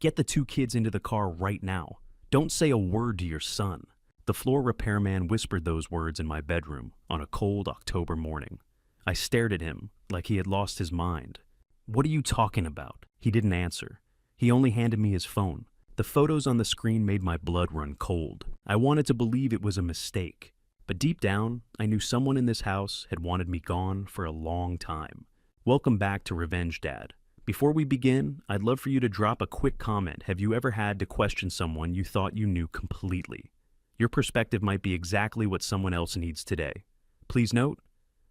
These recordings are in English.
Get the two kids into the car right now. Don't say a word to your son." The floor repairman whispered those words in my bedroom on a cold October morning. I stared at him like he had lost his mind. "What are you talking about?" He didn't answer. He only handed me his phone. The photos on the screen made my blood run cold. I wanted to believe it was a mistake. But deep down, I knew someone in this house had wanted me gone for a long time. Welcome back to Revenge Dad. Before we begin, I'd love for you to drop a quick comment. Have you ever had to question someone you thought you knew completely? Your perspective might be exactly what someone else needs today. Please note,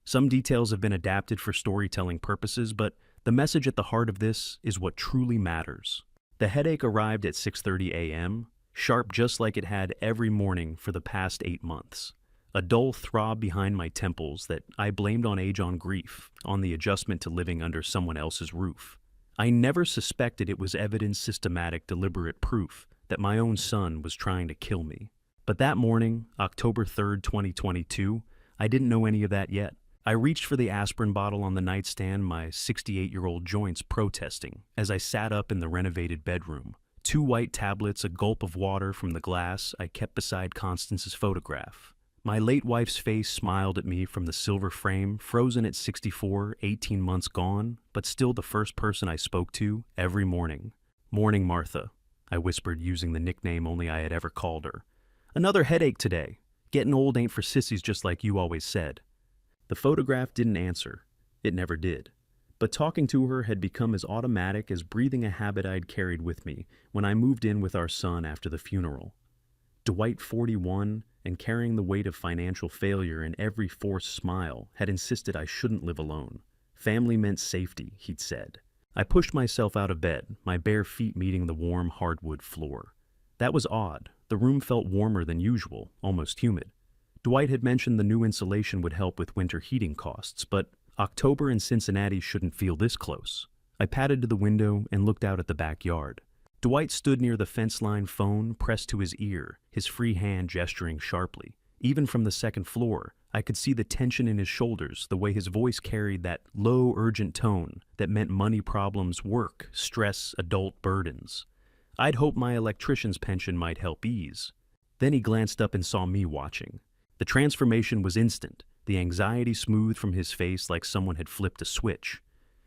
some details have been adapted for storytelling purposes, but the message at the heart of this is what truly matters. The headache arrived at 6:30 a.m., sharp just like it had every morning for the past 8 months. A dull throb behind my temples that I blamed on age, on grief, on the adjustment to living under someone else's roof. I never suspected it was evident, systematic, deliberate proof that my own son was trying to kill me. But that morning, October 3rd, 2022, I didn't know any of that yet. I reached for the aspirin bottle on the nightstand, my 68-year-old joints protesting, as I sat up in the renovated bedroom. 2 white tablets, a gulp of water from the glass I kept beside Constance's photograph. My late wife's face smiled at me from the silver frame, frozen at 64, 18 months gone, but still the first person I spoke to every morning. "Morning, Martha," I whispered, using the nickname only I had ever called her. "Another headache today. Getting old ain't for sissies, just like you always said." The photograph didn't answer. It never did. But talking to her had become as automatic as breathing, a habit I'd carried with me when I moved in with our son after the funeral. Dwight, 41, and carrying the weight of financial failure in every forced smile, had insisted I shouldn't live alone. Family meant safety, he'd said. I pushed myself out of bed, my bare feet meeting the warm hardwood floor. That was odd. The room felt warmer than usual, almost humid. Dwight had mentioned the new insulation would help with winter heating costs, but October in Cincinnati shouldn't feel this close. I padded to the window and looked out at the backyard. Dwight stood near the fence line, phone pressed to his ear, his free hand gesturing sharply. Even from the second floor, I could see the tension in his shoulders, the way his voice carried that low, urgent tone that meant money problems, work, stress, adult burdens. I'd hoped my electrician's pension might help ease. Then he glanced up and saw me watching. The transformation was instant, the anxiety smoothed from his face like someone had flipped a switch.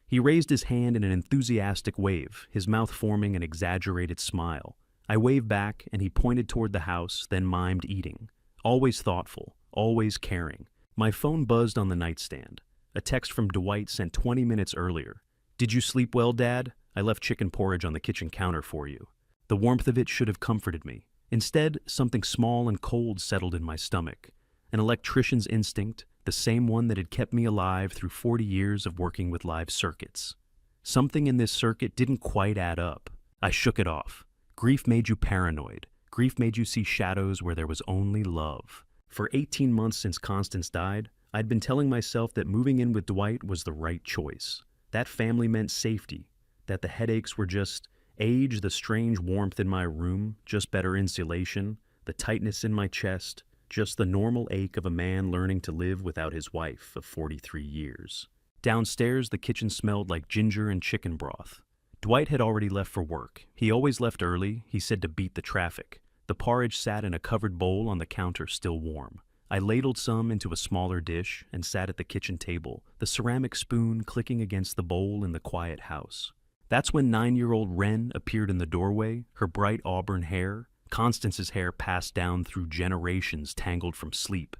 He raised his hand in an enthusiastic wave, his mouth forming an exaggerated smile. I waved back, and he pointed toward the house, then mimed eating. Always thoughtful, always caring. My phone buzzed on the nightstand. A text from Dwight sent 20 minutes earlier. "Did you sleep well, Dad? I left chicken porridge on the kitchen counter for you." The warmth of it should have comforted me. Instead, something small and cold settled in my stomach. An electrician's instinct, the same one that had kept me alive through 40 years of working with live circuits. Something in this circuit didn't quite add up. I shook it off. Grief made you paranoid. Grief made you see shadows where there was only love. For 18 months since Constance died, I'd been telling myself that moving in with Dwight was the right choice. That family meant safety, that the headaches were just age, the strange warmth in my room, just better insulation, the tightness in my chest, just the normal ache of a man learning to live without his wife of 43 years. Downstairs, the kitchen smelled like ginger and chicken broth. Dwight had already left for work. He always left early, he said, to beat the traffic. The porridge sat in a covered bowl on the counter, still warm. I ladled some into a smaller dish and sat at the kitchen table, the ceramic spoon clicking against the bowl in the quiet house. That's when 9-year-old Wren appeared in the doorway, her bright auburn hair, Constance's hair passed down through generations tangled from sleep.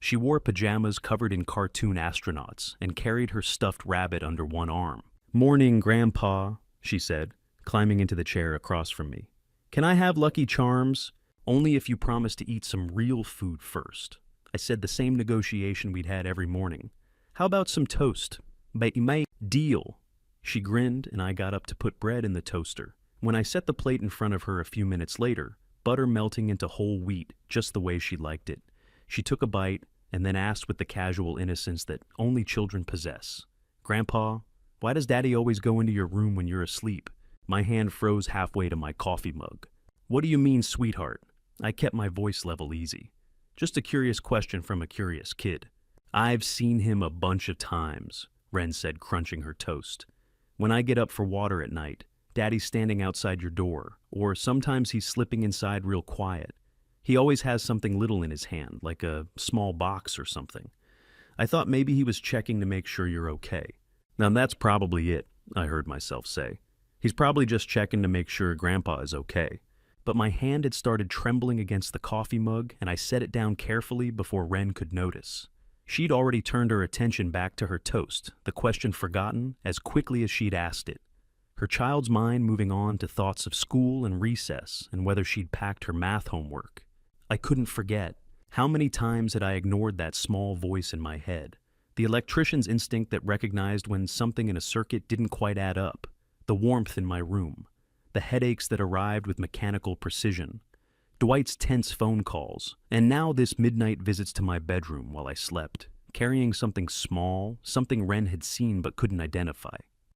She wore pajamas covered in cartoon astronauts and carried her stuffed rabbit under one arm. "Morning, Grandpa," she said, climbing into the chair across from me. "Can I have Lucky Charms? Only if you promise to eat some real food first." I said, the same negotiation we'd had every morning. "How about some toast? Deal." She grinned, and I got up to put bread in the toaster. When I set the plate in front of her a few minutes later, butter melting into whole wheat, just the way she liked it. She took a bite and then asked with the casual innocence that only children possess, "Grandpa, why does Daddy always go into your room when you're asleep?" My hand froze halfway to my coffee mug. "What do you mean, sweetheart?" I kept my voice level easy. "Just a curious question from a curious kid." "I've seen him a bunch of times," Wren said, crunching her toast. "When I get up for water at night, Daddy's standing outside your door, or sometimes he's slipping inside real quiet. He always has something little in his hand, like a small box or something. I thought maybe he was checking to make sure you're okay. Now that's probably it, I heard myself say. He's probably just checking to make sure Grandpa is okay. But my hand had started trembling against the coffee mug, and I set it down carefully before Wren could notice. She'd already turned her attention back to her toast, the question forgotten as quickly as she'd asked it. Her child's mind moving on to thoughts of school and recess and whether she'd packed her math homework. I couldn't forget. How many times had I ignored that small voice in my head? The electrician's instinct that recognized when something in a circuit didn't quite add up. The warmth in my room. The headaches that arrived with mechanical precision. Dwight's tense phone calls. And now this midnight visits to my bedroom while I slept, carrying something small, something Wren had seen but couldn't identify.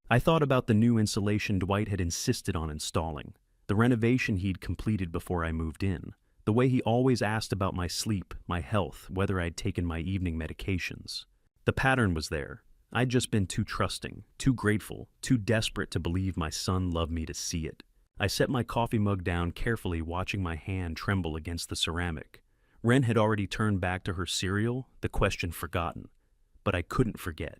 I thought about the new insulation Dwight had insisted on installing, the renovation he'd completed before I moved in, the way he always asked about my sleep, my health, whether I'd taken my evening medications. The pattern was there. I'd just been too trusting, too grateful, too desperate to believe my son loved me to see it. I set my coffee mug down carefully, watching my hand tremble against the ceramic. Wren had already turned back to her cereal, the question forgotten. But I couldn't forget.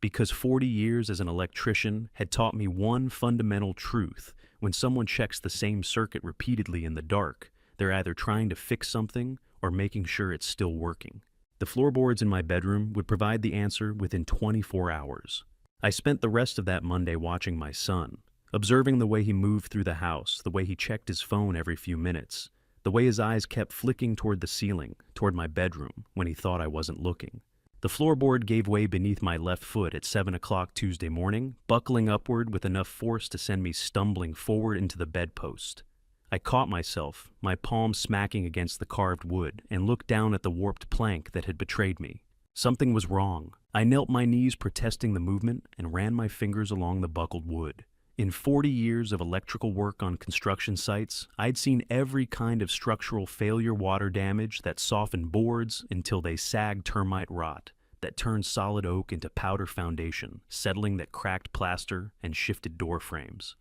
Because 40 years as an electrician had taught me one fundamental truth. When someone checks the same circuit repeatedly in the dark, they're either trying to fix something or making sure it's still working. The floorboards in my bedroom would provide the answer within 24 hours. I spent the rest of that Monday watching my son, observing the way he moved through the house, the way he checked his phone every few minutes, the way his eyes kept flicking toward the ceiling, toward my bedroom, when he thought I wasn't looking. The floorboard gave way beneath my left foot at 7 o'clock Tuesday morning, buckling upward with enough force to send me stumbling forward into the bedpost. I caught myself, my palm smacking against the carved wood, and looked down at the warped plank that had betrayed me. Something was wrong. I knelt my knees protesting the movement and ran my fingers along the buckled wood. In 40 years of electrical work on construction sites, I'd seen every kind of structural failure, water damage that softened boards until they sagged termite rot, that turned solid oak into powder foundation, settling that cracked plaster and shifted door frames.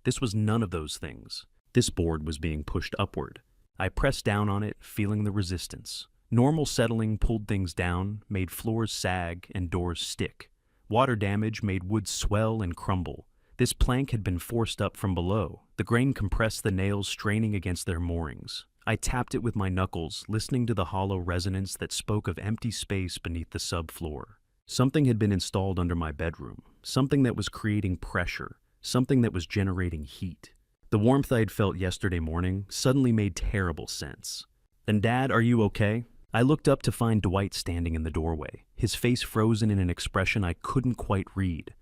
This was none of those things. This board was being pushed upward. I pressed down on it, feeling the resistance. Normal settling pulled things down, made floors sag and doors stick. Water damage made wood swell and crumble. This plank had been forced up from below. The grain compressed the nails straining against their moorings. I tapped it with my knuckles, listening to the hollow resonance that spoke of empty space beneath the subfloor. Something had been installed under my bedroom, something that was creating pressure, something that was generating heat. The warmth I'd felt yesterday morning suddenly made terrible sense. "And Dad, are you okay?" I looked up to find Dwight standing in the doorway, his face frozen in an expression I couldn't quite read.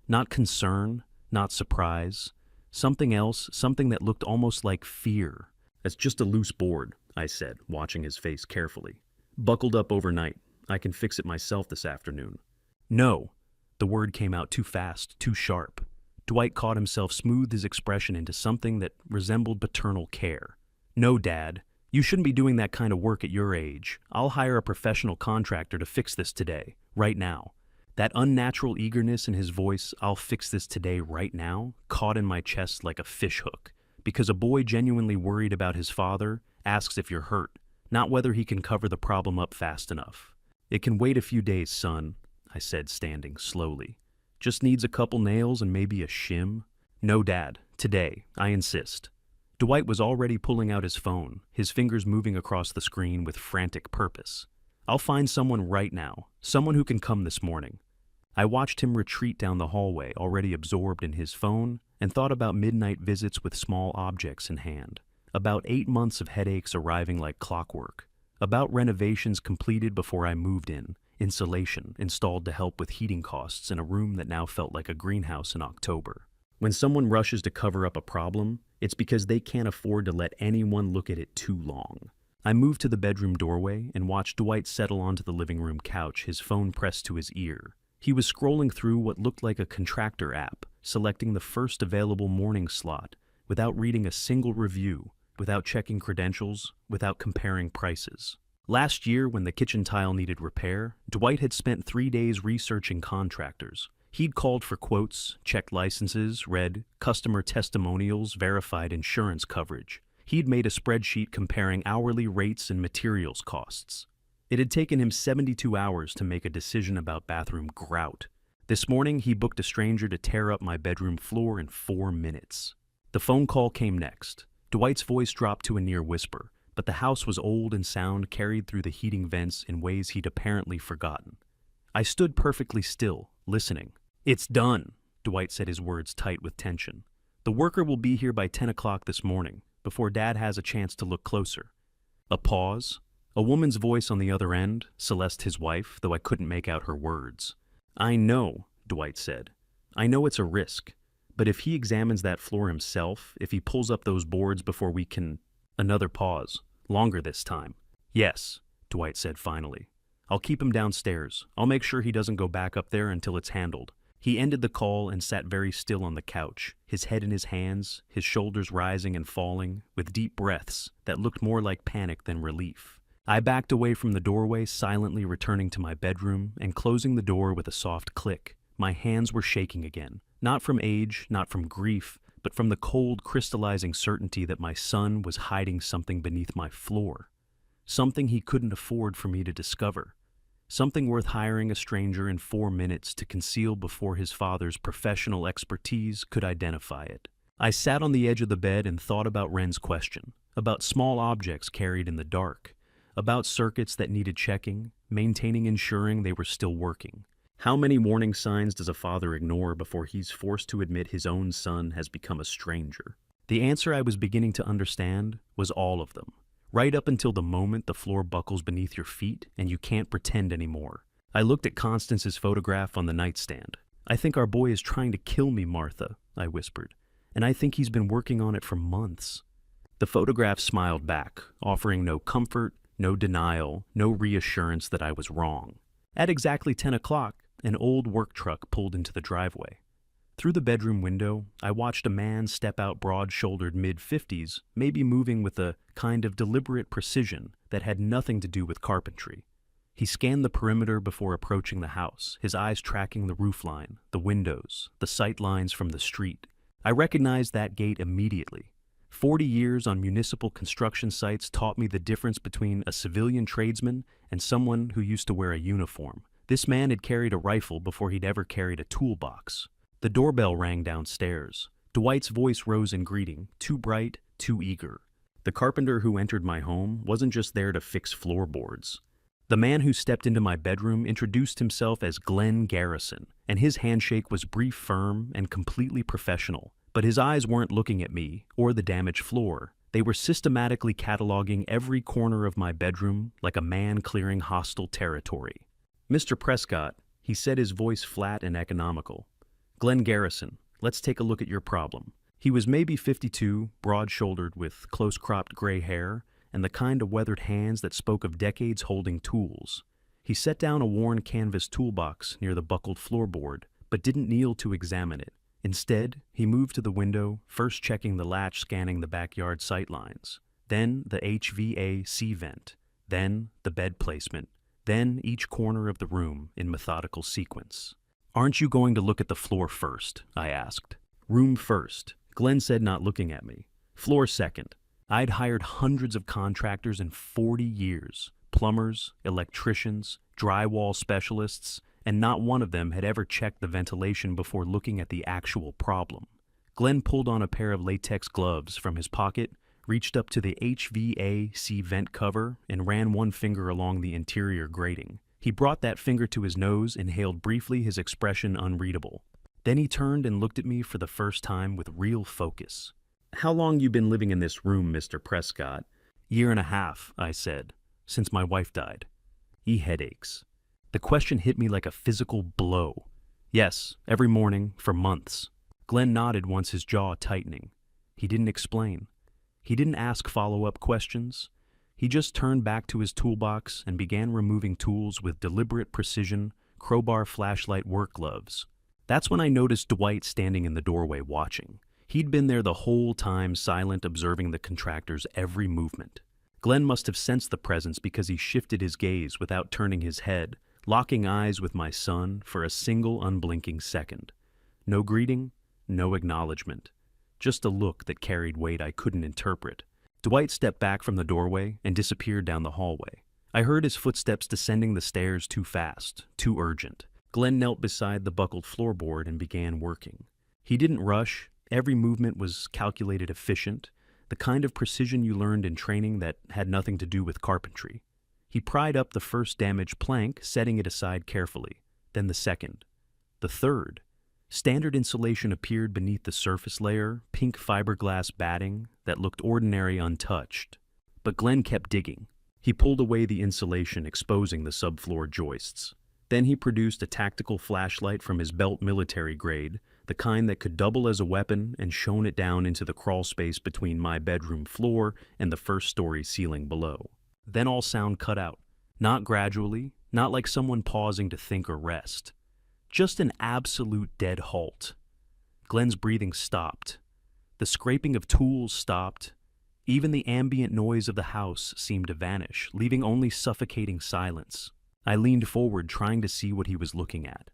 Not concern, not surprise. Something else, something that looked almost like fear. "That's just a loose board," I said, watching his face carefully. "Buckled up overnight. I can fix it myself this afternoon." "No." The word came out too fast, too sharp. Dwight caught himself, smoothed his expression into something that resembled paternal care. "No, Dad. You shouldn't be doing that kind of work at your age. I'll hire a professional contractor to fix this today, right now." That unnatural eagerness in his voice, "I'll fix this today, right now," caught in my chest like a fishhook. Because a boy genuinely worried about his father asks if you're hurt, not whether he can cover the problem up fast enough. "It can wait a few days, son," I said, standing slowly. "Just needs a couple nails and maybe a shim." "No, Dad. Today. I insist." Dwight was already pulling out his phone, his fingers moving across the screen with frantic purpose. "I'll find someone right now. Someone who can come this morning." I watched him retreat down the hallway, already absorbed in his phone, and thought about midnight visits with small objects in hand, about 8 months of headaches arriving like clockwork, about renovations completed before I moved in, insulation installed to help with heating costs in a room that now felt like a greenhouse in October. When someone rushes to cover up a problem, it's because they can't afford to let anyone look at it too long. I moved to the bedroom doorway and watched Dwight settle onto the living room couch, his phone pressed to his ear. He was scrolling through what looked like a Contractor app, selecting the first available morning slot, without reading a single review, without checking credentials, without comparing prices. Last year, when the kitchen tile needed repair, Dwight had spent 3 days researching contractors. He'd called for quotes, checked licenses, read customer testimonials, verified insurance coverage. He'd made a spreadsheet comparing hourly rates and materials costs. It had taken him 72 hours to make a decision about bathroom grout. This morning, he booked a stranger to tear up my bedroom floor in 4 minutes. The phone call came next. Dwight's voice dropped to a near whisper, but the house was old and sound carried through the heating vents in ways he'd apparently forgotten. I stood perfectly still, listening. "It's done," Dwight said, his words tight with tension. "The worker will be here by 10 o'clock this morning, before Dad has a chance to look closer." A pause. A woman's voice on the other end, Celeste his wife, though I couldn't make out her words. "I know," Dwight said. "I know it's a risk. But if he examines that floor himself, if he pulls up those boards before we can—" Another pause. Longer this time. "Yes," Dwight said finally. "I'll keep him downstairs. I'll make sure he doesn't go back up there until it's handled." He ended the call and sat very still on the couch, his head in his hands, his shoulders rising and falling, with deep breaths that looked more like panic than relief. I backed away from the doorway, silently returning to my bedroom and closing the door with a soft click. My hands were shaking again, not from age, not from grief, but from the cold, crystallizing certainty that my son was hiding something beneath my floor. Something he couldn't afford for me to discover. Something worth hiring a stranger in 4 minutes to conceal before his father's professional expertise could identify it. I sat on the edge of the bed and thought about Wren's question, about small objects carried in the dark, about circuits that needed checking, maintaining ensuring they were still working. How many warning signs does a father ignore before he's forced to admit his own son has become a stranger? The answer I was beginning to understand was all of them. Right up until the moment the floor buckles beneath your feet and you can't pretend anymore. I looked at Constance's photograph on the nightstand. "I think our boy is trying to kill me, Martha," I whispered, "and I think he's been working on it for months." The photograph smiled back, offering no comfort, no denial, no reassurance that I was wrong. At exactly 10 o'clock, an old work truck pulled into the driveway. Through the bedroom window, I watched a man step out, broad-shouldered, mid-50s, maybe moving with a kind of deliberate precision that had nothing to do with carpentry. He scanned the perimeter before approaching the house, his eyes tracking the roofline, the windows, the sight lines from the street. I recognized that gait immediately. 40 years on municipal construction sites taught me the difference between a civilian tradesman and someone who used to wear a uniform. This man had carried a rifle before he'd ever carried a toolbox. The doorbell rang downstairs. Dwight's voice rose in greeting, too bright, too eager. The carpenter who entered my home wasn't just there to fix floorboards. The man who stepped into my bedroom introduced himself as Glenn Garrison, and his handshake was brief, firm, and completely professional. But his eyes weren't looking at me or the damaged floor. They were systematically cataloging every corner of my bedroom like a man clearing hostile territory. "Mr. Prescott," he said, his voice flat and economical. "Glenn Garrison, let's take a look at your problem." He was maybe 52, broad-shouldered with close-cropped gray hair and the kind of weathered hands that spoke of decades holding tools. He set down a worn canvas toolbox near the buckled floorboard, but didn't kneel to examine it. Instead, he moved to the window, first checking the latch, scanning the backyard sightlines, then the HVAC vent, then the bed placement, then each corner of the room in methodical sequence. "Aren't you going to look at the floor first?" I asked. "Room first," Glenn said, not looking at me. "Floor second." I'd hired hundreds of contractors in 40 years, plumbers, electricians, drywall specialists, and not one of them had ever checked the ventilation before looking at the actual problem. Glenn pulled on a pair of latex gloves from his pocket, reached up to the HVAC vent cover, and ran one finger along the interior grating. He brought that finger to his nose, inhaled briefly, his expression unreadable. Then he turned and looked at me for the first time with real focus. "How long you been living in this room, Mr. Prescott?" "1.5 years," I said, "since my wife died." Headaches. The question hit me like a physical blow. "Yes, every morning, for months." Glenn nodded, once his jaw tightening. He didn't explain. He didn't ask follow-up questions. He just turned back to his toolbox and began removing tools with deliberate precision, crowbar, flashlight, work gloves. That's when I noticed Dwight standing in the doorway watching. He'd been there the whole time, silent, observing the contractor's every movement. Glenn must have sensed the presence because he shifted his gaze without turning his head, locking eyes with my son for a single unblinking second. No greeting, no acknowledgement, just a look that carried weight I couldn't interpret. Dwight stepped back from the doorway and disappeared down the hallway. I heard his footsteps descending the stairs too fast, too urgent. Glenn knelt beside the buckled floorboard and began working. He didn't rush. Every movement was calculated, efficient, the kind of precision you learned in training that had nothing to do with carpentry. He pried up the first damaged plank, setting it aside carefully, then the second, the third. Standard insulation appeared beneath the surface layer, pink fiberglass batting that looked ordinary untouched. But Glenn kept digging. He pulled away the insulation, exposing the subfloor joists. Then he produced a tactical flashlight from his belt, military grade, the kind that could double as a weapon, and shone it down into the crawl space between my bedroom floor and the first-story ceiling below. Then all sound cut out. Not gradually, not like someone pausing to think or rest. Just an absolute dead halt. Glenn's breathing stopped. The scraping of tools stopped. Even the ambient noise of the house seemed to vanish, leaving only suffocating silence. I leaned forward, trying to see what he was looking at.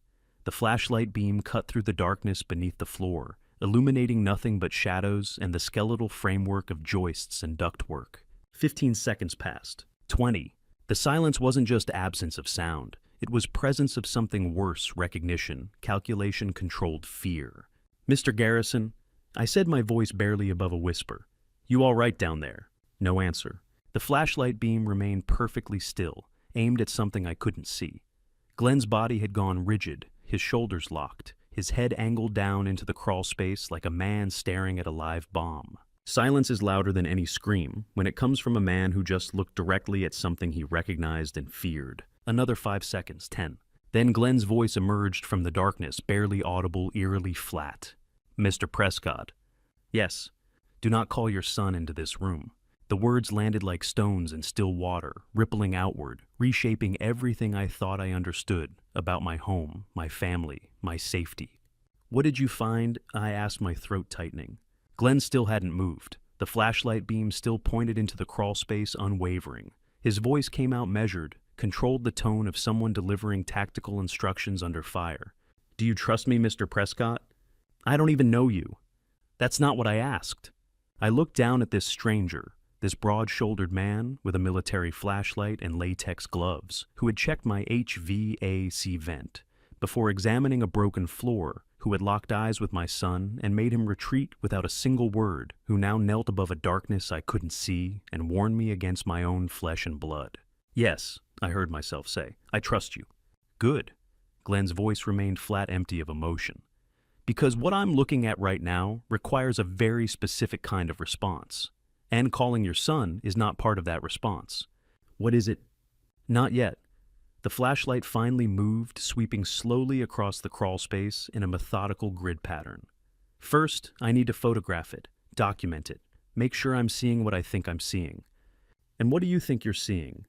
The flashlight beam cut through the darkness beneath the floor, illuminating nothing but shadows and the skeletal framework of joists and ductwork. 15 seconds passed. 20. The silence wasn't just absence of sound. It was presence of something worse, recognition, calculation-controlled fear. "Mr. Garrison," I said, my voice barely above a whisper. "You all right down there?" No answer. The flashlight beam remained perfectly still, aimed at something I couldn't see. Glenn's body had gone rigid, his shoulders locked, his head angled down into the crawl space like a man staring at a live bomb. Silence is louder than any scream when it comes from a man who just looked directly at something he recognized and feared. Another 5 seconds, 10. Then Glenn's voice emerged from the darkness, barely audible, eerily flat. "Mr. Prescott." "Yes." "Do not call your son into this room." The words landed like stones in still water, rippling outward, reshaping everything I thought I understood about my home, my family, my safety. "What did you find?" I asked, my throat tightening. Glenn still hadn't moved. The flashlight beam still pointed into the crawl space, unwavering. His voice came out measured, controlled the tone of someone delivering tactical instructions under fire. "Do you trust me, Mr. Prescott?" "I don't even know you." "That's not what I asked." I looked down at this stranger, this broad-shouldered man with a military flashlight and latex gloves, who had checked my HVAC vent before examining a broken floor, who had locked eyes with my son and made him retreat without a single word, who now knelt above a darkness I couldn't see and warned me against my own flesh and blood. "Yes," I heard myself say, "I trust you." "Good." Glenn's voice remained flat, empty of emotion. "Because what I'm looking at right now requires a very specific kind of response. And calling your son is not part of that response." "What is it?" "Not yet." The flashlight finally moved, sweeping slowly across the crawl space in a methodical grid pattern. "First, I need to photograph it, document it, make sure I'm seeing what I think I'm seeing." "And what do you think you're seeing?"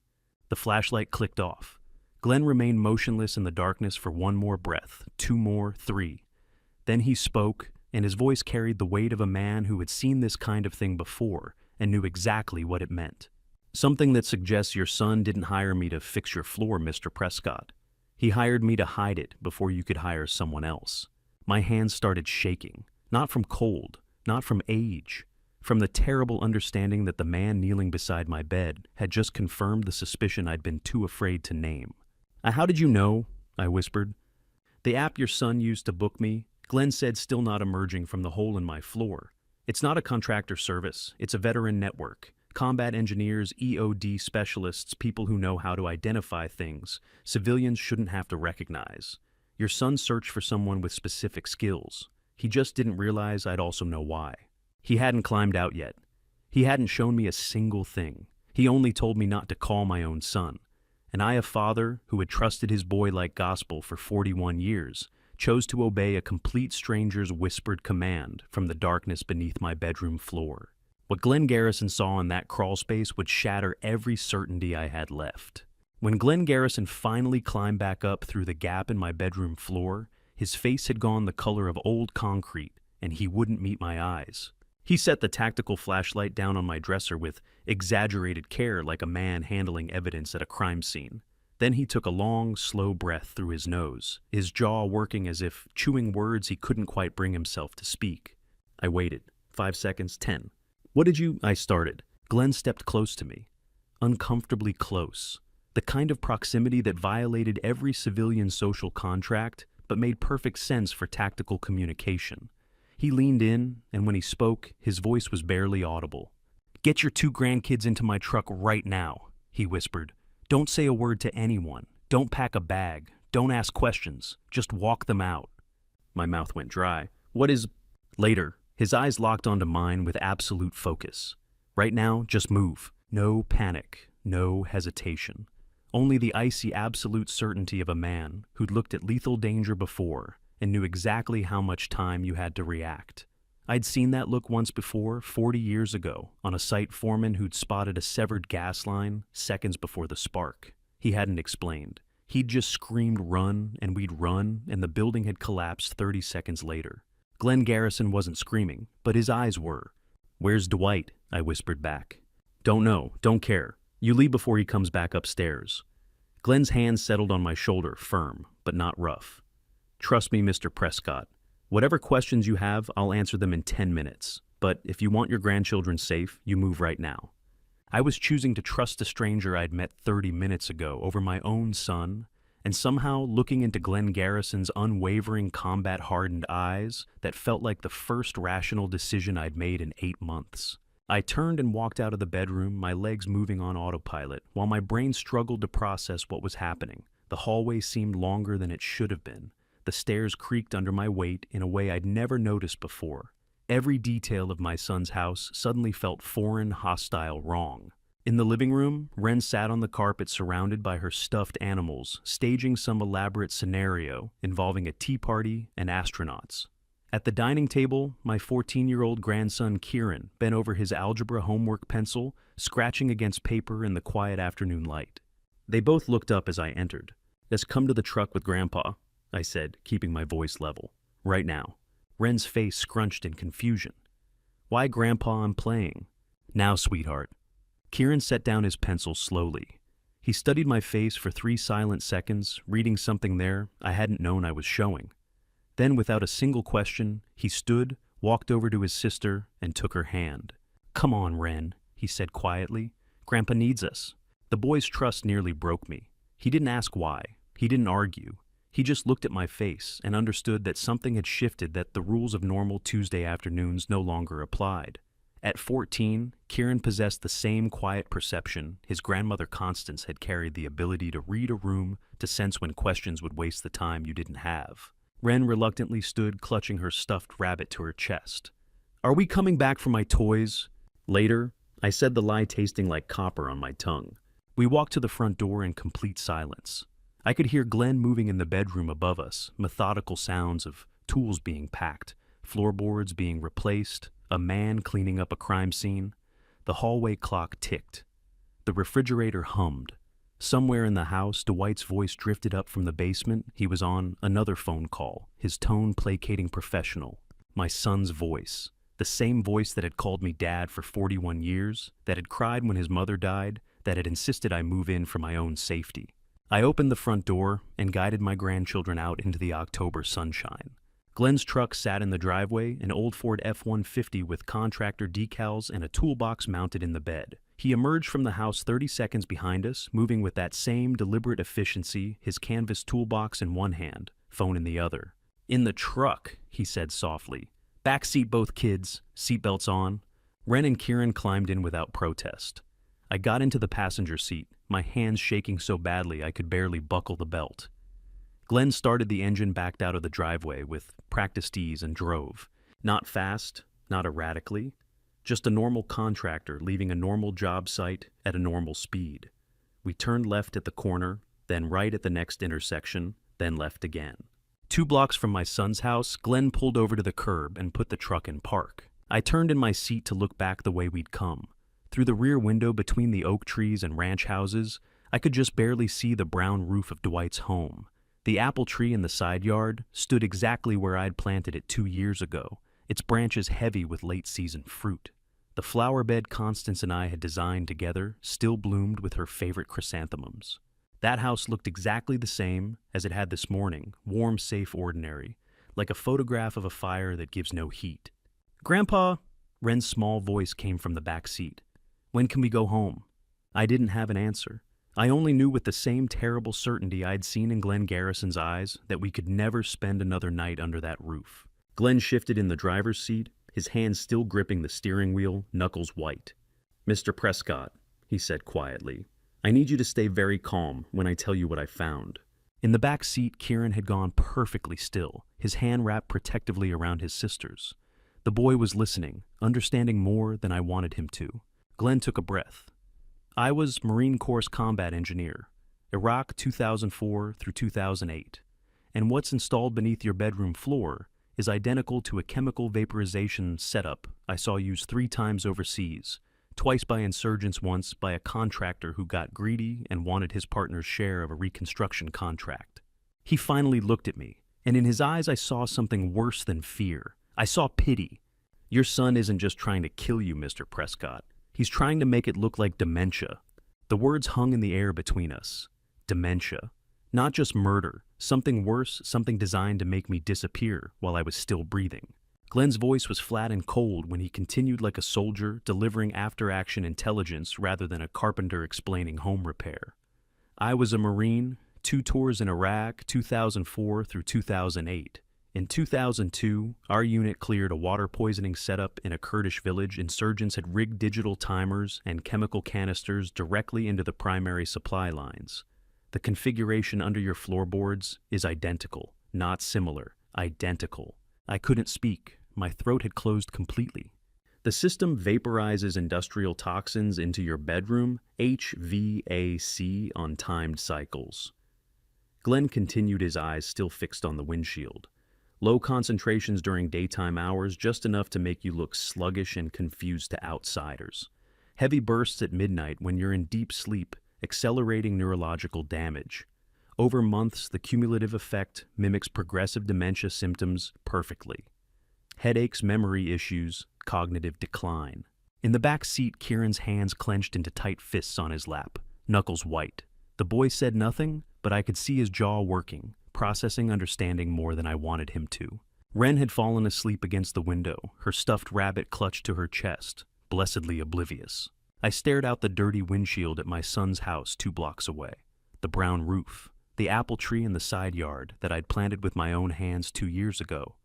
The flashlight clicked off. Glenn remained motionless in the darkness for one more breath, 2 more, 3. Then he spoke, and his voice carried the weight of a man who had seen this kind of thing before and knew exactly what it meant. "Something that suggests your son didn't hire me to fix your floor, Mr. Prescott. He hired me to hide it before you could hire someone else." My hands started shaking, not from cold, not from age, from the terrible understanding that the man kneeling beside my bed had just confirmed the suspicion I'd been too afraid to name. "How did you know?" I whispered. "The app your son used to book me," Glenn said, still not emerging from the hole in my floor. "It's not a contractor service, it's a veteran network. Combat engineers, EOD specialists, people who know how to identify things civilians shouldn't have to recognize. Your son searched for someone with specific skills. He just didn't realize I'd also know why. He hadn't climbed out yet. He hadn't shown me a single thing. He only told me not to call my own son. And I, a father who had trusted his boy like gospel for 41 years, chose to obey a complete stranger's whispered command from the darkness beneath my bedroom floor. What Glenn Garrison saw in that crawl space would shatter every certainty I had left. When Glenn Garrison finally climbed back up through the gap in my bedroom floor, his face had gone the color of old concrete, and he wouldn't meet my eyes. He set the tactical flashlight down on my dresser with exaggerated care, like a man handling evidence at a crime scene. Then he took a long, slow breath through his nose, his jaw working as if chewing words he couldn't quite bring himself to speak. I waited. 5 seconds, 10. "What did you—" I started. Glenn stepped close to me. Uncomfortably close. The kind of proximity that violated every civilian social contract, but made perfect sense for tactical communication. He leaned in, and when he spoke, his voice was barely audible. "Get your 2 grandkids into my truck right now," he whispered. "Don't say a word to anyone. Don't pack a bag. Don't ask questions. Just walk them out." My mouth went dry. "What is—" Later, his eyes locked onto mine with absolute focus. "Right now, just move. No panic. No hesitation. Only the icy absolute certainty of a man who'd looked at lethal danger before and knew exactly how much time you had to react. I'd seen that look once before, 40 years ago, on a site foreman who'd spotted a severed gas line seconds before the spark. He hadn't explained. He'd just screamed run, and we'd run, and the building had collapsed 30 seconds later. Glenn Garrison wasn't screaming, but his eyes were. "Where's Dwight?" I whispered back. "Don't know, don't care. You leave before he comes back upstairs." Glenn's hand settled on my shoulder, firm, but not rough. "Trust me, Mr. Prescott. Whatever questions you have, I'll answer them in 10 minutes. But if you want your grandchildren safe, you move right now." I was choosing to trust a stranger I'd met 30 minutes ago over my own son, and somehow looking into Glenn Garrison's unwavering, combat-hardened eyes, that felt like the first rational decision I'd made in 8 months. I turned and walked out of the bedroom, my legs moving on autopilot, while my brain struggled to process what was happening. The hallway seemed longer than it should have been. The stairs creaked under my weight in a way I'd never noticed before. Every detail of my son's house suddenly felt foreign, hostile, wrong. In the living room, Wren sat on the carpet surrounded by her stuffed animals, staging some elaborate scenario involving a tea party and astronauts. At the dining table, my 14-year-old grandson Kieran bent over his algebra homework pencil, scratching against paper in the quiet afternoon light. They both looked up as I entered. "Let's come to the truck with Grandpa," I said, keeping my voice level. "Right now." Wren's face scrunched in confusion. "Why, Grandpa, I'm playing." "Now, sweetheart." Kieran set down his pencil slowly. He studied my face for 3 silent seconds, reading something there I hadn't known I was showing. Then, without a single question, he stood, walked over to his sister, and took her hand. "Come on, Wren," he said quietly. "Grandpa needs us." The boy's trust nearly broke me. He didn't ask why. He didn't argue. He just looked at my face and understood that something had shifted, that the rules of normal Tuesday afternoons no longer applied. At 14, Kieran possessed the same quiet perception his grandmother Constance had carried, the ability to read a room, to sense when questions would waste the time you didn't have. Wren reluctantly stood, clutching her stuffed rabbit to her chest. "Are we coming back for my toys?" Later, I said, the lie tasting like copper on my tongue. We walked to the front door in complete silence. I could hear Glenn moving in the bedroom above us, methodical sounds of tools being packed, floorboards being replaced, a man cleaning up a crime scene. The hallway clock ticked. The refrigerator hummed. Somewhere in the house, Dwight's voice drifted up from the basement. He was on another phone call, his tone placating professional. My son's voice. The same voice that had called me dad for 41 years, that had cried when his mother died, that had insisted I move in for my own safety. I opened the front door and guided my grandchildren out into the October sunshine. Glenn's truck sat in the driveway, an old Ford F-150 with Contractor decals and a toolbox mounted in the bed. He emerged from the house 30 seconds behind us, moving with that same deliberate efficiency, his canvas toolbox in one hand, phone in the other. "In the truck," he said softly. "Back seat both kids, seatbelts on." Wren and Kieran climbed in without protest. I got into the passenger seat, my hands shaking so badly I could barely buckle the belt. Glenn started the engine, backed out of the driveway with practiced ease, and drove. Not fast, not erratically, just a normal contractor leaving a normal job site at a normal speed. We turned left at the corner, then right at the next intersection, then left again. 2 blocks from my son's house, Glenn pulled over to the curb and put the truck in park. I turned in my seat to look back the way we'd come. Through the rear window between the oak trees and ranch houses, I could just barely see the brown roof of Dwight's home. The apple tree in the side yard stood exactly where I'd planted it 2 years ago, its branches heavy with late-season fruit. The flower bed Constance and I had designed together still bloomed with her favorite chrysanthemums. That house looked exactly the same as it had this morning, warm, safe, ordinary, like a photograph of a fire that gives no heat. "Grandpa," Wren's small voice came from the back seat. "When can we go home?" I didn't have an answer. I only knew with the same terrible certainty I'd seen in Glenn Garrison's eyes that we could never spend another night under that roof. Glenn shifted in the driver's seat, his hands still gripping the steering wheel, knuckles white. "Mr. Prescott," he said quietly, "I need you to stay very calm when I tell you what I found." In the back seat, Kieran had gone perfectly still, his hand wrapped protectively around his sister's. The boy was listening, understanding more than I wanted him to. Glenn took a breath. "I was Marine Corps combat engineer, Iraq 2004 through 2008, and what's installed beneath your bedroom floor is identical to a chemical vaporization setup I saw used 3 times overseas, twice by insurgents, once by a contractor who got greedy and wanted his partner's share of a reconstruction contract." He finally looked at me, and in his eyes I saw something worse than fear. I saw pity. "Your son isn't just trying to kill you, Mr. Prescott. He's trying to make it look like dementia." The words hung in the air between us. Dementia. Not just murder, something worse, something designed to make me disappear while I was still breathing. Glenn's voice was flat and cold when he continued like a soldier, delivering after-action intelligence rather than a carpenter explaining home repair. "I was a Marine, 2 tours in Iraq, 2004 through 2008. In 2002, our unit cleared a water poisoning setup in a Kurdish village. Insurgents had rigged digital timers and chemical canisters directly into the primary supply lines. The configuration under your floorboards is identical, not similar, identical." I couldn't speak. My throat had closed completely. "The system vaporizes industrial toxins into your bedroom, HVAC on timed cycles." Glenn continued, his eyes still fixed on the windshield. "Low concentrations during daytime hours, just enough to make you look sluggish and confused to outsiders. Heavy bursts at midnight when you're in deep sleep, accelerating neurological damage. Over months, the cumulative effect mimics progressive dementia symptoms perfectly. Headaches, memory issues, cognitive decline." In the back seat, Kieran's hands clenched into tight fists on his lap, knuckles white. The boy said nothing, but I could see his jaw working, processing understanding more than I wanted him to. Wren had fallen asleep against the window, her stuffed rabbit clutched to her chest, blessedly oblivious. I stared out the dirty windshield at my son's house 2 blocks away. The brown roof, the apple tree in the side yard that I'd planted with my own hands 2 years ago.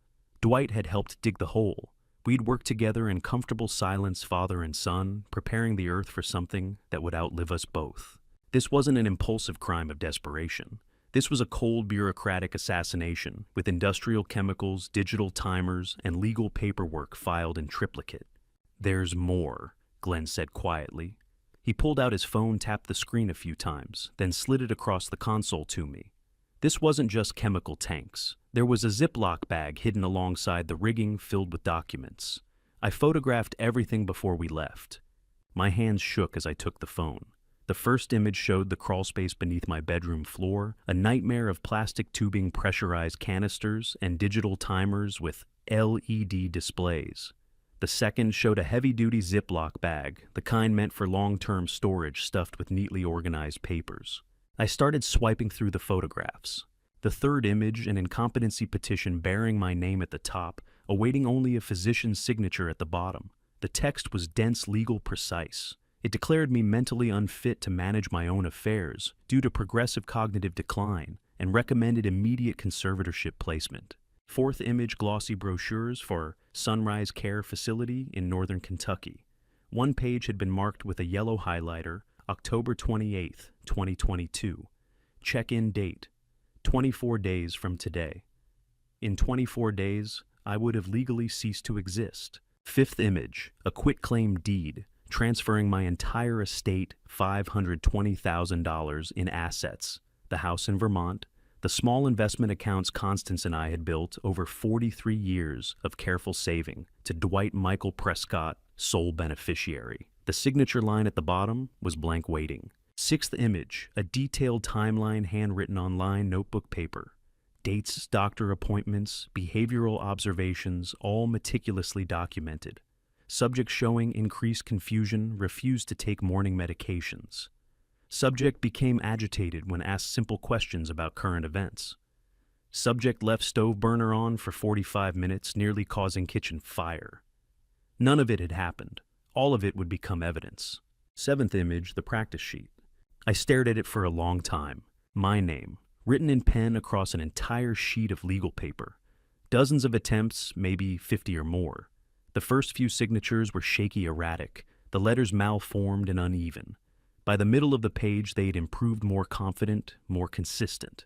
Dwight had helped dig the hole. We'd worked together in comfortable silence, father and son, preparing the earth for something that would outlive us both. This wasn't an impulsive crime of desperation. This was a cold, bureaucratic assassination with industrial chemicals, digital timers, and legal paperwork filed in triplicate. "There's more," Glenn said quietly. He pulled out his phone, tapped the screen a few times, then slid it across the console to me. This wasn't just chemical tanks. There was a Ziploc bag hidden alongside the rigging filled with documents. I photographed everything before we left. My hands shook as I took the phone. The first image showed the crawlspace beneath my bedroom floor, a nightmare of plastic tubing, pressurized canisters, and digital timers with LED displays. The second showed a heavy-duty Ziploc bag, the kind meant for long-term storage stuffed with neatly organized papers. I started swiping through the photographs. The third image, an incompetency petition bearing my name at the top, awaiting only a physician's signature at the bottom. The text was dense, legal, precise. It declared me mentally unfit to manage my own affairs due to progressive cognitive decline and recommended immediate conservatorship placement. Fourth image, glossy brochures for Sunrise Care Facility in northern Kentucky. One page had been marked with a yellow highlighter, October 28, 2022. Check-in date, 24 days from today. In 24 days, I would have legally ceased to exist. Fifth image, a quitclaim deed, transferring my entire estate, $520,000 in assets, the house in Vermont, the small investment accounts Constance and I had built over 43 years of careful saving, to Dwight Michael Prescott, sole beneficiary. The signature line at the bottom was blank waiting. Sixth image, a detailed timeline handwritten on lined notebook paper. Dates, doctor appointments, behavioral observations, all meticulously documented. Subject showing increased confusion, refused to take morning medications. Subject became agitated when asked simple questions about current events. Subject left stove burner on for 45 minutes, nearly causing kitchen fire. None of it had happened. All of it would become evidence. Seventh image, the practice sheet. I stared at it for a long time. My name, written in pen across an entire sheet of legal paper. Dozens of attempts, maybe 50 or more. The first few signatures were shaky, erratic, the letters malformed and uneven. By the middle of the page, they had improved, more confident, more consistent.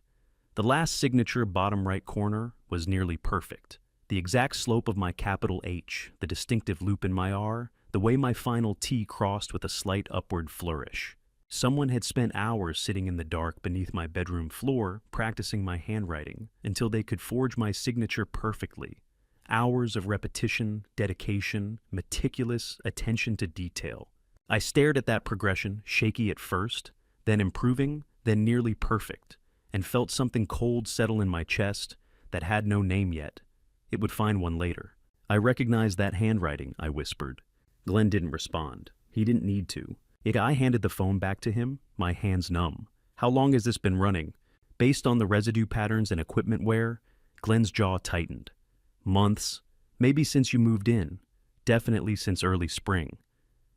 The last signature, bottom right corner, was nearly perfect. The exact slope of my capital H, the distinctive loop in my R, the way my final T crossed with a slight upward flourish. Someone had spent hours sitting in the dark beneath my bedroom floor, practicing my handwriting, until they could forge my signature perfectly. Hours of repetition, dedication, meticulous attention to detail. I stared at that progression, shaky at first, then improving, then nearly perfect, and felt something cold settle in my chest that had no name yet. It would find one later. I recognized that handwriting, I whispered. Glenn didn't respond. He didn't need to. I handed the phone back to him, my hands numb. How long has this been running? Based on the residue patterns and equipment wear, Glenn's jaw tightened. Months, maybe since you moved in. Definitely since early spring.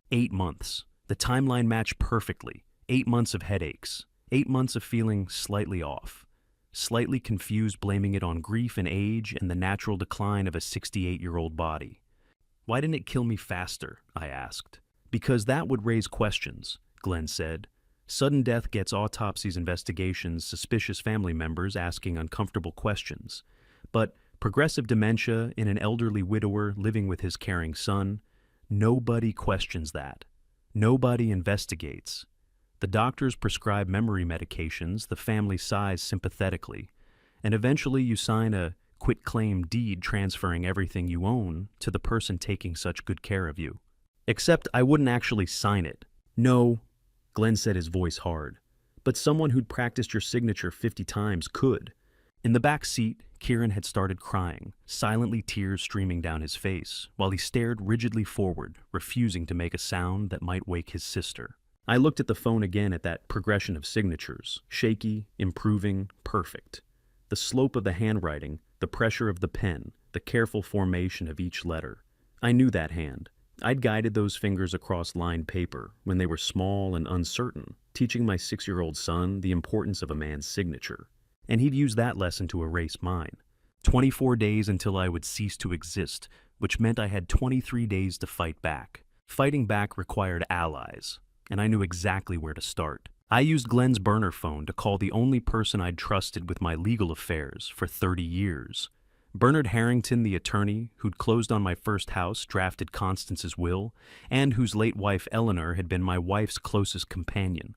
8 months. The timeline matched perfectly. 8 months of headaches. 8 months of feeling slightly off. Slightly confused, blaming it on grief and age and the natural decline of a 68-year-old body. Why didn't it kill me faster? I asked. Because that would raise questions, Glenn said. Sudden death gets autopsies, investigations, suspicious family members asking uncomfortable questions. But progressive dementia in an elderly widower living with his caring son, nobody questions that. Nobody investigates. The doctors prescribe memory medications, the family sighs sympathetically, and eventually you sign a quitclaim deed transferring everything you own to the person taking such good care of you. Except I wouldn't actually sign it. No, Glenn said, his voice hard. But someone who'd practiced your signature 50 times could. In the back seat, Kieran had started crying, silently tears streaming down his face, while he stared rigidly forward, refusing to make a sound that might wake his sister. I looked at the phone again at that progression of signatures, shaky, improving, perfect. The slope of the handwriting, the pressure of the pen, the careful formation of each letter. I knew that hand. I'd guided those fingers across lined paper when they were small and uncertain, teaching my 6-year-old son the importance of a man's signature. And he'd use that lesson to erase mine. 24 days until I would cease to exist, which meant I had 23 days to fight back. Fighting back required allies, and I knew exactly where to start. I used Glenn's burner phone to call the only person I'd trusted with my legal affairs for 30 years. Bernard Harrington, the attorney who'd closed on my first house, drafted Constance's will, and whose late wife Eleanor had been my wife's closest companion.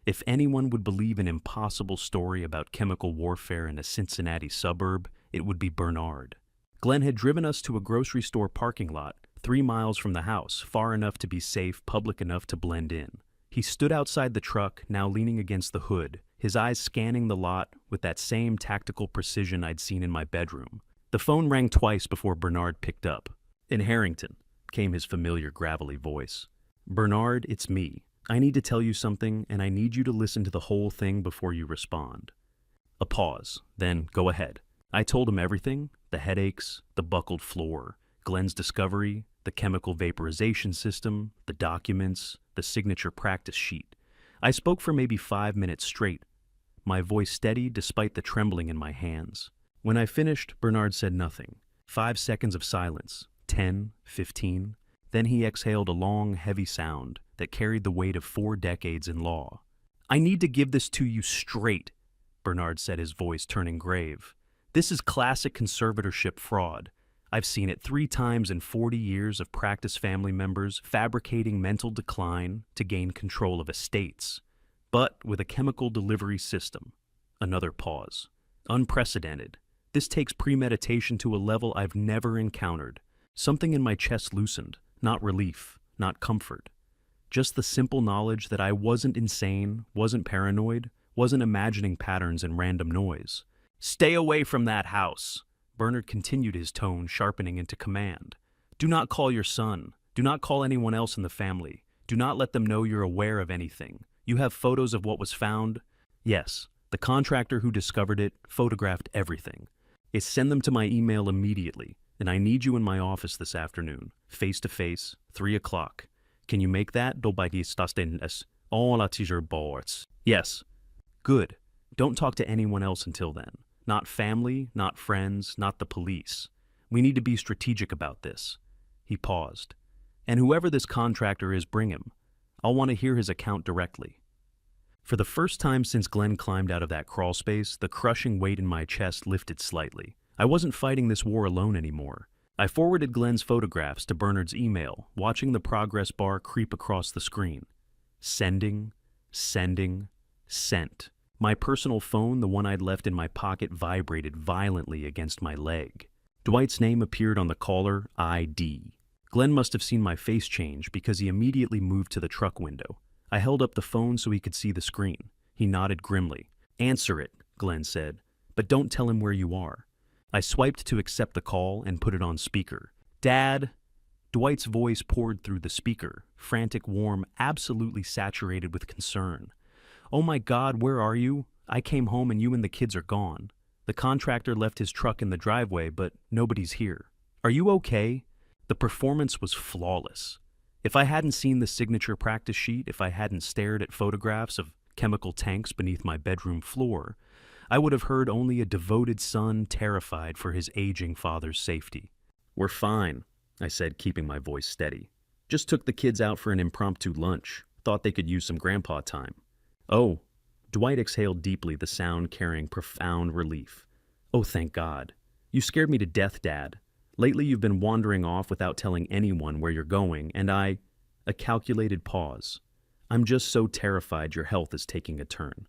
If anyone would believe an impossible story about chemical warfare in a Cincinnati suburb, it would be Bernard. Glenn had driven us to a grocery store parking lot, 3 miles from the house, far enough to be safe, public enough to blend in. He stood outside the truck, now leaning against the hood, his eyes scanning the lot with that same tactical precision I'd seen in my bedroom. The phone rang twice before Bernard picked up. "In Harrington," came his familiar gravelly voice. "Bernard, it's me. I need to tell you something, and I need you to listen to the whole thing before you respond." A pause, then go ahead. I told him everything, the headaches, the buckled floor, Glenn's discovery, the chemical vaporization system, the documents, the signature practice sheet. I spoke for maybe 5 minutes straight, my voice steady despite the trembling in my hands. When I finished, Bernard said nothing. 5 seconds of silence, 10, 15. Then he exhaled a long, heavy sound that carried the weight of 4 decades in law. "I need to give this to you straight," Bernard said, his voice turning grave. "This is classic conservatorship fraud. I've seen it 3 times in 40 years of practice, family members fabricating mental decline to gain control of estates. But with a chemical delivery system." Another pause. "Unprecedented. This takes premeditation to a level I've never encountered. Something in my chest loosened, not relief, not comfort. Just the simple knowledge that I wasn't insane, wasn't paranoid, wasn't imagining patterns and random noise. "Stay away from that house," Bernard continued, his tone sharpening into command. "Do not call your son. Do not call anyone else in the family. Do not let them know you're aware of anything. You have photos of what was found? Yes. The contractor who discovered it photographed everything. Send them to my email immediately, and I need you in my office this afternoon, face to face, 3 o'clock. Can you make that? Yes. Good. Don't talk to anyone else until then. Not family, not friends, not the police. We need to be strategic about this. He paused. And whoever this contractor is, bring him. I'll want to hear his account directly. For the first time since Glenn climbed out of that crawl space, the crushing weight in my chest lifted slightly. I wasn't fighting this war alone anymore. I forwarded Glenn's photographs to Bernard's email, watching the progress bar creep across the screen. Sending, sending, sent. My personal phone, the one I'd left in my pocket, vibrated violently against my leg. Dwight's name appeared on the caller ID. Glenn must have seen my face change because he immediately moved to the truck window. I held up the phone so he could see the screen. He nodded grimly. Answer it, Glenn said, but don't tell him where you are. I swiped to accept the call and put it on speaker. Dad! Dwight's voice poured through the speaker, frantic, warm, absolutely saturated with concern. Oh my God, where are you? I came home and you and the kids are gone. The contractor left his truck in the driveway, but nobody's here. Are you okay? The performance was flawless. If I hadn't seen the signature practice sheet, if I hadn't stared at photographs of chemical tanks beneath my bedroom floor, I would have heard only a devoted son terrified for his aging father's safety. We're fine, I said, keeping my voice steady. Just took the kids out for an impromptu lunch. Thought they could use some grandpa time. Oh, Dwight exhaled deeply, the sound carrying profound relief. Oh, thank God. You scared me to death, Dad. Lately you've been wandering off without telling anyone where you're going, and a calculated pause. I'm just so terrified your health is taking a turn.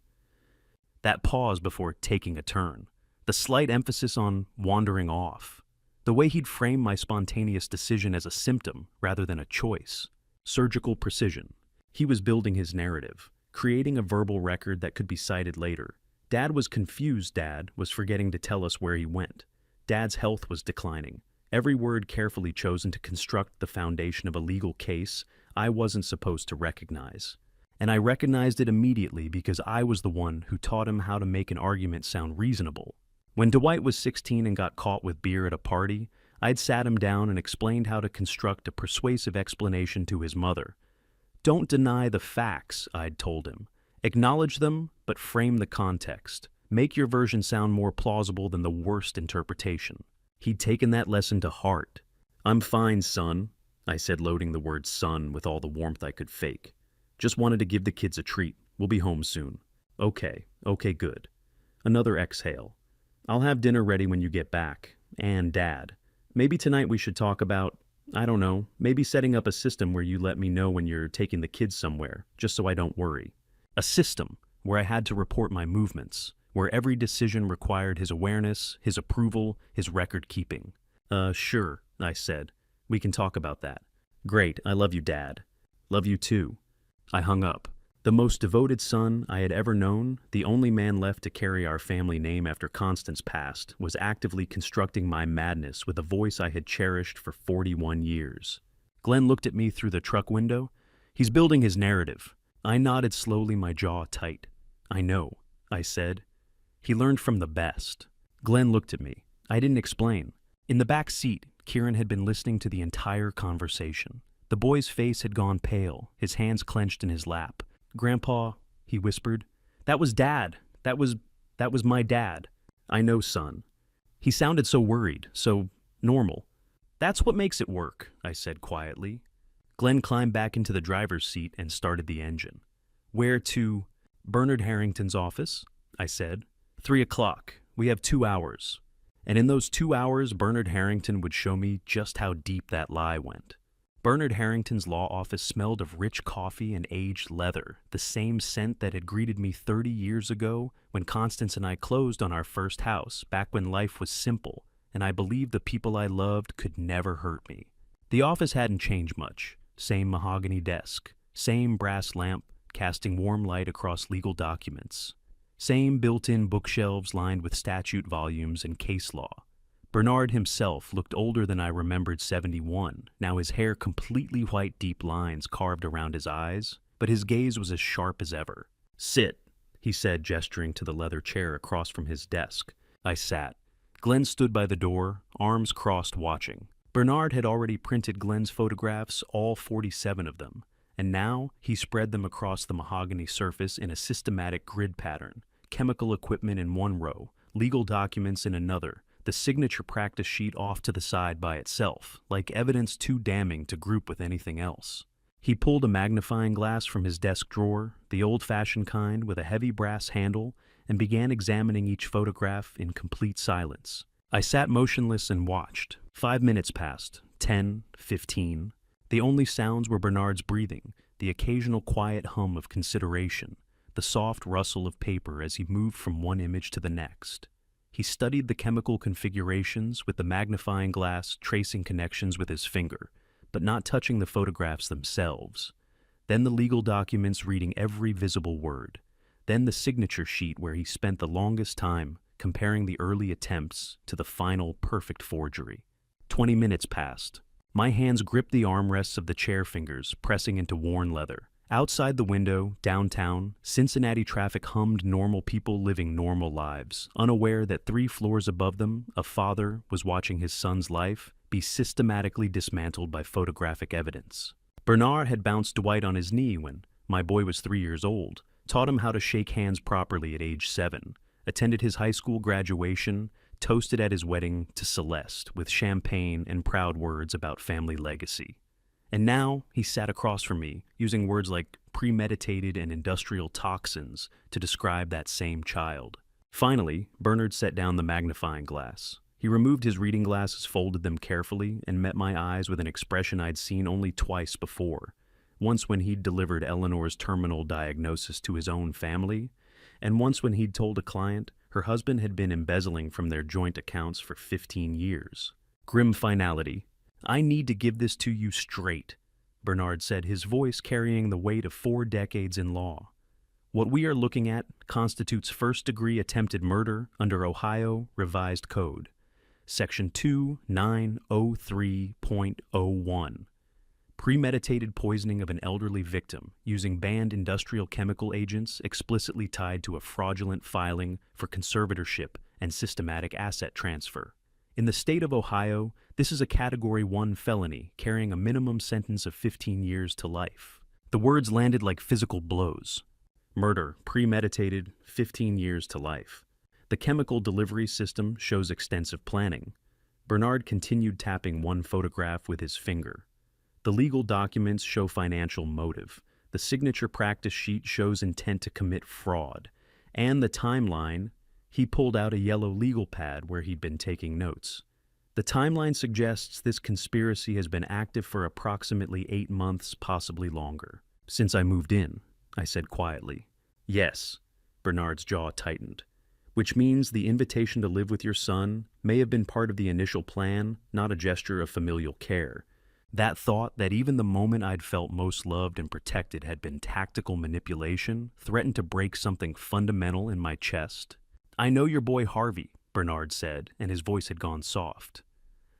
That pause before taking a turn. The slight emphasis on wandering off. The way he'd frame my spontaneous decision as a symptom rather than a choice. Surgical precision. He was building his narrative, creating a verbal record that could be cited later. Dad was confused. Dad was forgetting to tell us where he went. Dad's health was declining. Every word carefully chosen to construct the foundation of a legal case I wasn't supposed to recognize. And I recognized it immediately because I was the one who taught him how to make an argument sound reasonable. When Dwight was 16 and got caught with beer at a party, I'd sat him down and explained how to construct a persuasive explanation to his mother. Don't deny the facts, I'd told him. Acknowledge them, but frame the context. Make your version sound more plausible than the worst interpretation. He'd taken that lesson to heart. I'm fine, son, I said, loading the word son with all the warmth I could fake. Just wanted to give the kids a treat. We'll be home soon. Okay, good. Another exhale. I'll have dinner ready when you get back. And Dad, maybe tonight we should talk about, I don't know, maybe setting up a system where you let me know when you're taking the kids somewhere, just so I don't worry. A system where I had to report my movements, where every decision required his awareness, his approval, his record keeping. Sure, I said. We can talk about that. Great, I love you, Dad. Love you too. I hung up. The most devoted son I had ever known, the only man left to carry our family name after Constance passed, was actively constructing my madness with a voice I had cherished for 41 years. Glenn looked at me through the truck window. He's building his narrative. I nodded slowly, my jaw tight. I know, I said. He learned from the best. Glenn looked at me. I didn't explain. In the back seat, Kieran had been listening to the entire conversation. The boy's face had gone pale, his hands clenched in his lap. Grandpa, he whispered, that was Dad. That was my dad. I know, son. He sounded so worried, so normal. That's what makes it work, I said quietly. Glenn climbed back into the driver's seat and started the engine. Where to? Bernard Harrington's office, I said. 3 o'clock. We have 2 hours. And in those 2 hours, Bernard Harrington would show me just how deep that lie went. Bernard Harrington's law office smelled of rich coffee and aged leather, the same scent that had greeted me 30 years ago when Constance and I closed on our first house, back when life was simple, and I believed the people I loved could never hurt me. The office hadn't changed much. Same mahogany desk, same brass lamp casting warm light across legal documents, same built-in bookshelves lined with statute volumes and case law. Bernard himself looked older than I remembered 71, now his hair completely white, deep lines carved around his eyes. but his gaze was as sharp as ever. "Sit," he said, gesturing to the leather chair across from his desk. I sat. Glenn stood by the door, arms crossed, watching. Bernard had already printed Glenn's photographs, all 47 of them, and now he spread them across the mahogany surface in a systematic grid pattern. Chemical equipment in one row, legal documents in another, the signature practice sheet off to the side by itself, like evidence too damning to group with anything else. He pulled a magnifying glass from his desk drawer, the old-fashioned kind with a heavy brass handle, and began examining each photograph in complete silence. I sat motionless and watched. 5 minutes passed, 10, 15. The only sounds were Bernard's breathing, the occasional quiet hum of consideration, the soft rustle of paper as he moved from one image to the next. He studied the chemical configurations with the magnifying glass, tracing connections with his finger, but not touching the photographs themselves. Then the legal documents reading every visible word. Then the signature sheet where he spent the longest time comparing the early attempts to the final perfect forgery. 20 minutes passed. My hands gripped the armrests of the chair fingers, pressing into worn leather. Outside the window, downtown, Cincinnati traffic hummed, normal people living normal lives, unaware that 3 floors above them, a father was watching his son's life be systematically dismantled by photographic evidence. Bernard had bounced Dwight on his knee when my boy was 3 years old, taught him how to shake hands properly at age 7, attended his high school graduation, toasted at his wedding to Celeste with champagne and proud words about family legacy. And now he sat across from me, using words like premeditated and industrial toxins to describe that same child. Finally, Bernard set down the magnifying glass. He removed his reading glasses, folded them carefully, and met my eyes with an expression I'd seen only twice before. Once when he'd delivered Eleanor's terminal diagnosis to his own family, and once when he'd told a client her husband had been embezzling from their joint accounts for 15 years. Grim finality. "I need to give this to you straight," Bernard said, his voice carrying the weight of 4 decades in law. "What we are looking at constitutes first-degree attempted murder under Ohio Revised Code, Section 2903.01. Premeditated poisoning of an elderly victim using banned industrial chemical agents explicitly tied to a fraudulent filing for conservatorship and systematic asset transfer. In the state of Ohio, this is a Category 1 felony carrying a minimum sentence of 15 years to life." The words landed like physical blows. Murder, premeditated, 15 years to life. The chemical delivery system shows extensive planning. Bernard continued tapping one photograph with his finger. The legal documents show financial motive. The signature practice sheet shows intent to commit fraud. And the timeline, he pulled out a yellow legal pad where he'd been taking notes. The timeline suggests this conspiracy has been active for approximately 8 months, possibly longer. "Since I moved in," I said quietly. "Yes," Bernard's jaw tightened. "Which means the invitation to live with your son may have been part of the initial plan, not a gesture of familial care. That thought that even the moment I'd felt most loved and protected had been tactical manipulation threatened to break something fundamental in my chest. "I know your boy Harvey," Bernard said, and his voice had gone soft.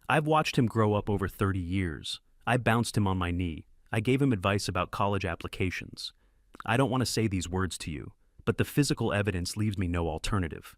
"I've watched him grow up over 30 years. I bounced him on my knee. I gave him advice about college applications. I don't want to say these words to you, but the physical evidence leaves me no alternative.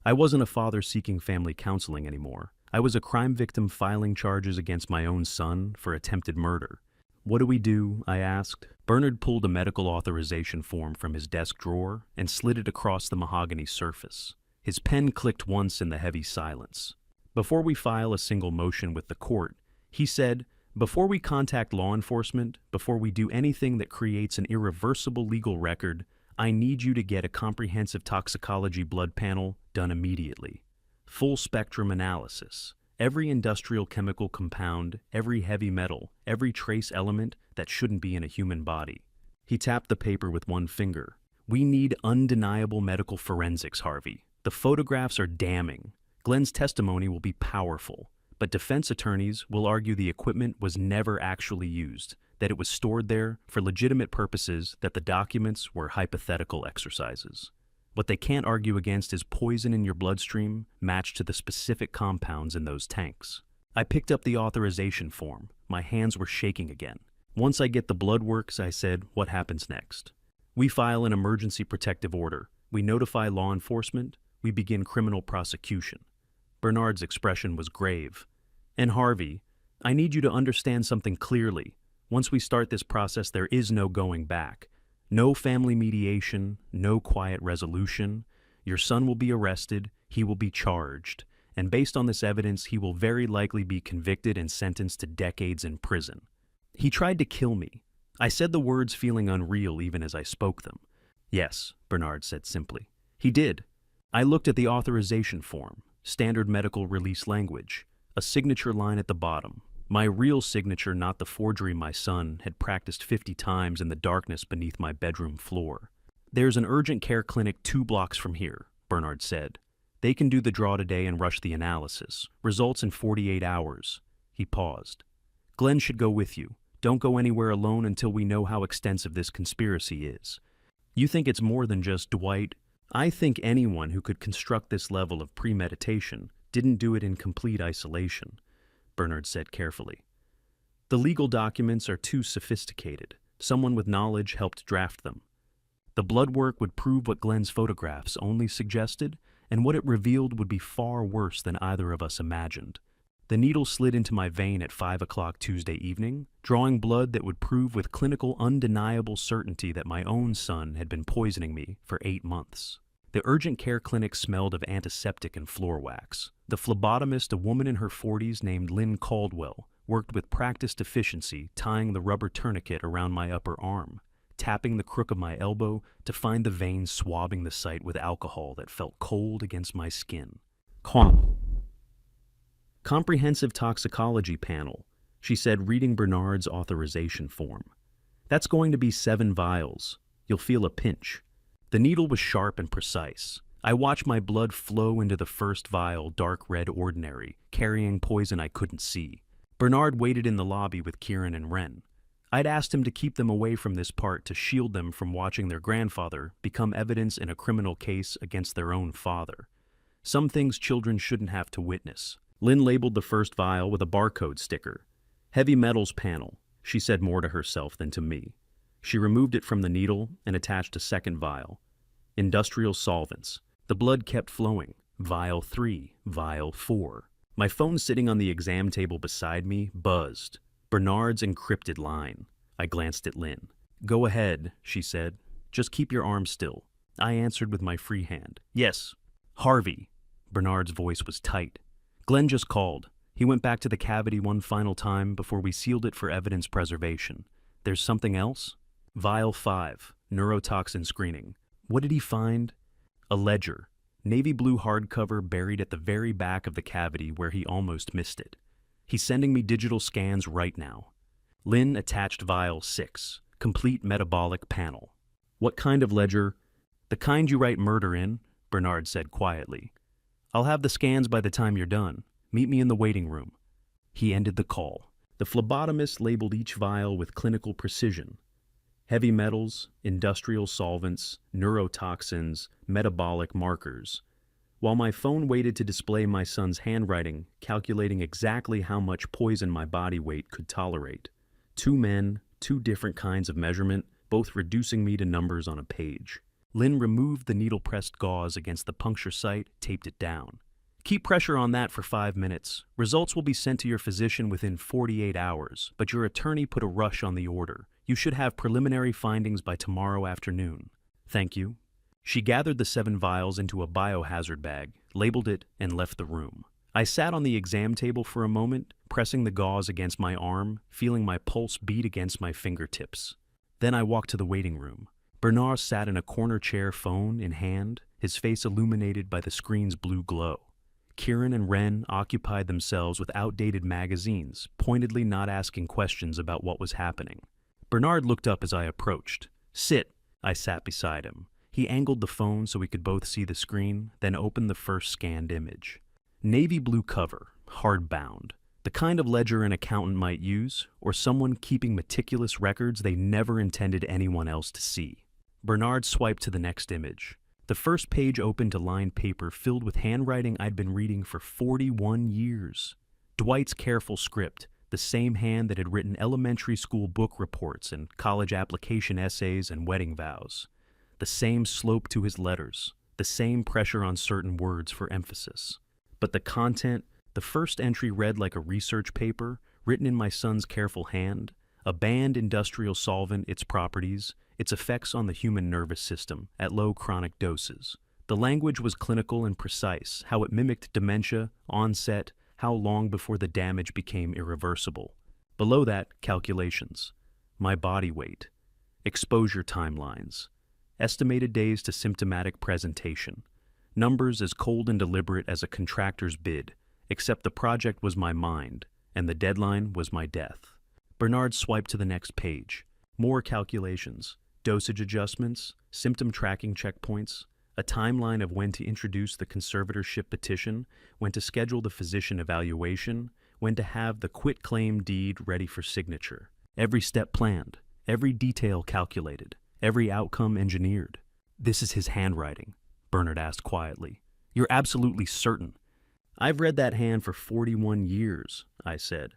I wasn't a father seeking family counseling anymore. I was a crime victim filing charges against my own son for attempted murder. "What do we do?" I asked. Bernard pulled a medical authorization form from his desk drawer and slid it across the mahogany surface. His pen clicked once in the heavy silence. "Before we file a single motion with the court," he said, "before we contact law enforcement, before we do anything that creates an irreversible legal record, I need you to get a comprehensive toxicology blood panel done immediately. Full spectrum analysis. Every industrial chemical compound, every heavy metal, every trace element that shouldn't be in a human body." He tapped the paper with one finger. "We need undeniable medical forensics, Harvey. The photographs are damning. Glenn's testimony will be powerful, but defense attorneys will argue the equipment was never actually used, that it was stored there for legitimate purposes, that the documents were hypothetical exercises. What they can't argue against is poison in your bloodstream matched to the specific compounds in those tanks." I picked up the authorization form. My hands were shaking again. Once I get the blood works, I said, what happens next? We file an emergency protective order. We notify law enforcement. We begin criminal prosecution. Bernard's expression was grave. And Harvey, I need you to understand something clearly. Once we start this process, there is no going back. No family mediation, no quiet resolution. Your son will be arrested, he will be charged, and based on this evidence, he will very likely be convicted and sentenced to decades in prison. He tried to kill me. I said the words feeling unreal even as I spoke them. Yes, Bernard said simply. He did. I looked at the authorization form, standard medical release language, a signature line at the bottom. My real signature, not the forgery my son had practiced 50 times in the darkness beneath my bedroom floor. There's an urgent care clinic 2 blocks from here, Bernard said. They can do the draw today and rush the analysis. Results in 48 hours. He paused. Glenn should go with you. Don't go anywhere alone until we know how extensive this conspiracy is. You think it's more than just Dwight? I think anyone who could construct this level of premeditation didn't do it in complete isolation, Bernard said carefully. The legal documents are too sophisticated. Someone with knowledge helped draft them. The blood work would prove what Glenn's photographs only suggested, and what it revealed would be far worse than either of us imagined. The needle slid into my vein at 5 o'clock Tuesday evening, drawing blood that would prove with clinical undeniable certainty that my own son had been poisoning me for 8 months. The urgent care clinic smelled of antiseptic and floor wax. The phlebotomist, a woman in her 40s named Lynn Caldwell, worked with practiced efficiency, tying the rubber tourniquet around my upper arm, tapping the crook of my elbow to find the vein swabbing the site with alcohol that felt cold against my skin. Comprehensive toxicology panel, she said, reading Bernard's authorization form. That's going to be 7 vials. You'll feel a pinch. The needle was sharp and precise. I watched my blood flow into the first vial, dark red ordinary, carrying poison I couldn't see. Bernard waited in the lobby with Kieran and Wren. I'd asked him to keep them away from this part to shield them from watching their grandfather become evidence in a criminal case against their own father. Some things children shouldn't have to witness. Lynn labeled the first vial with a barcode sticker. Heavy metals panel, she said more to herself than to me. She removed it from the needle and attached a second vial. Industrial solvents. The blood kept flowing. Vial 3, vial 4. My phone sitting on the exam table beside me buzzed. Bernard's encrypted line. I glanced at Lynn. Go ahead, she said. Just keep your arm still. I answered with my free hand. Yes. Harvey. Bernard's voice was tight. Glenn just called. He went back to the cavity one final time before we sealed it for evidence preservation. There's something else? Vial 5, neurotoxin screening. What did he find? A ledger. Navy blue hardcover buried at the very back of the cavity where he almost missed it. He's sending me digital scans right now. Lynn attached Vial 6, complete metabolic panel. What kind of ledger? The kind you write murder in, Bernard said quietly. I'll have the scans by the time you're done. Meet me in the waiting room. He ended the call. The phlebotomist labeled each vial with clinical precision. Heavy metals, industrial solvents, neurotoxins, metabolic markers. While my phone waited to display my son's handwriting, calculating exactly how much poison my body weight could tolerate. 2 men, 2 different kinds of measurement, both reducing me to numbers on a page. Lynn removed the needle-pressed gauze against the puncture site, taped it down. Keep pressure on that for 5 minutes. Results will be sent to your physician within 48 hours, but your attorney put a rush on the order. You should have preliminary findings by tomorrow afternoon. Thank you. She gathered the 7 vials into a biohazard bag, labeled it, and left the room. I sat on the exam table for a moment, pressing the gauze against my arm, feeling my pulse beat against my fingertips. Then I walked to the waiting room. Bernard sat in a corner chair, phone in hand, his face illuminated by the screen's blue glow. Kieran and Wren occupied themselves with outdated magazines, pointedly not asking questions about what was happening. Bernard looked up as I approached. Sit. I sat beside him. He angled the phone so we could both see the screen, then opened the first scanned image. Navy blue cover, hardbound. The kind of ledger an accountant might use, or someone keeping meticulous records they never intended anyone else to see. Bernard swiped to the next image. The first page opened to lined paper filled with handwriting I'd been reading for 41 years. Dwight's careful script, the same hand that had written elementary school book reports and college application essays and wedding vows. The same slope to his letters, the same pressure on certain words for emphasis. But the content, the first entry read like a research paper, written in my son's careful hand, a banned industrial solvent, its properties, its effects on the human nervous system at low chronic doses. The language was clinical and precise, how it mimicked dementia, onset, how long before the damage became irreversible. Below that, calculations. My body weight. Exposure timelines. Estimated days to symptomatic presentation. Numbers as cold and deliberate as a contractor's bid, except the project was my mind, and the deadline was my death. Bernard swiped to the next page. More calculations, dosage adjustments, symptom tracking checkpoints, a timeline of when to introduce the conservatorship petition, when to schedule the physician evaluation, when to have the quitclaim deed ready for signature. Every step planned, every detail calculated, every outcome engineered. "This is his handwriting," Bernard asked quietly. "You're absolutely certain?" "I've read that hand for 41 years, I said.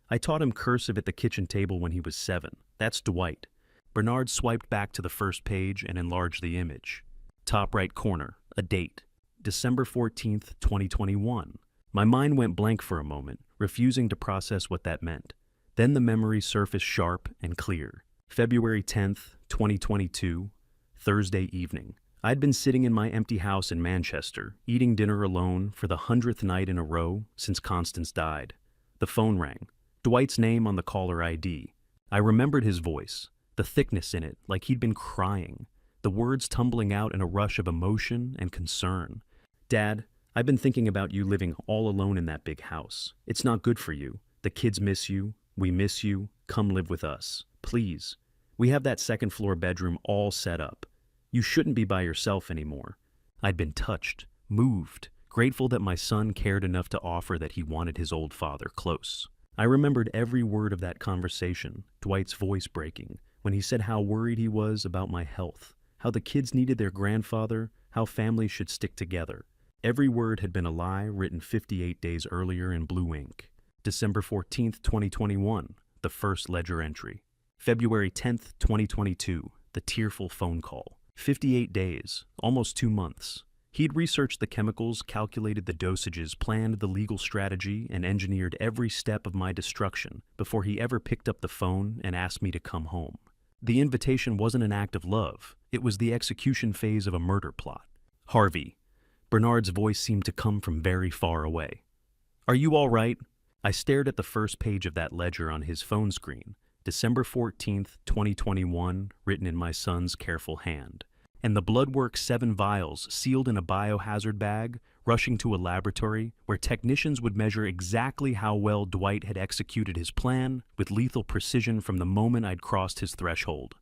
"I taught him cursive at the kitchen table when he was 7. That's Dwight." Bernard swiped back to the first page and enlarged the image. Top right corner, a date. December 14th, 2021. My mind went blank for a moment, refusing to process what that meant. Then the memory surfaced sharp and clear. February 10th, 2022, Thursday evening. I'd been sitting in my empty house in Manchester, eating dinner alone for the 100th night in a row since Constance died. The phone rang. Dwight's name on the caller ID. I remembered his voice, the thickness in it, like he'd been crying, the words tumbling out in a rush of emotion and concern. "Dad, I've been thinking about you living all alone in that big house. It's not good for you. The kids miss you. We miss you. Come live with us. Please. We have that second floor bedroom all set up. You shouldn't be by yourself anymore." I'd been touched, moved, grateful that my son cared enough to offer that he wanted his old father close. I remembered every word of that conversation, Dwight's voice breaking, when he said how worried he was about my health, how the kids needed their grandfather, how families should stick together. Every word had been a lie written 58 days earlier in blue ink. December 14th, 2021, the first ledger entry. February 10th, 2022, the tearful phone call. 58 days, almost 2 months. He'd researched the chemicals, calculated the dosages, planned the legal strategy, and engineered every step of my destruction before he ever picked up the phone and asked me to come home. The invitation wasn't an act of love. It was the execution phase of a murder plot. "Harvey." Bernard's voice seemed to come from very far away. "Are you all right?" I stared at the first page of that ledger on his phone screen. December 14th, 2021, written in my son's careful hand. And the bloodwork 7 vials sealed in a biohazard bag, rushing to a laboratory where technicians would measure exactly how well Dwight had executed his plan with lethal precision from the moment I'd crossed his threshold.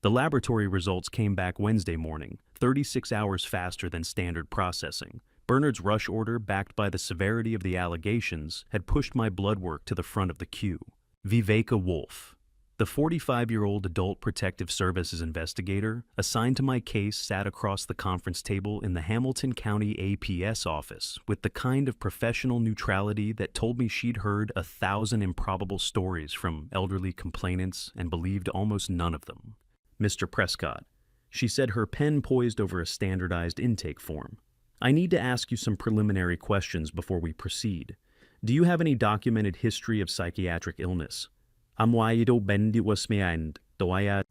The laboratory results came back Wednesday morning, 36 hours faster than standard processing. Bernard's rush order, backed by the severity of the allegations, had pushed my blood work to the front of the queue. Viveka Wolf. The 45-year-old Adult Protective Services investigator assigned to my case sat across the conference table in the Hamilton County APS office with the kind of professional neutrality that told me she'd heard 1,000 improbable stories from elderly complainants and believed almost none of them. "Mr. Prescott," she said, her pen poised over a standardized intake form. "I need to ask you some preliminary questions before we proceed. Do you have any documented history of psychiatric illness?"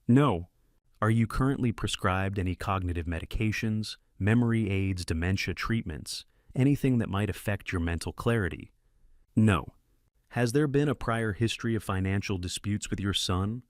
No. Are you currently prescribed any cognitive medications, memory aids, dementia treatments, anything that might affect your mental clarity? No. Has there been a prior history of financial disputes with your son?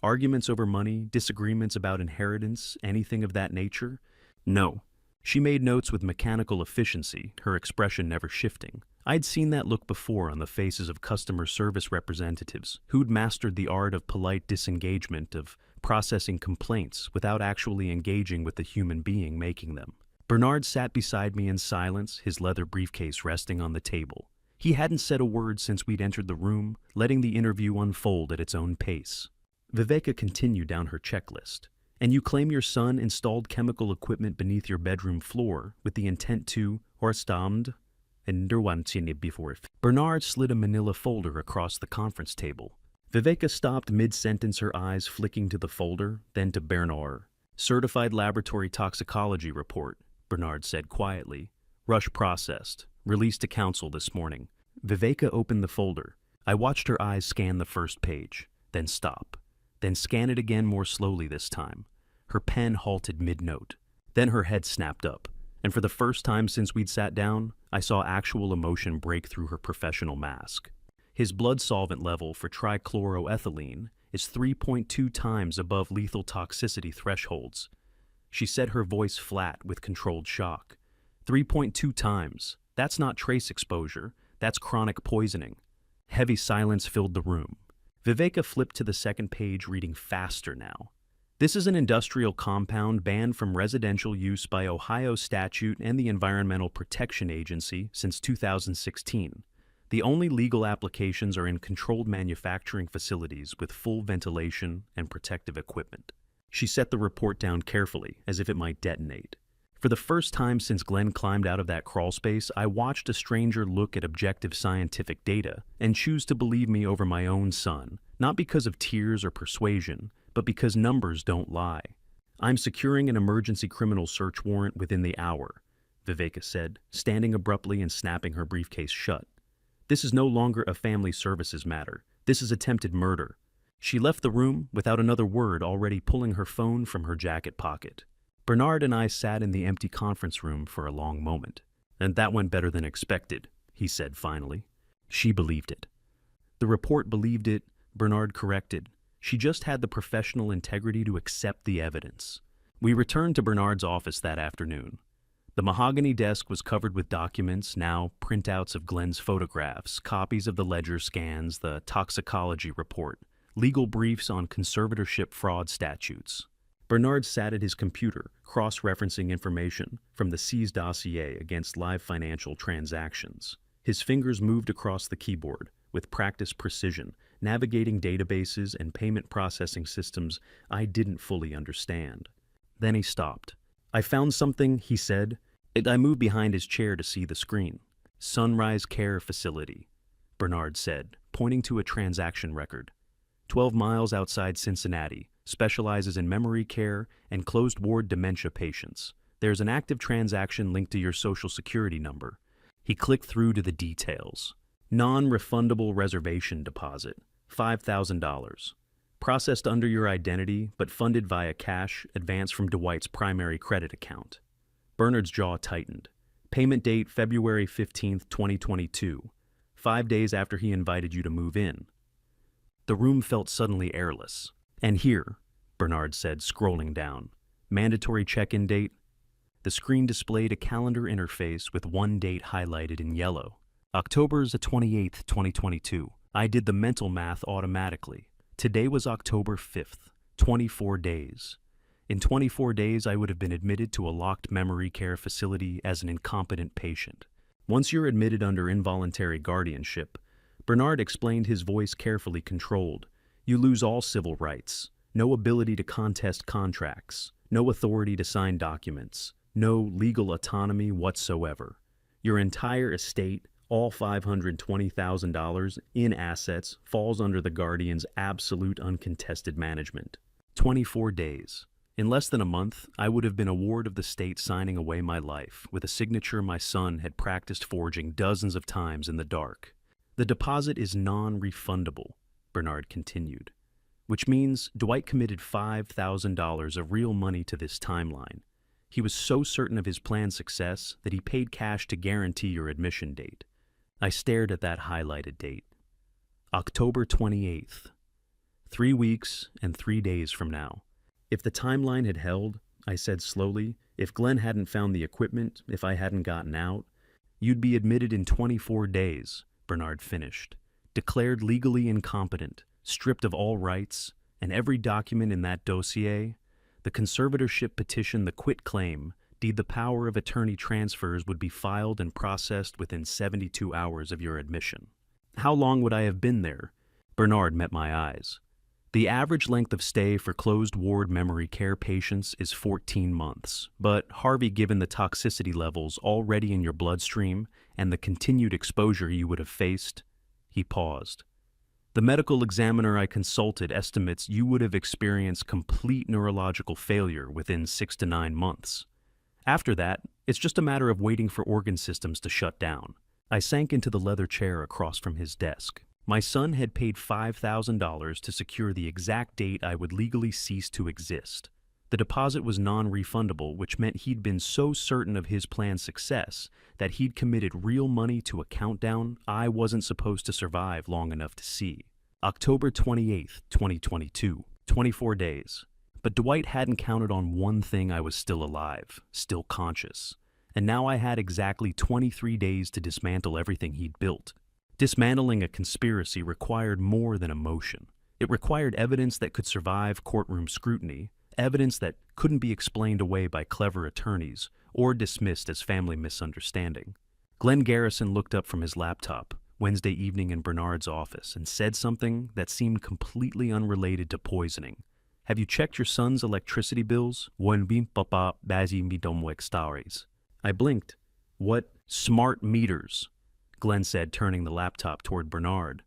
Arguments over money, disagreements about inheritance, anything of that nature? No. She made notes with mechanical efficiency, her expression never shifting. I'd seen that look before on the faces of customer service representatives who'd mastered the art of polite disengagement, of processing complaints without actually engaging with the human being making them. Bernard sat beside me in silence, his leather briefcase resting on the table. He hadn't said a word since we'd entered the room, letting the interview unfold at its own pace. Viveka continued down her checklist. "And you claim your son installed chemical equipment beneath your bedroom floor with the intent to, or stammed, before. Bernard slid a manila folder across the conference table. Viveka stopped mid-sentence, her eyes flicking to the folder, then to Bernard. Certified laboratory toxicology report, Bernard said quietly. Rush processed. Released to council this morning. Viveka opened the folder. I watched her eyes scan the first page, then stop. Then scan it again more slowly this time. Her pen halted mid-note. Then her head snapped up, and for the first time since we'd sat down, I saw actual emotion break through her professional mask. His blood solvent level for trichloroethylene is 3.2 times above lethal toxicity thresholds. She said, her voice flat with controlled shock. 3.2 times. That's not trace exposure. That's chronic poisoning. Heavy silence filled the room. Viveka flipped to the second page, reading faster now. This is an industrial compound banned from residential use by Ohio statute and the Environmental Protection Agency since 2016. The only legal applications are in controlled manufacturing facilities with full ventilation and protective equipment. She set the report down carefully, as if it might detonate. For the first time since Glenn climbed out of that crawl space, I watched a stranger look at objective scientific data and choose to believe me over my own son, not because of tears or persuasion, but because numbers don't lie. I'm securing an emergency criminal search warrant within the hour, Viveka said, standing abruptly and snapping her briefcase shut. This is no longer a family services matter. This is attempted murder. She left the room without another word, already pulling her phone from her jacket pocket. Bernard and I sat in the empty conference room for a long moment. And that went better than expected, he said finally. She believed it. The report believed it, Bernard corrected. She just had the professional integrity to accept the evidence. We returned to Bernard's office that afternoon. The mahogany desk was covered with documents, now printouts of Glenn's photographs, copies of the ledger scans, the toxicology report, legal briefs on conservatorship fraud statutes. Bernard sat at his computer, cross-referencing information from the seized dossier against live financial transactions. His fingers moved across the keyboard with practiced precision, navigating databases and payment processing systems I didn't fully understand. Then he stopped. I found something, he said. I moved behind his chair to see the screen. Sunrise Care Facility, Bernard said, pointing to a transaction record. 12 miles outside Cincinnati, specializes in memory care and closed-ward dementia patients. There's an active transaction linked to your Social Security number. He clicked through to the details. Non-refundable reservation deposit, $5,000. Processed under your identity, but funded via cash advance from Dwight's primary credit account. Bernard's jaw tightened. Payment date February 15, 2022, 5 days after he invited you to move in. The room felt suddenly airless. And here, Bernard said, scrolling down, mandatory check-in date. The screen displayed a calendar interface with one date highlighted in yellow. October's the 28th, 2022. I did the mental math automatically. Today was October 5th, 24 days. In 24 days, I would have been admitted to a locked memory care facility as an incompetent patient. Once you're admitted under involuntary guardianship, Bernard explained, his voice carefully controlled, you lose all civil rights, no ability to contest contracts, no authority to sign documents, no legal autonomy whatsoever. Your entire estate, all $520,000 in assets, falls under the guardian's absolute uncontested management. 24 days. In less than a month, I would have been a ward of the state, signing away my life with a signature my son had practiced forging dozens of times in the dark. The deposit is non-refundable, Bernard continued, which means Dwight committed $5,000 of real money to this timeline. He was so certain of his plan's success that he paid cash to guarantee your admission date. I stared at that highlighted date. October 28th. 3 weeks and 3 days from now. If the timeline had held, I said slowly, if Glenn hadn't found the equipment, if I hadn't gotten out, you'd be admitted in 24 days, Bernard finished. Declared legally incompetent, stripped of all rights, and every document in that dossier, the conservatorship petition, the quitclaim, deed the power of attorney transfers would be filed and processed within 72 hours of your admission. How long would I have been there? Bernard met my eyes. The average length of stay for closed ward memory care patients is 14 months, but Harvey, given the toxicity levels already in your bloodstream and the continued exposure you would have faced, he paused. The medical examiner I consulted estimates you would have experienced complete neurological failure within 6 to 9 months. After that, it's just a matter of waiting for organ systems to shut down. I sank into the leather chair across from his desk. My son had paid $5,000 to secure the exact date I would legally cease to exist. The deposit was non-refundable, which meant he'd been so certain of his plan's success that he'd committed real money to a countdown I wasn't supposed to survive long enough to see. October 28th, 2022. 24 days. But Dwight hadn't counted on one thing: I was still alive, still conscious. And now I had exactly 23 days to dismantle everything he'd built. Dismantling a conspiracy required more than emotion. It required evidence that could survive courtroom scrutiny, evidence that couldn't be explained away by clever attorneys or dismissed as family misunderstanding. Glenn Garrison looked up from his laptop Wednesday evening in Bernard's office and said something that seemed completely unrelated to poisoning. "Have you checked your son's electricity bills?" I blinked. "What smart meters?" Glenn said, turning the laptop toward Bernard.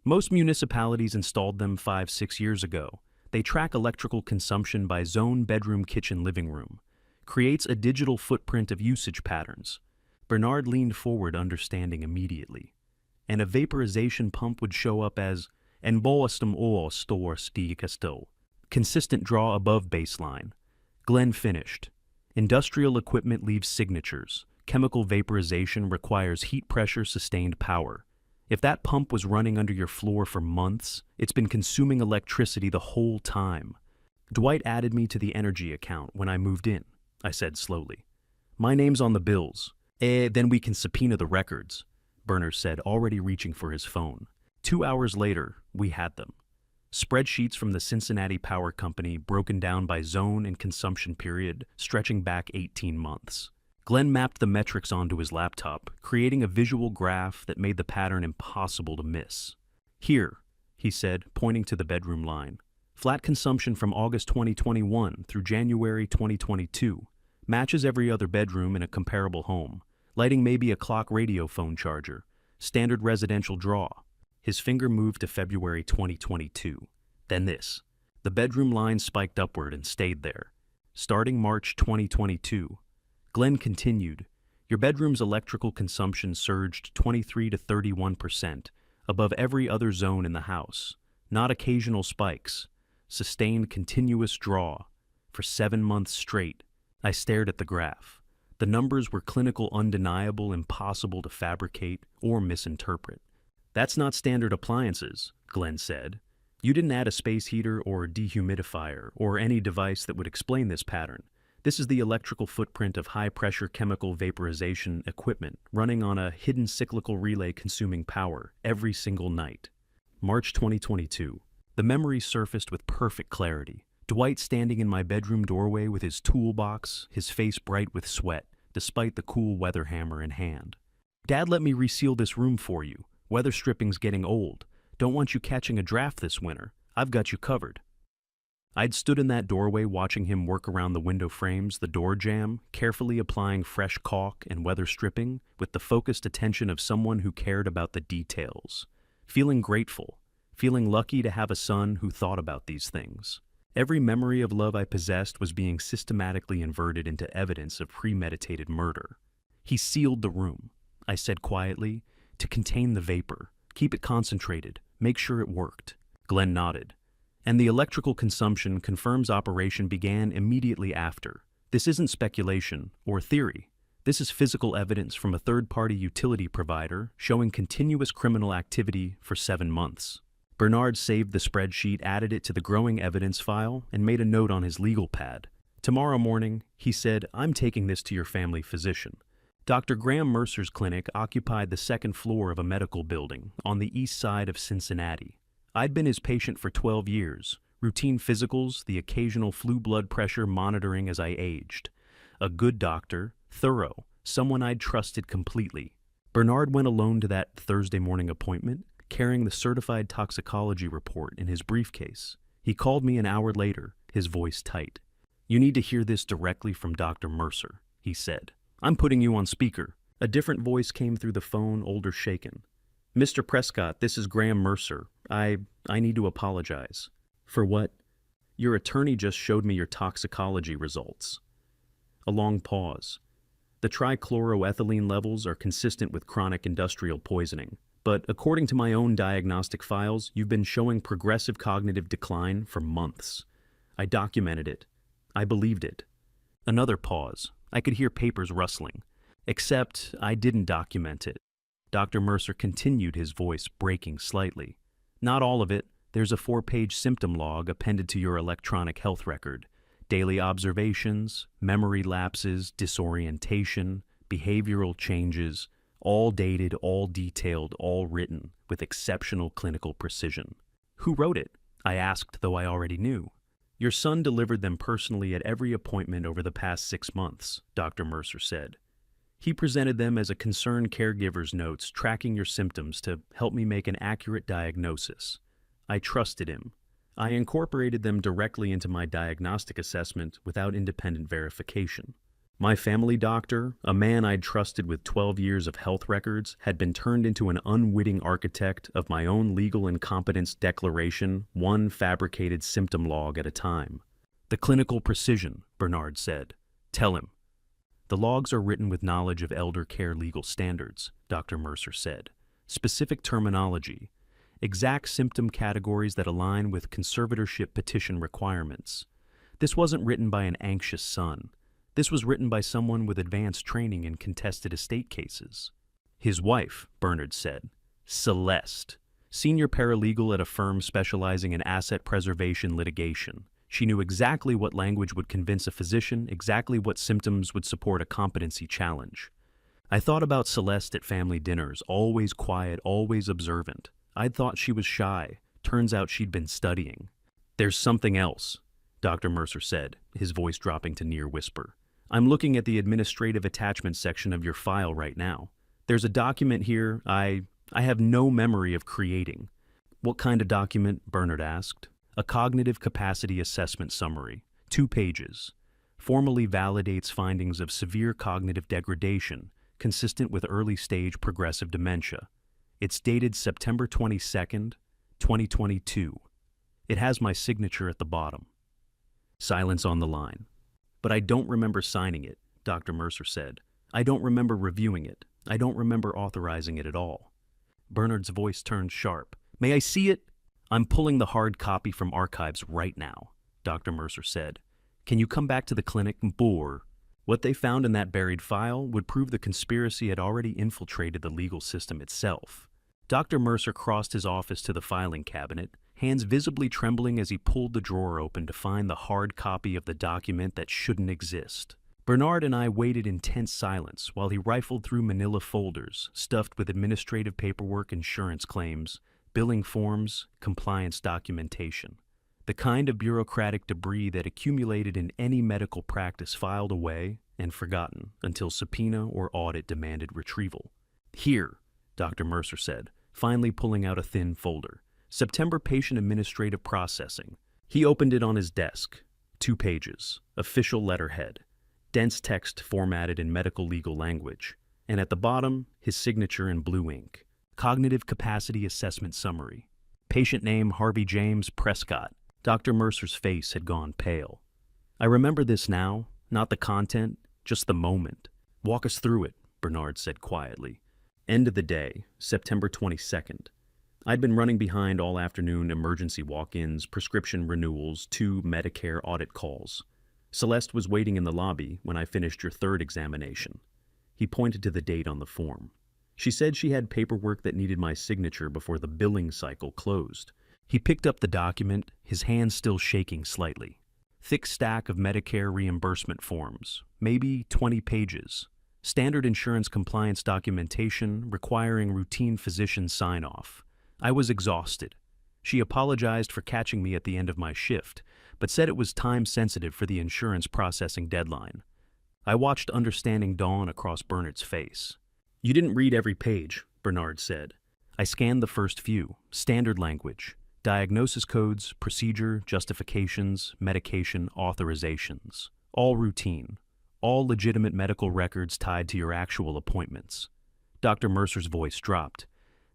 "Most municipalities installed them 5-6 years ago. They track electrical consumption by zone, bedroom, kitchen, living room. Creates a digital footprint of usage patterns." Bernard leaned forward, understanding immediately. "And a vaporization pump would show up as en boastum or store sticasto. Consistent draw above baseline." Glenn finished. "Industrial equipment leaves signatures. Chemical vaporization requires heat pressure sustained power. If that pump was running under your floor for months, it's been consuming electricity the whole time." "Dwight added me to the energy account when I moved in," I said slowly. "My name's on the bills." Then we can subpoena the records," Bernard said, already reaching for his phone. 2 hours later, we had them. Spreadsheets from the Cincinnati Power Company broken down by zone and consumption period, stretching back 18 months. Glenn mapped the metrics onto his laptop, creating a visual graph that made the pattern impossible to miss. "Here," he said, pointing to the bedroom line. "Flat consumption from August 2021 through January 2022. Matches every other bedroom in a comparable home. Lighting maybe a clock radio phone charger. Standard residential draw." His finger moved to February 2022. Then this. The bedroom line spiked upward and stayed there. Starting March 2022. Glenn continued, "Your bedroom's electrical consumption surged 23 to 31%, above every other zone in the house. Not occasional spikes. Sustained continuous draw. For 7 months straight." I stared at the graph. The numbers were clinical, undeniable, impossible to fabricate or misinterpret. "That's not standard appliances," Glenn said. "You didn't add a space heater or dehumidifier or any device that would explain this pattern. This is the electrical footprint of high-pressure chemical vaporization equipment running on a hidden cyclical relay consuming power every single night." March 2022. The memory surfaced with perfect clarity. Dwight standing in my bedroom doorway with his toolbox, his face bright with sweat, despite the cool weather hammer in hand. "Dad let me reseal this room for you. Weather stripping's getting old. Don't want you catching a draft this winter. I've got you covered." I'd stood in that doorway watching him work around the window frames, the door jamb, carefully applying fresh caulk and weather stripping with the focused attention of someone who cared about the details. Feeling grateful, feeling lucky to have a son who thought about these things. Every memory of love I possessed was being systematically inverted into evidence of premeditated murder. "He sealed the room," I said quietly, "to contain the vapor, keep it concentrated, make sure it worked." Glenn nodded. "And the electrical consumption confirms operation began immediately after. This isn't speculation or theory. This is physical evidence from a third-party utility provider showing continuous criminal activity for 7 months." Bernard saved the spreadsheet, added it to the growing evidence file, and made a note on his legal pad. "Tomorrow morning," he said, "I'm taking this to your family physician." Dr. Graham Mercer's clinic occupied the 2nd floor of a medical building on the east side of Cincinnati. I'd been his patient for 12 years, routine physicals, the occasional flu blood pressure monitoring as I aged. A good doctor, thorough, someone I'd trusted completely. Bernard went alone to that Thursday morning appointment, carrying the certified toxicology report in his briefcase. He called me an hour later, his voice tight. "You need to hear this directly from Dr. Mercer," he said. "I'm putting you on speaker." A different voice came through the phone, older shaken. "Mr. Prescott, this is Graham Mercer. I need to apologize." "For what?" "Your attorney just showed me your toxicology results." A long pause. "The trichloroethylene levels are consistent with chronic industrial poisoning. But according to my own diagnostic files, you've been showing progressive cognitive decline for months. I documented it. I believed it." Another pause. I could hear papers rustling. "Except I didn't document it." Dr. Mercer continued, his voice breaking slightly. "Not all of it. There's a 4-page symptom log appended to your electronic health record. Daily observations, memory lapses, disorientation, behavioral changes, all dated, all detailed, all written, with exceptional clinical precision." "Who wrote it?" I asked, though I already knew. "Your son delivered them personally at every appointment over the past 6 months," Dr. Mercer said. "He presented them as a concerned caregiver's notes tracking your symptoms to help me make an accurate diagnosis. I trusted him. I incorporated them directly into my diagnostic assessment without independent verification. My family doctor, a man I'd trusted with 12 years of health records, had been turned into an unwitting architect of my own legal incompetence declaration, one fabricated symptom log at a time." "The clinical precision," Bernard said. "Tell him." "The logs are written with knowledge of elder care legal standards," Dr. Mercer said. "Specific terminology, exact symptom categories that align with conservatorship petition requirements. This wasn't written by an anxious son. This was written by someone with advanced training in contested estate cases." "His wife," Bernard said. "Celeste, senior paralegal at a firm specializing in asset preservation litigation. She knew exactly what language would convince a physician, exactly what symptoms would support a competency challenge. I thought about Celeste at family dinners, always quiet, always observant. I'd thought she was shy. Turns out she'd been studying." "There's something else," Dr. Mercer said, his voice dropping to near whisper. "I'm looking at the administrative attachment section of your file right now. There's a document here I have no memory of creating." "What kind of document?" Bernard asked. "A cognitive capacity assessment summary, 2 pages. Formally validates findings of severe cognitive degradation consistent with early-stage progressive dementia. It's dated September 22nd, 2022. It has my signature at the bottom." Silence on the line. "But I don't remember signing it," Dr. Mercer said. "I don't remember reviewing it. I don't remember authorizing it at all." Bernard's voice turned sharp. "May I see it?" "I'm pulling the hard copy from archives right now," Dr. Mercer said. "Can you come back to the clinic, Boor?" What they found in that buried file would prove the conspiracy had already infiltrated the legal system itself. Dr. Mercer crossed his office to the filing cabinet, hands visibly trembling as he pulled the drawer open to find the hard copy of the document that shouldn't exist. Bernard and I waited in tense silence while he rifled through manila folders stuffed with administrative paperwork, insurance claims, billing forms, compliance documentation. The kind of bureaucratic debris that accumulated in any medical practice filed away and forgotten until subpoena or audit demanded retrieval. "Here," Dr. Mercer said, finally pulling out a thin folder. "September patient administrative processing." He opened it on his desk. 2 pages, official letterhead, dense text formatted in medical legal language, and at the bottom, his signature in blue ink. Cognitive capacity assessment summary. Patient name Harvey James Prescott. Dr. Mercer's face had gone pale. "I remember this now, not the content, just the moment." "Walk us through it," Bernard said quietly. End of the day, September 22nd. I'd been running behind all afternoon, emergency walk-ins, prescription renewals, 2 Medicare audit calls. Celeste was waiting in the lobby when I finished your 3rd examination. He pointed to the date on the form. She said she had paperwork that needed my signature before the billing cycle closed. He picked up the document, his hand still shaking slightly. Thick stack of Medicare reimbursement forms, maybe 20 pages. Standard insurance compliance documentation requiring routine physician sign-off. I was exhausted. She apologized for catching me at the end of my shift, but said it was time-sensitive for the insurance processing deadline. I watched understanding dawn across Bernard's face. "You didn't read every page," Bernard said. "I scanned the first few, standard language. Diagnosis codes, procedure, justifications, medication, authorizations. All routine. All legitimate medical records tied to your actual appointments. Dr. Mercer's voice dropped.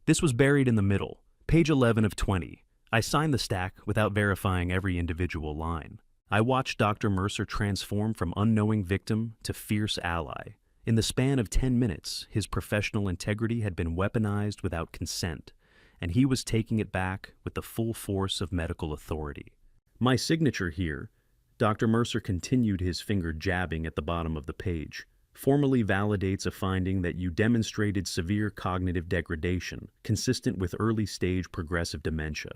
This was buried in the middle, page 11 of 20. I signed the stack without verifying every individual line. I watched Dr. Mercer transform from unknowing victim to fierce ally. In the span of 10 minutes, his professional integrity had been weaponized without consent, and he was taking it back with the full force of medical authority. My signature here, Dr. Mercer continued, his finger jabbing at the bottom of the page, formally validates a finding that you demonstrated severe cognitive degradation consistent with early-stage progressive dementia.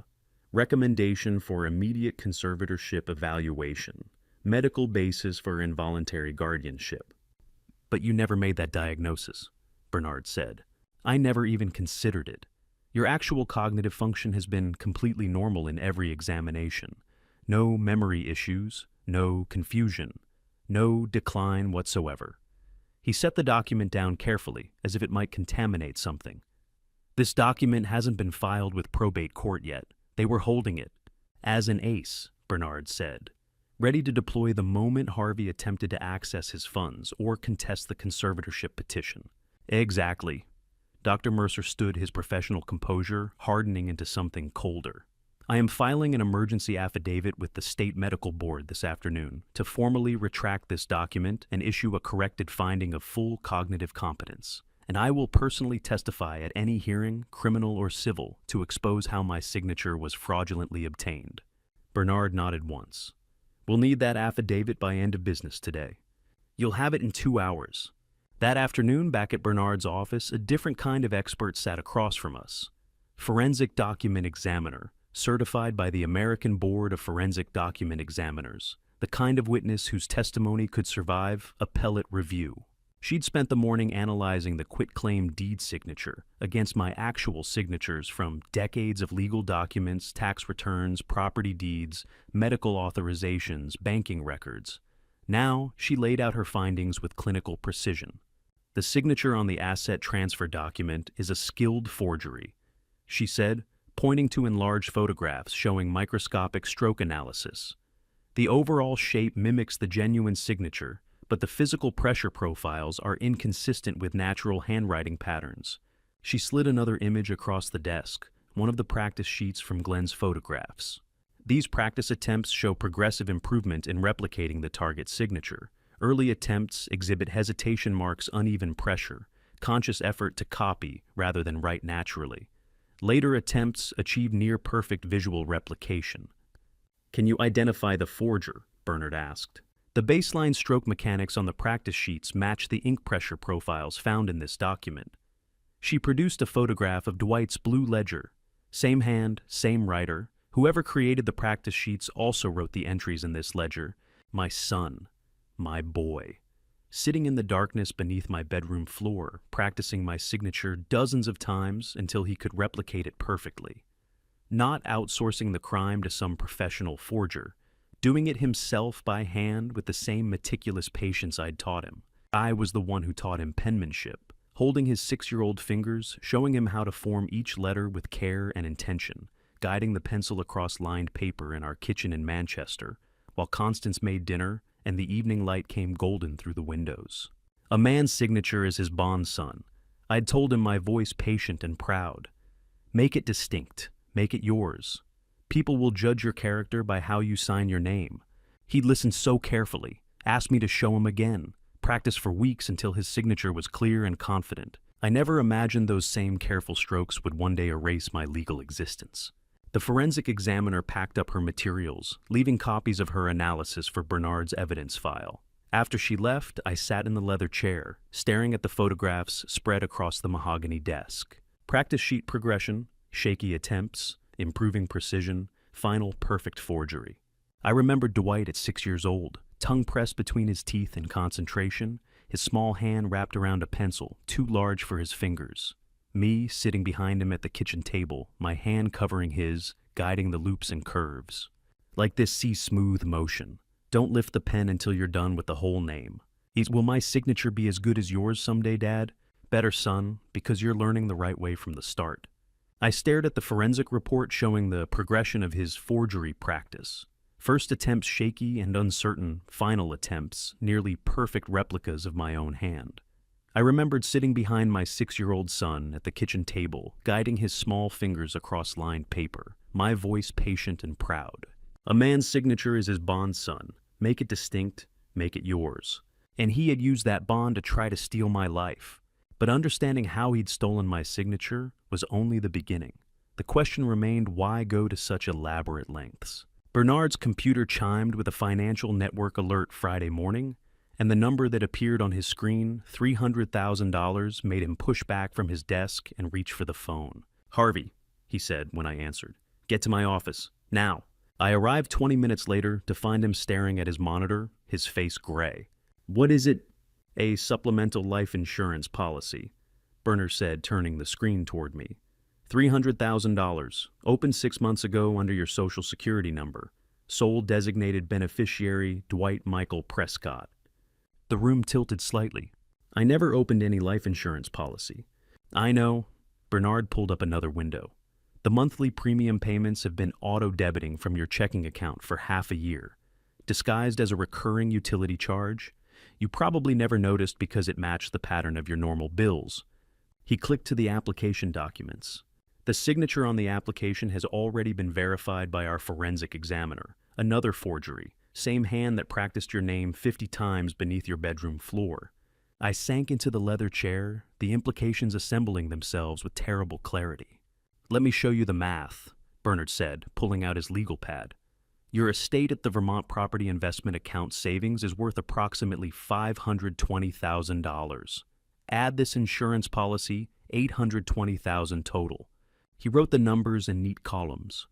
Recommendation for immediate conservatorship evaluation. Medical basis for involuntary guardianship. But you never made that diagnosis, Bernard said. I never even considered it. Your actual cognitive function has been completely normal in every examination. No memory issues, no confusion, no decline whatsoever. He set the document down carefully, as if it might contaminate something. This document hasn't been filed with probate court yet. They were holding it. As an ace, Bernard said. Ready to deploy the moment Harvey attempted to access his funds or contest the conservatorship petition. Exactly. Dr. Mercer stood, his professional composure hardening into something colder. I am filing an emergency affidavit with the State Medical Board this afternoon to formally retract this document and issue a corrected finding of full cognitive competence. And I will personally testify at any hearing, criminal or civil, to expose how my signature was fraudulently obtained. Bernard nodded once. We'll need that affidavit by end of business today. You'll have it in 2 hours. That afternoon, back at Bernard's office, a different kind of expert sat across from us. Forensic document examiner, certified by the American Board of Forensic Document Examiners, the kind of witness whose testimony could survive appellate review. She'd spent the morning analyzing the quitclaim deed signature against my actual signatures from decades of legal documents, tax returns, property deeds, medical authorizations, banking records. Now, she laid out her findings with clinical precision. The signature on the asset transfer document is a skilled forgery, she said, pointing to enlarged photographs showing microscopic stroke analysis. The overall shape mimics the genuine signature, but the physical pressure profiles are inconsistent with natural handwriting patterns. She slid another image across the desk, one of the practice sheets from Glenn's photographs. These practice attempts show progressive improvement in replicating the target signature. Early attempts exhibit hesitation marks, uneven pressure, conscious effort to copy rather than write naturally. Later attempts achieve near-perfect visual replication. Can you identify the forger? Bernard asked. The baseline stroke mechanics on the practice sheets match the ink pressure profiles found in this document. She produced a photograph of Dwight's blue ledger. Same hand, same writer. Whoever created the practice sheets also wrote the entries in this ledger. My son, my boy. Sitting in the darkness beneath my bedroom floor, practicing my signature dozens of times until he could replicate it perfectly. Not outsourcing the crime to some professional forger. Doing it himself by hand with the same meticulous patience I'd taught him. I was the one who taught him penmanship, holding his 6-year-old fingers, showing him how to form each letter with care and intention, guiding the pencil across lined paper in our kitchen in Manchester, while Constance made dinner and the evening light came golden through the windows. A man's signature is his bond son. I'd told him, my voice patient and proud. Make it distinct. Make it yours. People will judge your character by how you sign your name. He'd listened so carefully, asked me to show him again, practiced for weeks until his signature was clear and confident. I never imagined those same careful strokes would one day erase my legal existence. The forensic examiner packed up her materials, leaving copies of her analysis for Bernard's evidence file. After she left, I sat in the leather chair, staring at the photographs spread across the mahogany desk. Practice sheet progression, shaky attempts, improving precision, final perfect forgery. I remembered Dwight at 6 years old, tongue pressed between his teeth in concentration, his small hand wrapped around a pencil too large for his fingers. Me sitting behind him at the kitchen table, my hand covering his, guiding the loops and curves. Like this, see smooth motion. Don't lift the pen until you're done with the whole name. Will my signature be as good as yours someday, Dad? Better, son, because you're learning the right way from the start. I stared at the forensic report showing the progression of his forgery practice. First attempts shaky and uncertain, final attempts nearly perfect replicas of my own hand. I remembered sitting behind my 6-year-old son at the kitchen table, guiding his small fingers across lined paper, my voice patient and proud. A man's signature is his bond, son. Make it distinct, make it yours. And he had used that bond to try to steal my life. But understanding how he'd stolen my signature was only the beginning. The question remained, why go to such elaborate lengths? Bernard's computer chimed with a financial network alert Friday morning, and the number that appeared on his screen, $300,000, made him push back from his desk and reach for the phone. "Harvey," he said when I answered. "Get to my office, now." I arrived 20 minutes later to find him staring at his monitor, his face gray. "What is it?" "A supplemental life insurance policy," Bernard said, turning the screen toward me. $300,000, opened 6 months ago under your Social Security number. Sole designated beneficiary, Dwight Michael Prescott. The room tilted slightly. "I never opened any life insurance policy." "I know." Bernard pulled up another window. "The monthly premium payments have been auto-debiting from your checking account for half a year. Disguised as a recurring utility charge, you probably never noticed because it matched the pattern of your normal bills." He clicked to the application documents. "The signature on the application has already been verified by our forensic examiner. Another forgery. Same hand that practiced your name 50 times beneath your bedroom floor." I sank into the leather chair, the implications assembling themselves with terrible clarity. "Let me show you the math," Bernard said, pulling out his legal pad. "Your estate at the Vermont Property Investment Account savings is worth approximately $520,000. Add this insurance policy, $820,000 total." He wrote the numbers in neat columns.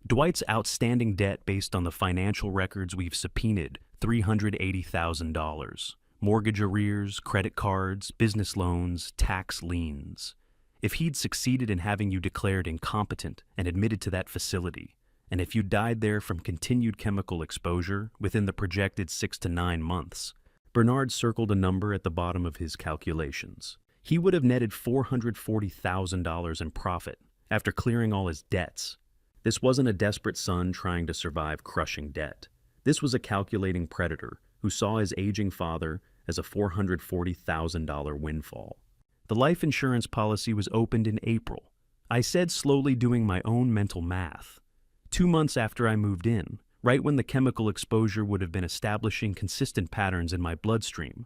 "Dwight's outstanding debt based on the financial records we've subpoenaed, $380,000. Mortgage arrears, credit cards, business loans, tax liens. If he'd succeeded in having you declared incompetent and admitted to that facility, and if you died there from continued chemical exposure within the projected 6 to 9 months, Bernard circled a number at the bottom of his calculations. He would have netted $440,000 in profit after clearing all his debts. This wasn't a desperate son trying to survive crushing debt. This was a calculating predator who saw his aging father as a $440,000 windfall. The life insurance policy was opened in April. I said, slowly doing my own mental math. 2 months after I moved in, right when the chemical exposure would have been establishing consistent patterns in my bloodstream.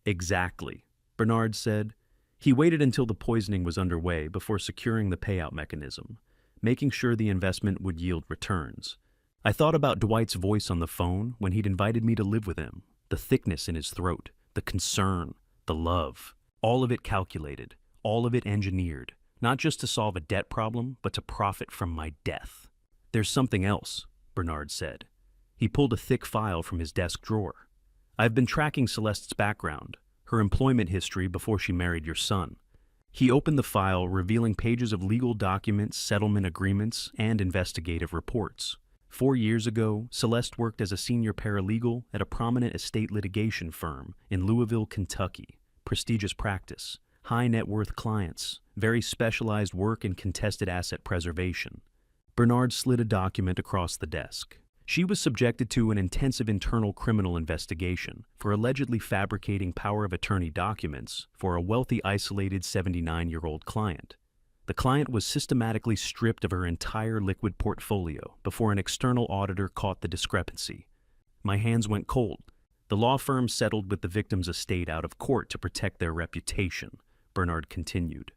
"Exactly," Bernard said. He waited until the poisoning was underway before securing the payout mechanism, making sure the investment would yield returns. I thought about Dwight's voice on the phone when he'd invited me to live with him, the thickness in his throat, the concern, the love, all of it calculated, all of it engineered, not just to solve a debt problem, but to profit from my death. "There's something else," Bernard said. He pulled a thick file from his desk drawer. "I've been tracking Celeste's background, her employment history before she married your son." He opened the file, revealing pages of legal documents, settlement agreements, and investigative reports. 4 years ago, Celeste worked as a senior paralegal at a prominent estate litigation firm in Louisville, Kentucky. Prestigious practice, high net worth clients, very specialized work in contested asset preservation. Bernard slid a document across the desk. She was subjected to an intensive internal criminal investigation for allegedly fabricating power of attorney documents for a wealthy, isolated 79-year-old client. The client was systematically stripped of her entire liquid portfolio before an external auditor caught the discrepancy. My hands went cold. The law firm settled with the victim's estate out of court to protect their reputation, Bernard continued.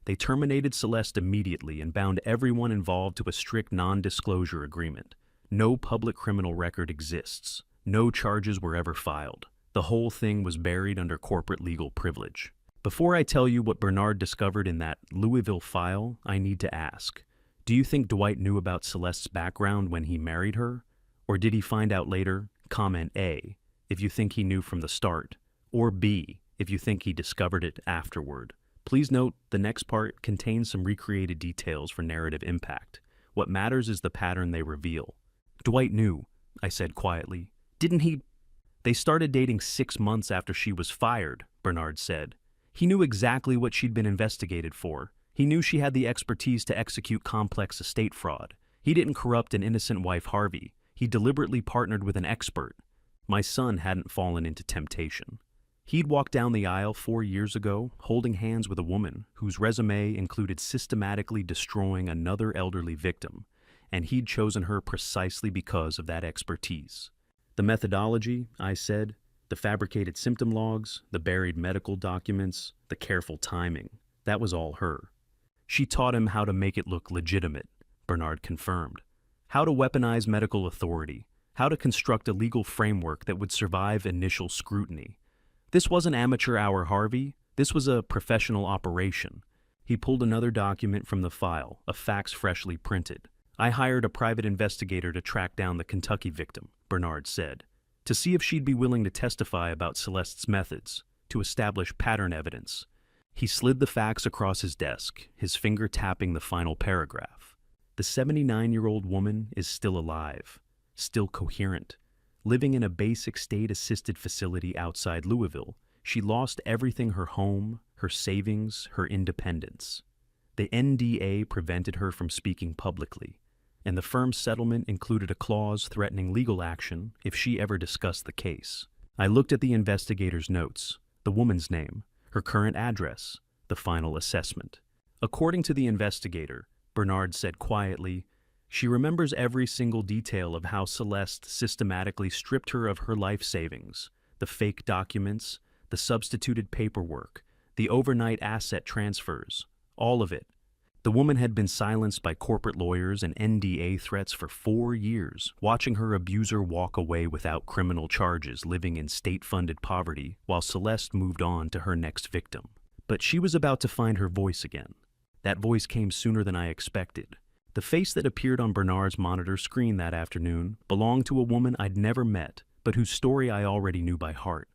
They terminated Celeste immediately and bound everyone involved to a strict non-disclosure agreement. No public criminal record exists. No charges were ever filed. The whole thing was buried under corporate legal privilege. Before I tell you what Bernard discovered in that Louisville file, I need to ask, do you think Dwight knew about Celeste's background when he married her? Or did he find out later? Comment A, if you think he knew from the start, or B, if you think he discovered it afterward. Please note, the next part contains some recreated details for narrative impact. What matters is the pattern they reveal. Dwight knew, I said quietly. Didn't he? They started dating 6 months after she was fired, Bernard said. He knew exactly what she'd been investigated for. He knew she had the expertise to execute complex estate fraud. He didn't corrupt an innocent wife, Harvey. He deliberately partnered with an expert. My son hadn't fallen into temptation. He'd walked down the aisle 4 years ago, holding hands with a woman whose resume included systematically destroying another elderly victim, and he'd chosen her precisely because of that expertise. The methodology, I said, the fabricated symptom logs, the buried medical documents, the careful timing, that was all her. She taught him how to make it look legitimate, Bernard confirmed. How to weaponize medical authority, how to construct a legal framework that would survive initial scrutiny. This wasn't amateur hour, Harvey. This was a professional operation. He pulled another document from the file, a fax freshly printed. I hired a private investigator to track down the Kentucky victim, Bernard said, to see if she'd be willing to testify about Celeste's methods, to establish pattern evidence. He slid the fax across his desk, his finger tapping the final paragraph. The 79-year-old woman is still alive, still coherent. Living in a basic state-assisted facility outside Louisville, she lost everything: her home, her savings, her independence. The NDA prevented her from speaking publicly, and the firm's settlement included a clause threatening legal action if she ever discussed the case. I looked at the investigator's notes, the woman's name, her current address, the final assessment. According to the investigator, Bernard said quietly, she remembers every single detail of how Celeste systematically stripped her of her life savings, the fake documents, the substituted paperwork, the overnight asset transfers, all of it. The woman had been silenced by corporate lawyers and NDA threats for 4 years, watching her abuser walk away without criminal charges, living in state-funded poverty, while Celeste moved on to her next victim. But she was about to find her voice again. That voice came sooner than I expected. The face that appeared on Bernard's monitor screen that afternoon belonged to a woman I'd never met, but whose story I already knew by heart.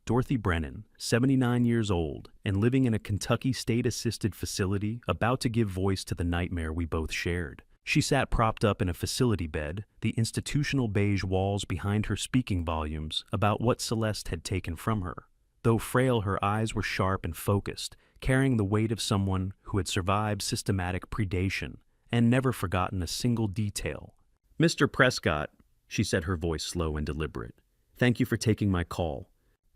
Dorothy Brennan, 79 years old, and living in a Kentucky state-assisted facility, about to give voice to the nightmare we both shared. She sat propped up in a facility bed, the institutional beige walls behind her speaking volumes about what Celeste had taken from her. Though frail, her eyes were sharp and focused, carrying the weight of someone who had survived systematic predation and never forgotten a single detail. "Mr. Prescott," she said, her voice slow and deliberate, "thank you for taking my call.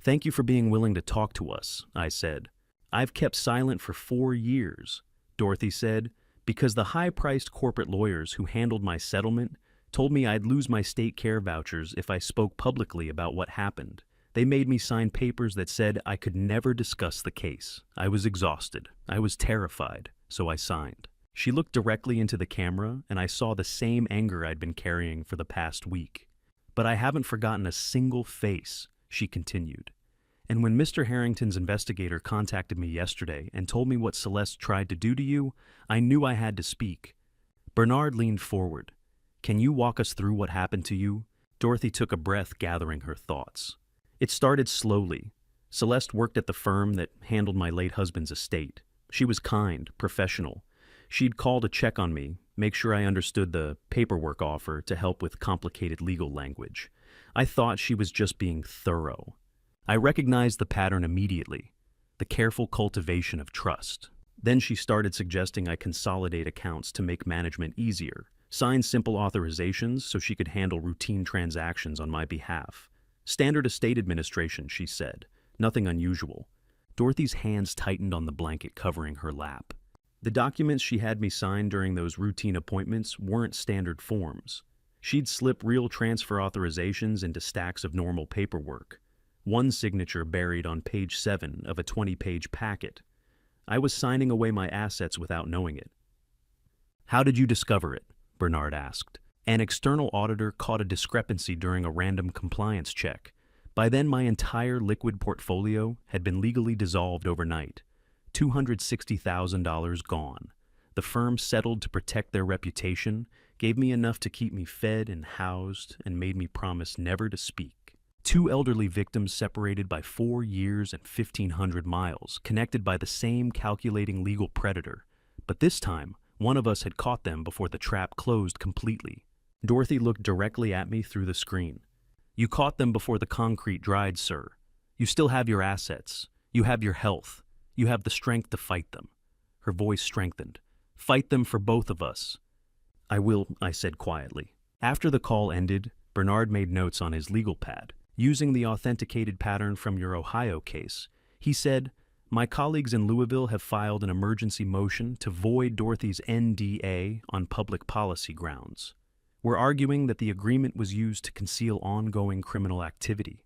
Thank you for being willing to talk to us," I said. "I've kept silent for 4 years," Dorothy said, "because the high-priced corporate lawyers who handled my settlement told me I'd lose my state care vouchers if I spoke publicly about what happened. They made me sign papers that said I could never discuss the case. I was exhausted. I was terrified, so I signed." She looked directly into the camera, and I saw the same anger I'd been carrying for the past week. "But I haven't forgotten a single face," she continued. "And when Mr. Harrington's investigator contacted me yesterday and told me what Celeste tried to do to you, I knew I had to speak." Bernard leaned forward. "Can you walk us through what happened to you?" Dorothy took a breath, gathering her thoughts. "It started slowly. Celeste worked at the firm that handled my late husband's estate. She was kind, professional. She'd call to check on me, make sure I understood the paperwork offer to help with complicated legal language. I thought she was just being thorough. I recognized the pattern immediately, the careful cultivation of trust. Then she started suggesting I consolidate accounts to make management easier, sign simple authorizations so she could handle routine transactions on my behalf. Standard estate administration, she said, nothing unusual. Dorothy's hands tightened on the blanket covering her lap. The documents she had me sign during those routine appointments weren't standard forms. She'd slip real transfer authorizations into stacks of normal paperwork. One signature buried on page 7 of a 20-page packet. I was signing away my assets without knowing it. "How did you discover it?" Bernard asked. "An external auditor caught a discrepancy during a random compliance check. By then, my entire liquid portfolio had been legally dissolved overnight. $260,000 gone. The firm settled to protect their reputation, gave me enough to keep me fed and housed, and made me promise never to speak. 2 elderly victims separated by 4 years and 1,500 miles, connected by the same calculating legal predator. But this time, one of us had caught them before the trap closed completely." Dorothy looked directly at me through the screen. "You caught them before the concrete dried, sir. You still have your assets. You have your health. You have the strength to fight them. Her voice strengthened. "Fight them for both of us." "I will," I said quietly. After the call ended, Bernard made notes on his legal pad. Using the authenticated pattern from your Ohio case, he said, "My colleagues in Louisville have filed an emergency motion to void Dorothy's NDA on public policy grounds. We're arguing that the agreement was used to conceal ongoing criminal activity.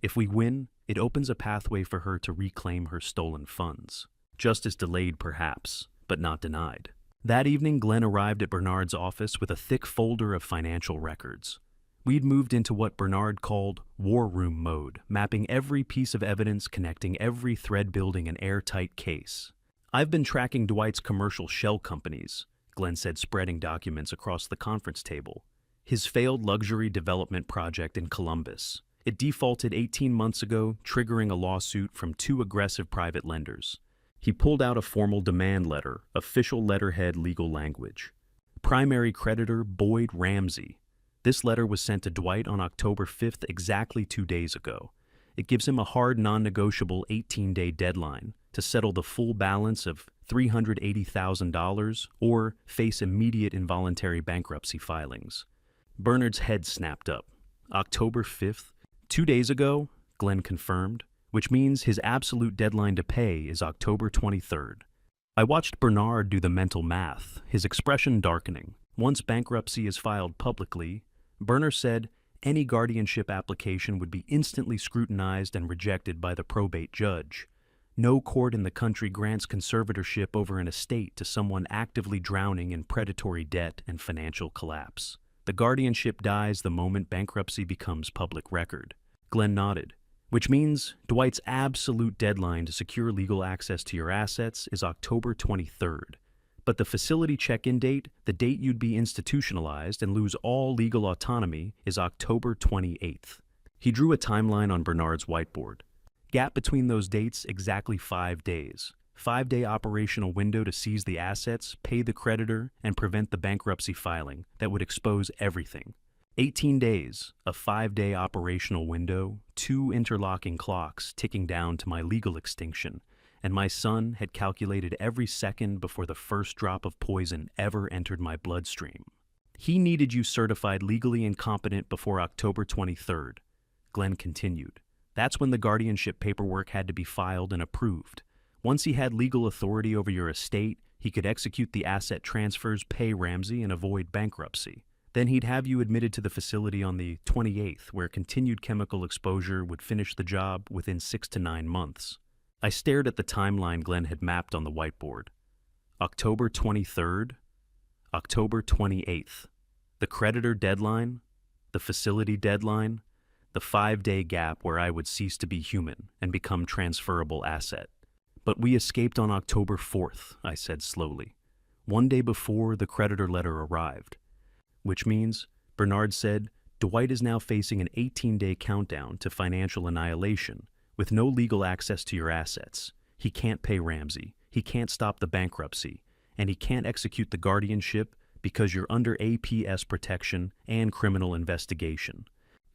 If we win, it opens a pathway for her to reclaim her stolen funds. Justice delayed, perhaps, but not denied." That evening, Glenn arrived at Bernard's office with a thick folder of financial records. We'd moved into what Bernard called war room mode, mapping every piece of evidence, connecting every thread, building an airtight case. "I've been tracking Dwight's commercial shell companies," Glenn said, spreading documents across the conference table. "His failed luxury development project in Columbus. It defaulted 18 months ago, triggering a lawsuit from 2 aggressive private lenders." He pulled out a formal demand letter, official letterhead legal language. "Primary creditor Boyd Ramsey." This letter was sent to Dwight on October 5th, exactly 2 days ago. It gives him a hard, non-negotiable 18-day deadline to settle the full balance of $380,000 or face immediate involuntary bankruptcy filings. Bernard's head snapped up. "October 5th? 2 days ago," Glenn confirmed, "which means his absolute deadline to pay is October 23rd. I watched Bernard do the mental math, his expression darkening. Once bankruptcy is filed publicly, Bernard said, any guardianship application would be instantly scrutinized and rejected by the probate judge. No court in the country grants conservatorship over an estate to someone actively drowning in predatory debt and financial collapse. The guardianship dies the moment bankruptcy becomes public record." Glenn nodded. "Which means Dwight's absolute deadline to secure legal access to your assets is October 23rd. But the facility check-in date, the date you'd be institutionalized and lose all legal autonomy, is October 28th. He drew a timeline on Bernard's whiteboard. Gap between those dates, exactly 5 days. 5-day operational window to seize the assets, pay the creditor, and prevent the bankruptcy filing that would expose everything. 18 days, a 5-day operational window, 2 interlocking clocks ticking down to my legal extinction, and my son had calculated every second before the first drop of poison ever entered my bloodstream. He needed you certified legally incompetent before October 23rd. Glenn continued. That's when the guardianship paperwork had to be filed and approved. Once he had legal authority over your estate, he could execute the asset transfers, pay Ramsey, and avoid bankruptcy. Then he'd have you admitted to the facility on the 28th, where continued chemical exposure would finish the job within 6 to 9 months. I stared at the timeline Glenn had mapped on the whiteboard. October 23rd, October 28th. The creditor deadline, the facility deadline, the 5-day gap where I would cease to be human and become transferable asset. But we escaped on October 4th, I said slowly, 1 day before the creditor letter arrived. Which means, Bernard said, Dwight is now facing an 18-day countdown to financial annihilation, with no legal access to your assets. He can't pay Ramsey, he can't stop the bankruptcy, and he can't execute the guardianship because you're under APS protection and criminal investigation.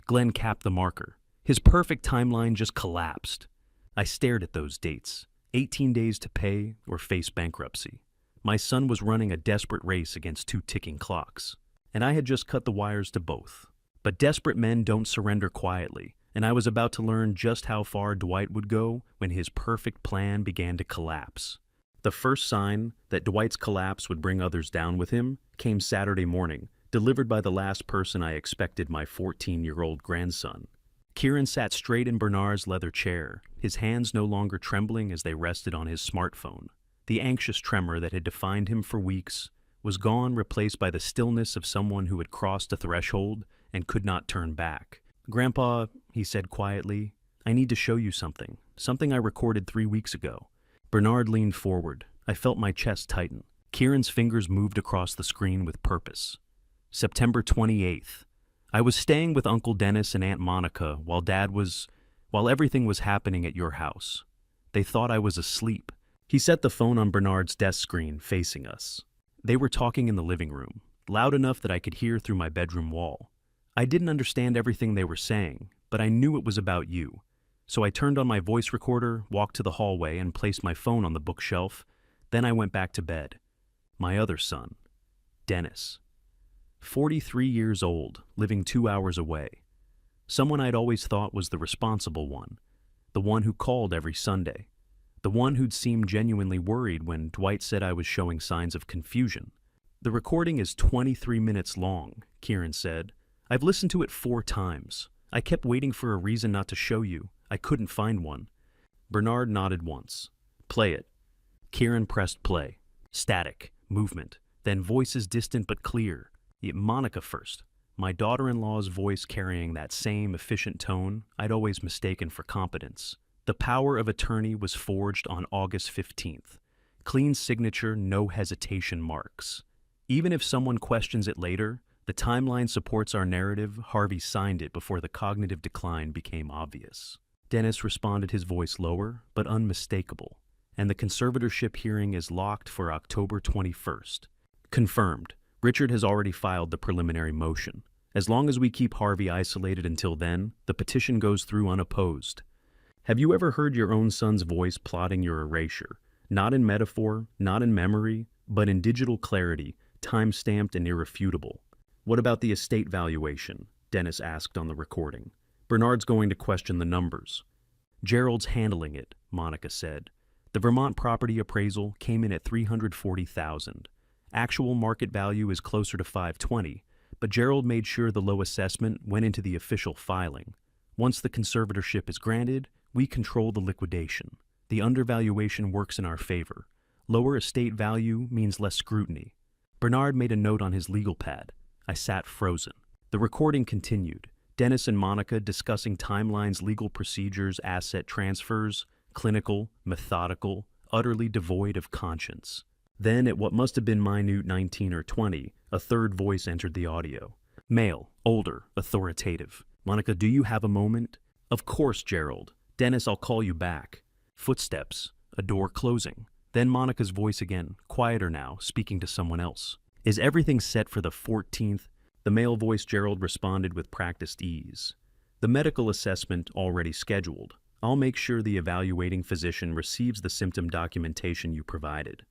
Glenn capped the marker. His perfect timeline just collapsed. I stared at those dates, 18 days to pay or face bankruptcy. My son was running a desperate race against 2 ticking clocks, and I had just cut the wires to both. But desperate men don't surrender quietly, and I was about to learn just how far Dwight would go when his perfect plan began to collapse. The first sign that Dwight's collapse would bring others down with him came Saturday morning, delivered by the last person I expected, my 14-year-old grandson. Kieran sat straight in Bernard's leather chair, his hands no longer trembling as they rested on his smartphone. The anxious tremor that had defined him for weeks was gone, replaced by the stillness of someone who had crossed a threshold and could not turn back. "Grandpa," he said quietly, "I need to show you something I recorded 3 weeks ago." Bernard leaned forward. I felt my chest tighten. Kieran's fingers moved across the screen with purpose. September 28th. I was staying with Uncle Dennis and Aunt Monica while everything was happening at your house. They thought I was asleep. He set the phone on Bernard's desk screen, facing us. They were talking in the living room, loud enough that I could hear through my bedroom wall. I didn't understand everything they were saying, but I knew it was about you. So I turned on my voice recorder, walked to the hallway, and placed my phone on the bookshelf, Then I went back to bed. My other son, Dennis. 43 years old, living 2 hours away. Someone I'd always thought was the responsible one. The one who called every Sunday. The one who'd seemed genuinely worried when Dwight said I was showing signs of confusion. The recording is 23 minutes long, Kieran said. I've listened to it 4 times. I kept waiting for a reason not to show you. I couldn't find one. Bernard nodded once. Play it. Kieran pressed play. Static, movement, then voices distant but clear. Monica first. My daughter-in-law's voice carrying that same efficient tone I'd always mistaken for competence. The power of attorney was forged on August 15th. Clean signature, no hesitation marks. Even if someone questions it later, the timeline supports our narrative. Harvey signed it before the cognitive decline became obvious. Dennis responded, his voice lower, but unmistakable. And the conservatorship hearing is locked for October 21st. Confirmed. Richard has already filed the preliminary motion. As long as we keep Harvey isolated until then, the petition goes through unopposed. Have you ever heard your own son's voice plotting your erasure? Not in metaphor, not in memory, but in digital clarity, time-stamped and irrefutable. What about the estate valuation? Dennis asked on the recording. Bernard's going to question the numbers. Gerald's handling it, Monica said. The Vermont property appraisal came in at $340,000. Actual market value is closer to $520,000, but Gerald made sure the low assessment went into the official filing. Once the conservatorship is granted, we control the liquidation. The undervaluation works in our favor. Lower estate value means less scrutiny. Bernard made a note on his legal pad. I sat frozen. The recording continued. Dennis and Monica discussing timelines, legal procedures, asset transfers, clinical, methodical, utterly devoid of conscience. Then, at what must have been minute 19 or 20, a third voice entered the audio. Male, older, authoritative. Monica, do you have a moment? Of course, Gerald. Dennis, I'll call you back. Footsteps, a door closing. Then Monica's voice again, quieter now, speaking to someone else. Is everything set for the 14th? The male voice Gerald responded with practiced ease. The medical assessment already scheduled. I'll make sure the evaluating physician receives the symptom documentation you provided.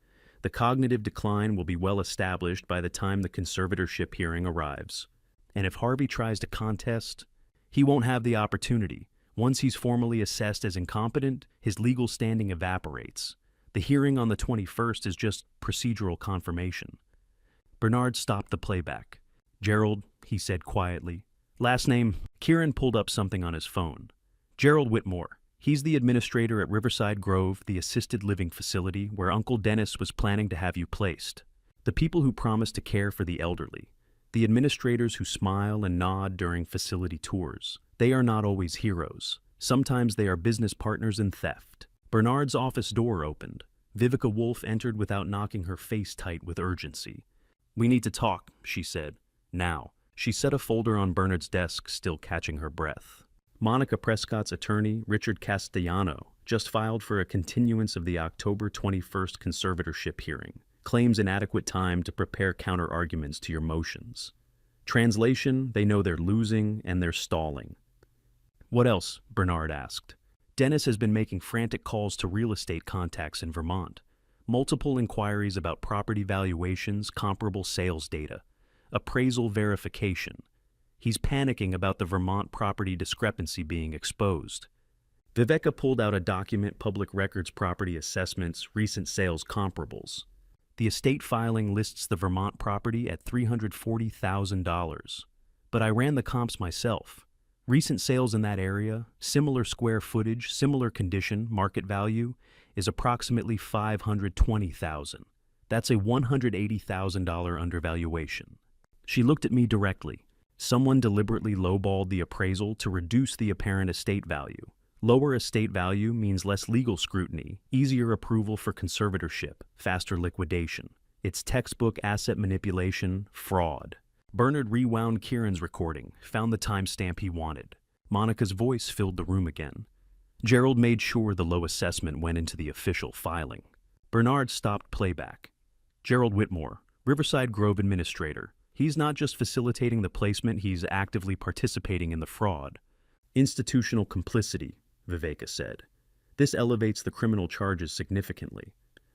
The cognitive decline will be well established by the time the conservatorship hearing arrives. And if Harvey tries to contest, he won't have the opportunity. Once he's formally assessed as incompetent, his legal standing evaporates. The hearing on the 21st is just procedural confirmation. Bernard stopped the playback. Gerald, he said quietly. Last name? Kieran pulled up something on his phone. Gerald Whitmore. He's the administrator at Riverside Grove, the assisted living facility where Uncle Dennis was planning to have you placed. The people who promise to care for the elderly. The administrators who smile and nod during facility tours. They are not always heroes. Sometimes they are business partners in theft. Bernard's office door opened. Vivica Wolf entered without knocking, her face tight with urgency. We need to talk, she said. Now. She set a folder on Bernard's desk, still catching her breath. Monica Prescott's attorney, Richard Castellano, just filed for a continuance of the October 21st conservatorship hearing. Claims inadequate time to prepare counter-arguments to your motions. Translation, they know they're losing and they're stalling. What else? Bernard asked. Dennis has been making frantic calls to real estate contacts in Vermont. Multiple inquiries about property valuations, comparable sales data, appraisal verification. He's panicking about the Vermont property discrepancy being exposed. Viveka pulled out a document, public records property assessments, recent sales comparables. The estate filing lists the Vermont property at $340,000. But I ran the comps myself. Recent sales in that area, similar square footage, similar condition, market value, is approximately $520,000. That's a $180,000 undervaluation. She looked at me directly. Someone deliberately lowballed the appraisal to reduce the apparent estate value. Lower estate value means less legal scrutiny, easier approval for conservatorship, faster liquidation. It's textbook asset manipulation, fraud. Bernard rewound Kieran's recording, found the timestamp he wanted. Monica's voice filled the room again. Gerald made sure the low assessment went into the official filing. Bernard stopped playback. Gerald Whitmore, Riverside Grove administrator. He's not just facilitating the placement, he's actively participating in the fraud. Institutional complicity, Viveka said. This elevates the criminal charges significantly.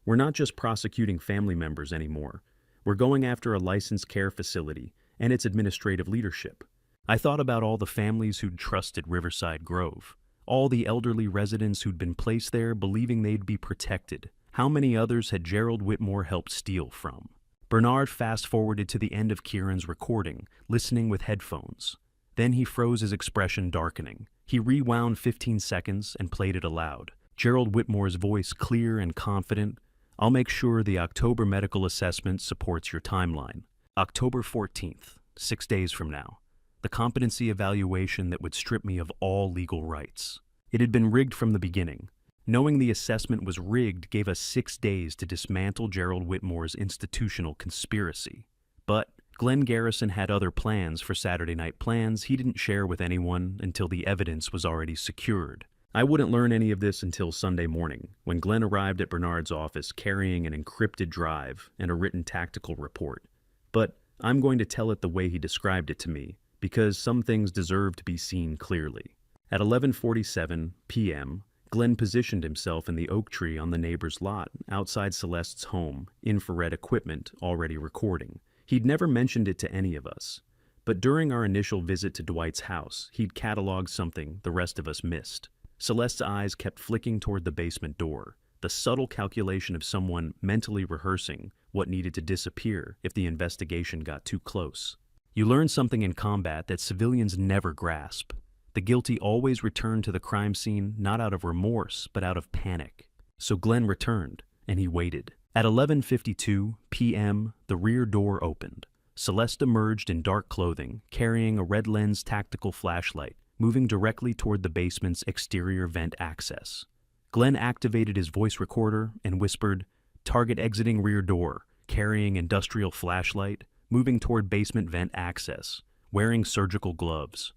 We're not just prosecuting family members anymore. We're going after a licensed care facility and its administrative leadership. I thought about all the families who'd trusted Riverside Grove, all the elderly residents who'd been placed there believing they'd be protected. How many others had Gerald Whitmore helped steal from? Bernard fast-forwarded to the end of Kieran's recording, listening with headphones. Then he froze, his expression darkening. He rewound 15 seconds and played it aloud. Gerald Whitmore's voice clear and confident. "I'll make sure the October medical assessment supports your timeline. October 14th, 6 days from now. The competency evaluation that would strip me of all legal rights." It had been rigged from the beginning. Knowing the assessment was rigged gave us 6 days to dismantle Gerald Whitmore's institutional conspiracy. But Glenn Garrison had other plans for Saturday Night Plans he didn't share with anyone until the evidence was already secured. I wouldn't learn any of this until Sunday morning, when Glenn arrived at Bernard's office carrying an encrypted drive and a written tactical report. But I'm going to tell it the way he described it to me, because some things deserve to be seen clearly. At 11:47 p.m., Glenn positioned himself in the oak tree on the neighbor's lot outside Celeste's home, infrared equipment already recording. He'd never mentioned it to any of us, but during our initial visit to Dwight's house, he'd cataloged something the rest of us missed. Celeste's eyes kept flicking toward the basement door, the subtle calculation of someone mentally rehearsing what needed to disappear if the investigation got too close. You learn something in combat that civilians never grasp. The guilty always return to the crime scene not out of remorse, but out of panic. So Glenn returned, and he waited. At 11:52 p.m., the rear door opened. Celeste emerged in dark clothing, carrying a red lens tactical flashlight, moving directly toward the basement's exterior vent access. Glenn activated his voice recorder and whispered, "Target exiting rear door, carrying industrial flashlight, moving toward basement vent access, wearing surgical gloves."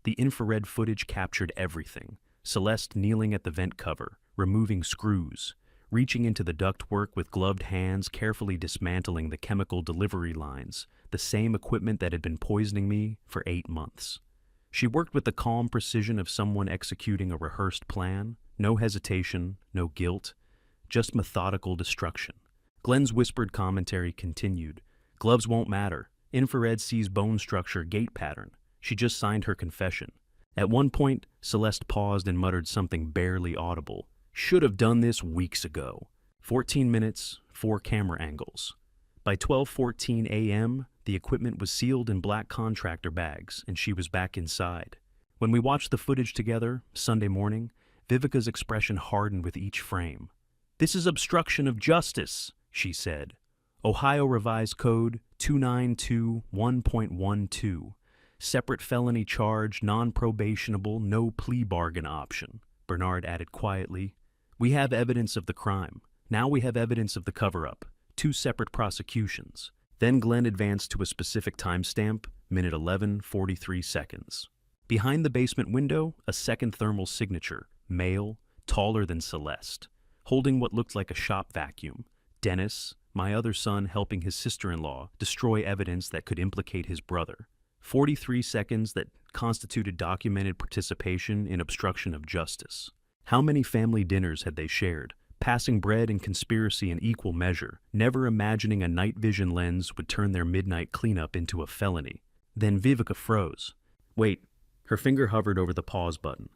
The infrared footage captured everything. Celeste kneeling at the vent cover, removing screws, reaching into the ductwork with gloved hands, carefully dismantling the chemical delivery lines, the same equipment that had been poisoning me for 8 months. She worked with the calm precision of someone executing a rehearsed plan, no hesitation, no guilt, just methodical destruction. Glenn's whispered commentary continued. "Gloves won't matter. Infrared sees bone structure, gait pattern. She just signed her confession." At one point, Celeste paused and muttered something barely audible. "Should have done this weeks ago." 14 minutes, 4 camera angles. By 12:14 a.m., the equipment was sealed in black contractor bags, and she was back inside. When we watched the footage together, Sunday morning, Vivica's expression hardened with each frame. "This is obstruction of justice," she said. "Ohio Revised Code 2921.12. Separate felony charge, non-probationable, no plea bargain option," Bernard added quietly. "We have evidence of the crime. Now we have evidence of the cover-up. 2 separate prosecutions." Then Glenn advanced to a specific timestamp, minute 11:43 seconds. Behind the basement window, a second thermal signature, male, taller than Celeste, holding what looked like a shop vacuum. Dennis, my other son, helping his sister-in-law destroy evidence that could implicate his brother. 43 seconds that constituted documented participation in obstruction of justice. How many family dinners had they shared? Passing bread and conspiracy in equal measure, never imagining a night vision lens would turn their midnight cleanup into a felony. Then Vivica froze. Wait, her finger hovered over the pause button.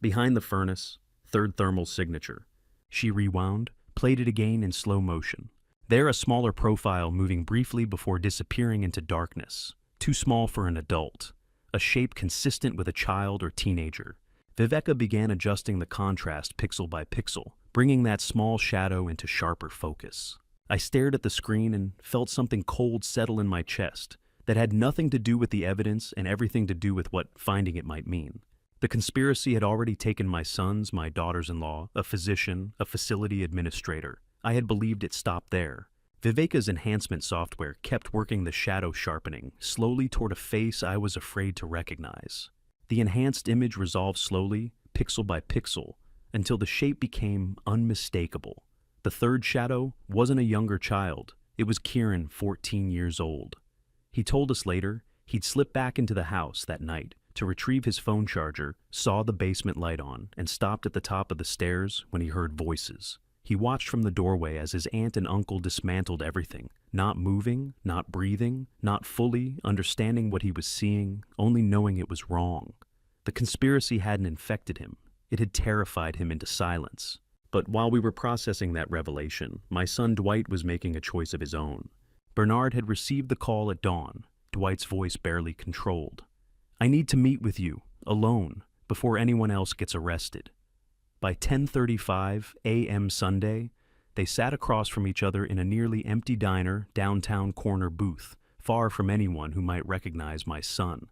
Behind the furnace, third thermal signature. She rewound, played it again in slow motion. There a smaller profile moving briefly before disappearing into darkness. Too small for an adult. A shape consistent with a child or teenager. Vivica began adjusting the contrast pixel by pixel, bringing that small shadow into sharper focus. I stared at the screen and felt something cold settle in my chest that had nothing to do with the evidence and everything to do with what finding it might mean. The conspiracy had already taken my sons, my daughters-in-law, a physician, a facility administrator. I had believed it stopped there. Vivica's enhancement software kept working the shadow sharpening, slowly toward a face I was afraid to recognize. The enhanced image resolved slowly, pixel by pixel, until the shape became unmistakable. The third shadow wasn't a younger child. It was Kieran, 14 years old. He told us later he'd slipped back into the house that night to retrieve his phone charger, saw the basement light on, and stopped at the top of the stairs when he heard voices. He watched from the doorway as his aunt and uncle dismantled everything, not moving, not breathing, not fully understanding what he was seeing, only knowing it was wrong. The conspiracy hadn't infected him. It had terrified him into silence. But while we were processing that revelation, my son Dwight was making a choice of his own. Bernard had received the call at dawn, Dwight's voice barely controlled. "I need to meet with you, alone, before anyone else gets arrested." By 10:35 a.m. Sunday, they sat across from each other in a nearly empty diner, downtown corner booth, far from anyone who might recognize my son.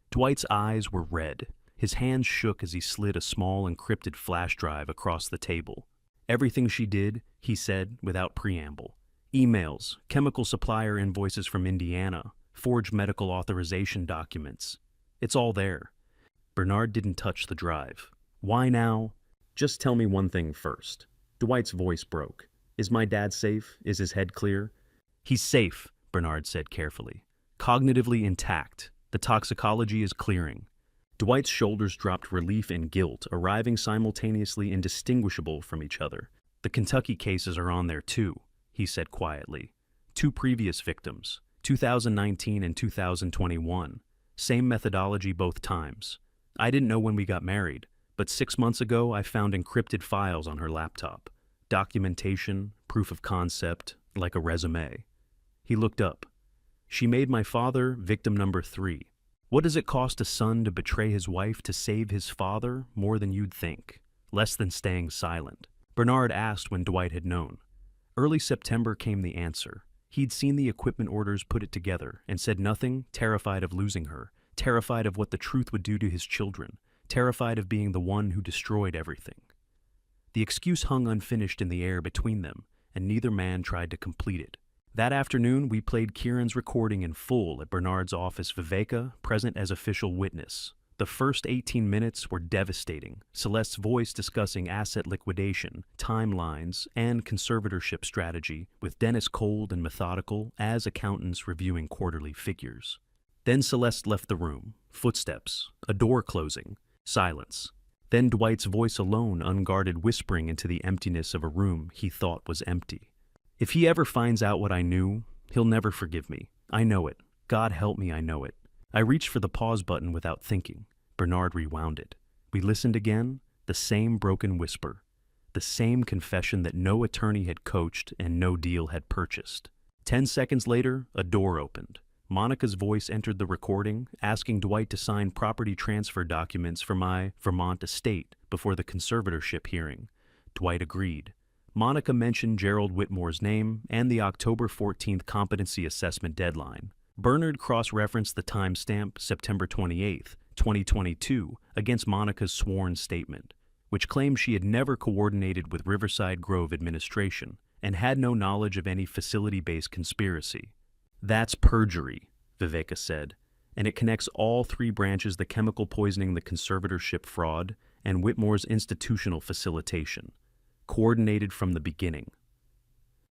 Dwight's eyes were red. His hands shook as he slid a small encrypted flash drive across the table. "Everything she did," he said without preamble. "Emails, chemical supplier invoices from Indiana, forged medical authorization documents. It's all there." Bernard didn't touch the drive. "Why now?" "Just tell me one thing first." Dwight's voice broke. "Is my dad safe? Is his head clear?" "He's safe," Bernard said carefully. "Cognitively intact. The toxicology is clearing." Dwight's shoulders dropped relief and guilt, arriving simultaneously indistinguishable from each other. "The Kentucky cases are on there too," he said quietly. "2 previous victims, 2019 and 2021. Same methodology both times. I didn't know when we got married, but 6 months ago I found encrypted files on her laptop. Documentation, proof of concept, like a resume." He looked up. "She made my father victim number 3. What does it cost a son to betray his wife to save his father? More than you'd think. Less than staying silent." Bernard asked when Dwight had known. Early September came the answer. He'd seen the equipment orders, put it together, and said nothing, terrified of losing her, terrified of what the truth would do to his children, terrified of being the one who destroyed everything. The excuse hung unfinished in the air between them, and neither man tried to complete it. That afternoon, we played Kieran's recording in full at Bernard's office, Viveka present as official witness. The first 18 minutes were devastating. Celeste's voice discussing asset liquidation, timelines, and conservatorship strategy, with Dennis cold and methodical as accountants reviewing quarterly figures. Then Celeste left the room. Footsteps, a door closing, silence. Then Dwight's voice alone, unguarded, whispering into the emptiness of a room he thought was empty. "If he ever finds out what I knew, he'll never forgive me. I know it. God help me, I know it." I reached for the pause button without thinking. Bernard rewound it. We listened again, the same broken whisper, the same confession that no attorney had coached and no deal had purchased. 10 seconds later, a door opened. Monica's voice entered the recording, asking Dwight to sign property transfer documents for my Vermont estate before the conservatorship hearing. Dwight agreed. Monica mentioned Gerald Whitmore's name and the October 14th competency assessment deadline. Bernard cross-referenced the timestamp, September 28th, 2022, against Monica's sworn statement, which claimed she had never coordinated with Riverside Grove administration and had no knowledge of any facility-based conspiracy. "That's perjury," Viveka said, "and it connects all 3 branches: the chemical poisoning, the conservatorship fraud, and Whitmore's institutional facilitation. Coordinated from the beginning."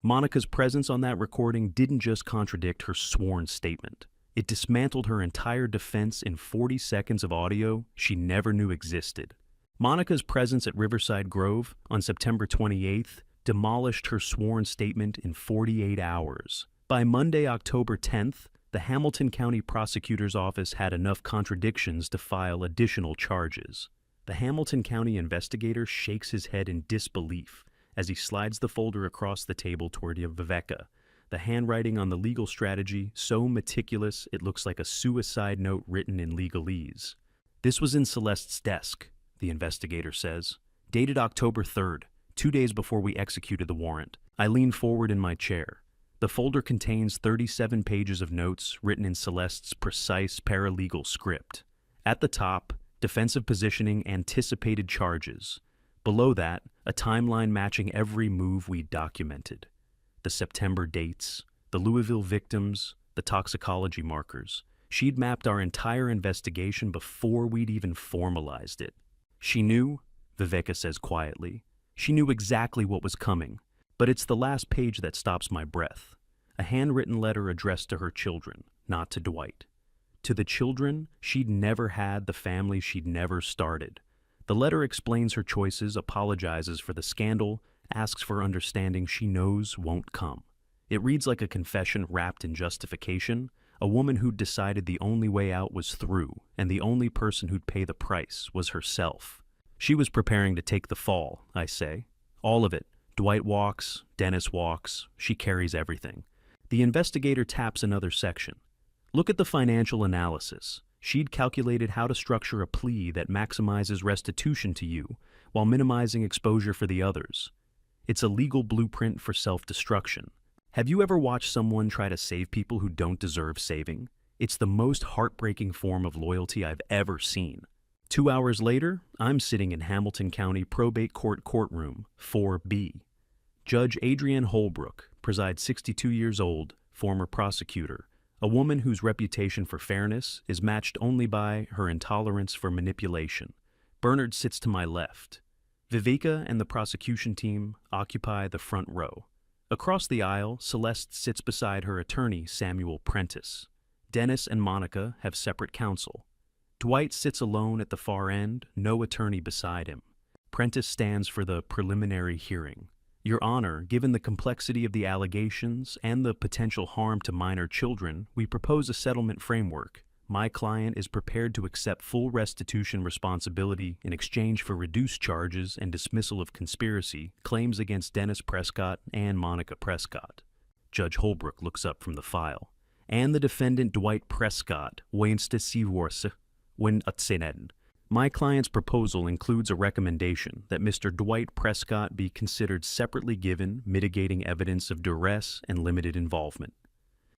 Monica's presence on that recording didn't just contradict her sworn statement. It dismantled her entire defense in 40 seconds of audio she never knew existed. Monica's presence at Riverside Grove on September 28th demolished her sworn statement in 48 hours. By Monday, October 10th, the Hamilton County Prosecutor's Office had enough contradictions to file additional charges. The Hamilton County investigator shakes his head in disbelief as he slides the folder across the table toward Viveka, the handwriting on the legal strategy so meticulous it looks like a suicide note written in legalese. "This was in Celeste's desk," the investigator says. "Dated October 3rd, 2 days before we executed the warrant." I lean forward in my chair. The folder contains 37 pages of notes written in Celeste's precise paralegal script. At the top, defensive positioning, anticipated charges. Below that, a timeline matching every move we documented. The September dates, the Louisville victims, the toxicology markers. She'd mapped our entire investigation before we'd even formalized it. "She knew," Viveka says quietly. "She knew exactly what was coming. But it's the last page that stops my breath. A handwritten letter addressed to her children, not to Dwight. To the children she'd never had, the family she'd never started. The letter explains her choices, apologizes for the scandal, asks for understanding she knows won't come. It reads like a confession wrapped in justification, a woman who'd decided the only way out was through, and the only person who'd pay the price was herself. She was preparing to take the fall, I say. All of it. Dwight walks, Dennis walks, she carries everything. The investigator taps another section. Look at the financial analysis. She'd calculated how to structure a plea that maximizes restitution to you while minimizing exposure for the others. It's a legal blueprint for self-destruction. Have you ever watched someone try to save people who don't deserve saving? It's the most heartbreaking form of loyalty I've ever seen. 2 hours later, I'm sitting in Hamilton County Probate Court Courtroom 4B. Judge Adrienne Holbrook presides, 62 years old, former prosecutor, a woman whose reputation for fairness is matched only by her intolerance for manipulation. Bernard sits to my left. Viveka and the prosecution team occupy the front row. Across the aisle, Celeste sits beside her attorney, Samuel Prentice. Dennis and Monica have separate counsel. Dwight sits alone at the far end, no attorney beside him. Prentice stands for the preliminary hearing. Your Honor, given the complexity of the allegations and the potential harm to minor children, we propose a settlement framework. My client is prepared to accept full restitution responsibility in exchange for reduced charges and dismissal of conspiracy claims against Dennis Prescott and Monica Prescott. Judge Holbrook looks up from the file. And the defendant Dwight Prescott, my client's proposal includes a recommendation that Mr. Dwight Prescott be considered separately given mitigating evidence of duress and limited involvement.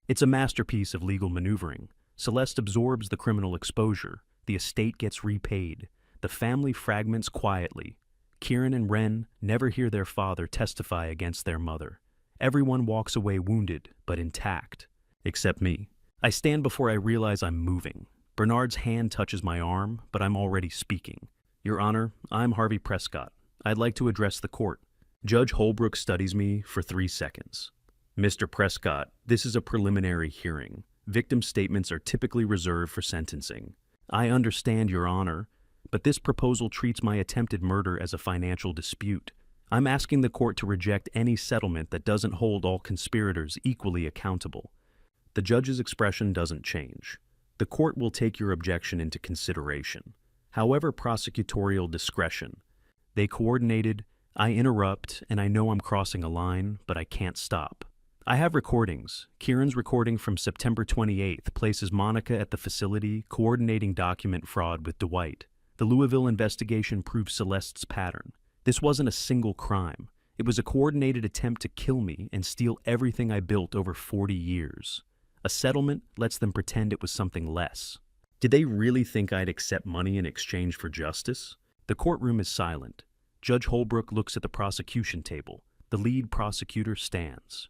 It's a masterpiece of legal maneuvering. Celeste absorbs the criminal exposure. The estate gets repaid. The family fragments quietly. Kieran and Ren never hear their father testify against their mother. Everyone walks away wounded, but intact. Except me. I stand before I realize I'm moving. Bernard's hand touches my arm, but I'm already speaking. Your Honor, I'm Harvey Prescott. I'd like to address the court. Judge Holbrook studies me for 3 seconds. Mr. Prescott, this is a preliminary hearing. Victim statements are typically reserved for sentencing. I understand, Your Honor, but this proposal treats my attempted murder as a financial dispute. I'm asking the court to reject any settlement that doesn't hold all conspirators equally accountable. The judge's expression doesn't change. The court will take your objection into consideration. However, prosecutorial discretion. They coordinated, I interrupt, and I know I'm crossing a line, but I can't stop. I have recordings. Kieran's recording from September 28th places Monica at the facility coordinating document fraud with Dwight. The Louisville investigation proves Celeste's pattern. This wasn't a single crime. It was a coordinated attempt to kill me and steal everything I built over 40 years. A settlement lets them pretend it was something less. Did they really think I'd accept money in exchange for justice? The courtroom is silent. Judge Holbrook looks at the prosecution table. The lead prosecutor stands.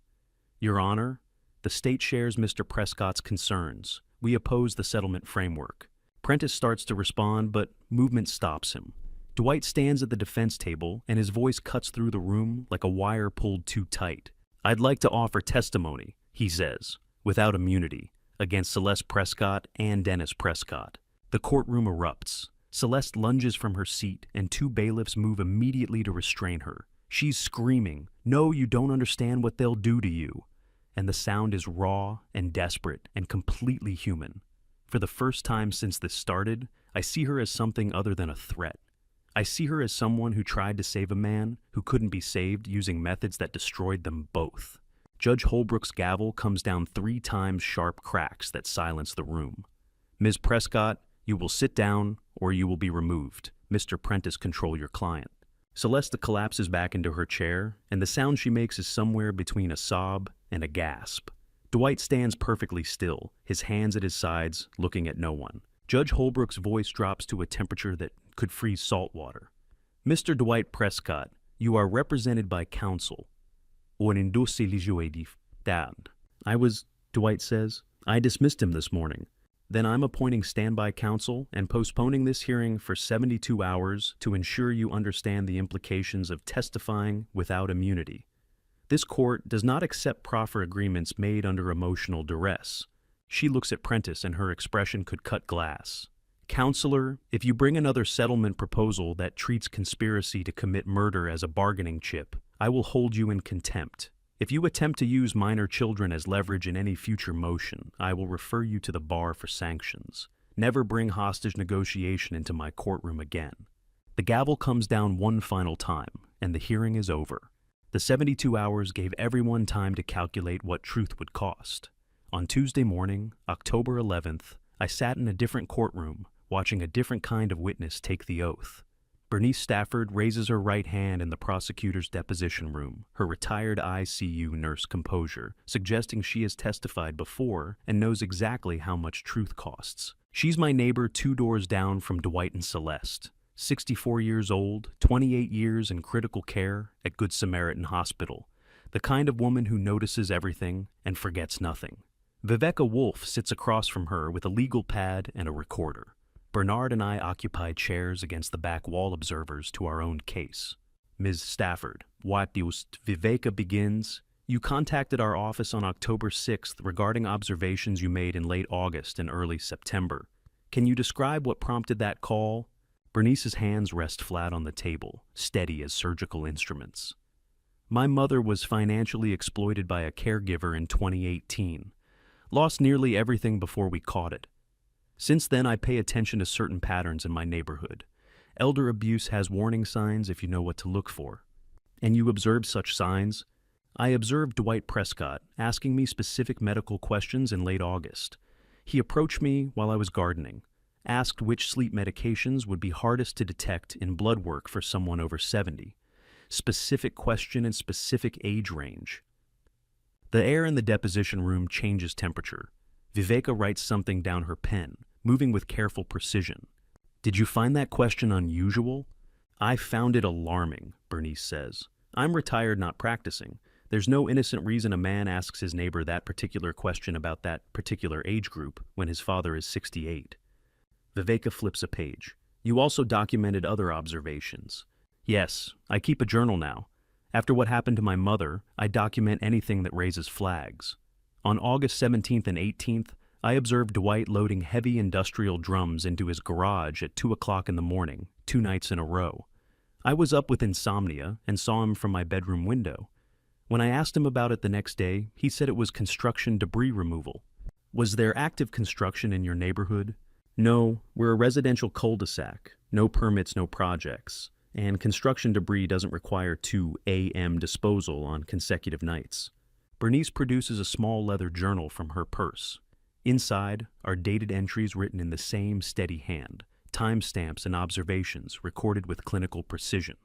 Your Honor, the state shares Mr. Prescott's concerns. We oppose the settlement framework. Prentice starts to respond, but movement stops him. Dwight stands at the defense table, and his voice cuts through the room like a wire pulled too tight. I'd like to offer testimony, he says, without immunity, against Celeste Prescott and Dennis Prescott. The courtroom erupts. Celeste lunges from her seat, and 2 bailiffs move immediately to restrain her. She's screaming, "No, you don't understand what they'll do to you." And the sound is raw and desperate and completely human. For the first time since this started, I see her as something other than a threat. I see her as someone who tried to save a man who couldn't be saved using methods that destroyed them both. Judge Holbrook's gavel comes down 3 times sharp cracks that silence the room. Ms. Prescott, you will sit down or you will be removed. Mr. Prentice, control your client. Celeste collapses back into her chair, and the sound she makes is somewhere between a sob and a gasp. Dwight stands perfectly still, his hands at his sides, looking at no one. Judge Holbrook's voice drops to a temperature that could freeze salt water. Mr. Dwight Prescott, you are represented by counsel. Dwight says. I dismissed him this morning. Then I'm appointing standby counsel and postponing this hearing for 72 hours to ensure you understand the implications of testifying without immunity. This court does not accept proffer agreements made under emotional duress. She looks at Prentice and her expression could cut glass. Counselor, if you bring another settlement proposal that treats conspiracy to commit murder as a bargaining chip, I will hold you in contempt. If you attempt to use minor children as leverage in any future motion, I will refer you to the bar for sanctions. Never bring hostage negotiation into my courtroom again. The gavel comes down one final time, and the hearing is over. The 72 hours gave everyone time to calculate what truth would cost. On Tuesday morning, October 11th, I sat in a different courtroom, watching a different kind of witness take the oath. Bernice Stafford raises her right hand in the prosecutor's deposition room, her retired ICU nurse composure, suggesting she has testified before and knows exactly how much truth costs. She's my neighbor 2 doors down from Dwight and Celeste, 64 years old, 28 years in critical care at Good Samaritan Hospital, the kind of woman who notices everything and forgets nothing. Viveka Wolf sits across from her with a legal pad and a recorder. Bernard and I occupy chairs against the back wall observers to our own case. Ms. Stafford, what Viveka begins. You contacted our office on October 6th regarding observations you made in late August and early September. Can you describe what prompted that call? Bernice's hands rest flat on the table, steady as surgical instruments. My mother was financially exploited by a caregiver in 2018. Lost nearly everything before we caught it. Since then, I pay attention to certain patterns in my neighborhood. Elder abuse has warning signs if you know what to look for. And you observe such signs? I observed Dwight Prescott asking me specific medical questions in late August. He approached me while I was gardening, asked which sleep medications would be hardest to detect in blood work for someone over 70. Specific question and specific age range. The air in the deposition room changes temperature. Viveka writes something down her pen, moving with careful precision. Did you find that question unusual? I found it alarming, Bernice says. I'm retired, not practicing. There's no innocent reason a man asks his neighbor that particular question about that particular age group when his father is 68. Viveka flips a page. You also documented other observations. Yes, I keep a journal now. After what happened to my mother, I document anything that raises flags. On August 17th and 18th, I observed Dwight loading heavy industrial drums into his garage at 2 o'clock in the morning, 2 nights in a row. I was up with insomnia and saw him from my bedroom window. When I asked him about it the next day, he said it was construction debris removal. Was there active construction in your neighborhood? No, we're a residential cul-de-sac. No permits, no projects. And construction debris doesn't require 2 a.m. disposal on consecutive nights. Bernice produces a small leather journal from her purse. Inside are dated entries written in the same steady hand, timestamps and observations recorded with clinical precision.